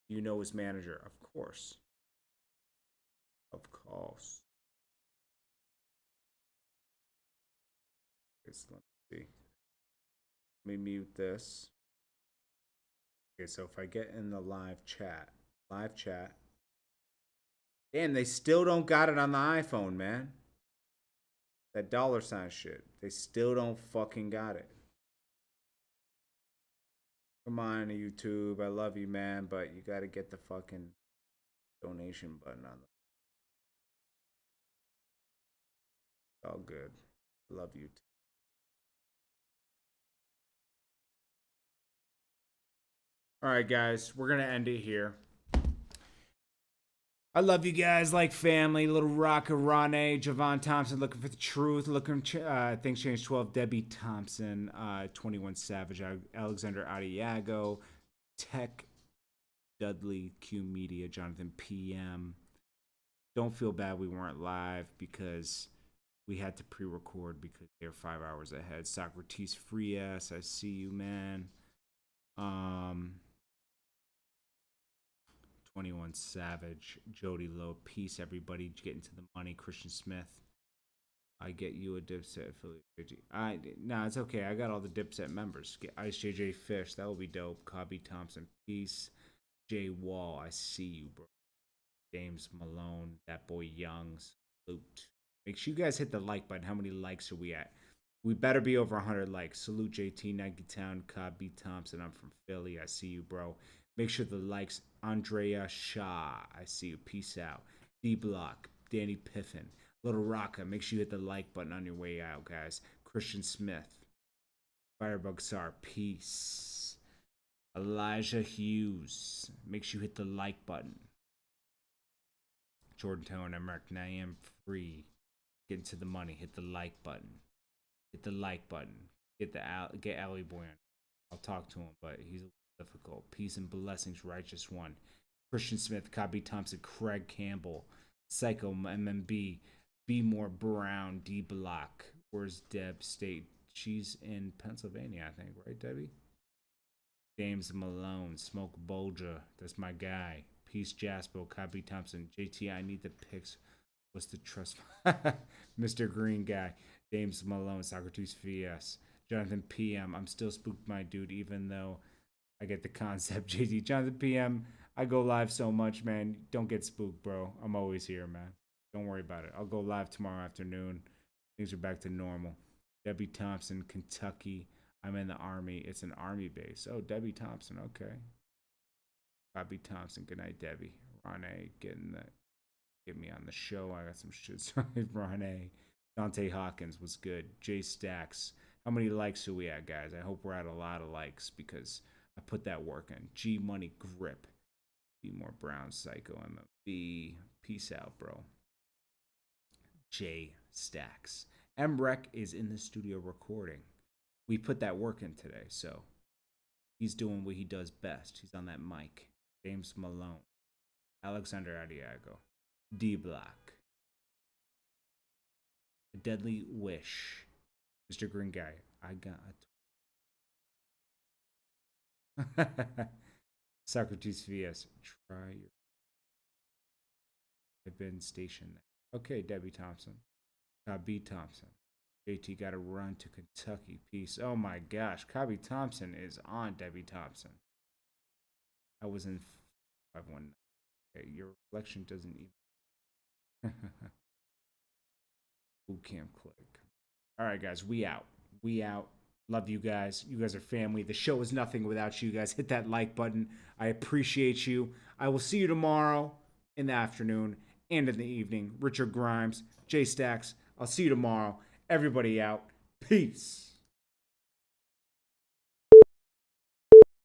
You know his manager. Of course. Of course. Okay, so let me see. Let me mute this. Okay, so if I get in the live chat. Damn, they still don't got it on the iPhone, man. That $ shit. They still don't fucking got it. Come on, YouTube. I love you, man, but you gotta get the fucking donation button on. It's all good. I love you too. All right, guys, we're gonna end it here. I love you guys like family. Little Rocker, Ronnie, Javon Thompson, looking for the truth. Looking, things changed 12. Debbie Thompson, 21 Savage, Alexander Adiago, Tech, Dudley, Q Media, Jonathan PM. Don't feel bad we weren't live because we had to pre-record because they're 5 hours ahead. Socrates Free Ass, I see you, man. 21 Savage, Jody Lowe, peace everybody, getting to the money. Christian Smith, I get you a DIPSET affiliate. Nah, it's okay. I got all the DIPSET members. Get Ice JJ Fish, that will be dope. Cobby Thompson, peace. Jay Wall, I see you, bro. James Malone, that boy Youngs, salute. Make sure you guys hit the like button. How many likes are we at? We better be over 100 likes. Salute JT, Nike Town, Cobby Thompson. I'm from Philly. I see you, bro. Make sure the likes. Andrea Shaw, I see you. Peace out. D Block, Danny Piffin, Little Rocka. Make sure you hit the like button on your way out, guys. Christian Smith, Firebug Sar, peace. Elijah Hughes, make sure you hit the like button. Jordan Town, M.Reck, now I am free. Get into the money. Hit the like button. Hit the like button. Get Alley Boy on. I'll talk to him, but he's difficult. Peace and blessings, righteous one. Christian Smith, Cobby Thompson, Craig Campbell, Psycho MMB, B More Brown, D Block. Where's Deb State? She's in Pennsylvania, I think, right, Debbie? James Malone, Smoke Bolger, that's my guy. Peace Jasper, Cobby Thompson, JT, I need the pics What's the trust? Mr. Green Guy, James Malone, Socrates VS, Jonathan PM. I'm still spooked, my dude, even though I get the concept. JD, Jonathan PM. I go live so much, man. Don't get spooked, bro. I'm always here, man. Don't worry about it. I'll go live tomorrow afternoon. Things are back to normal. Debbie Thompson, Kentucky. I'm in the Army. It's an Army base. Oh, Debbie Thompson. Okay. Bobby Thompson. Good night, Debbie. Ron A. Get me on the show. I got some shit. Sorry, Ron A. Dante Hawkins was good. Jay Stacks. How many likes are we at, guys? I hope we're at a lot of likes because I put that work in. G Money Grip. Be more Brown Psycho MMB. Peace out, bro. Jay Stacks. M.Reck is in the studio recording. We put that work in today, so he's doing what he does best. He's on that mic. James Malone. Alexander Adiago. D Block. A Deadly Wish. Mr. Green Guy. I got Socrates VS. Try your. I've been stationed there. Okay, Debbie Thompson. B Thompson. JT got to run to Kentucky. Peace. Oh my gosh. Cobby Thompson is on Debbie Thompson. I was in 519. Okay, your reflection doesn't even. Boot camp click. All right, guys. We out. We out. Love you guys. You guys are family. The show is nothing without you guys. Hit that like button. I appreciate you. I will see you tomorrow in the afternoon and in the evening. Richard Grimes, Jay Stacks. I'll see you tomorrow. Everybody out. Peace.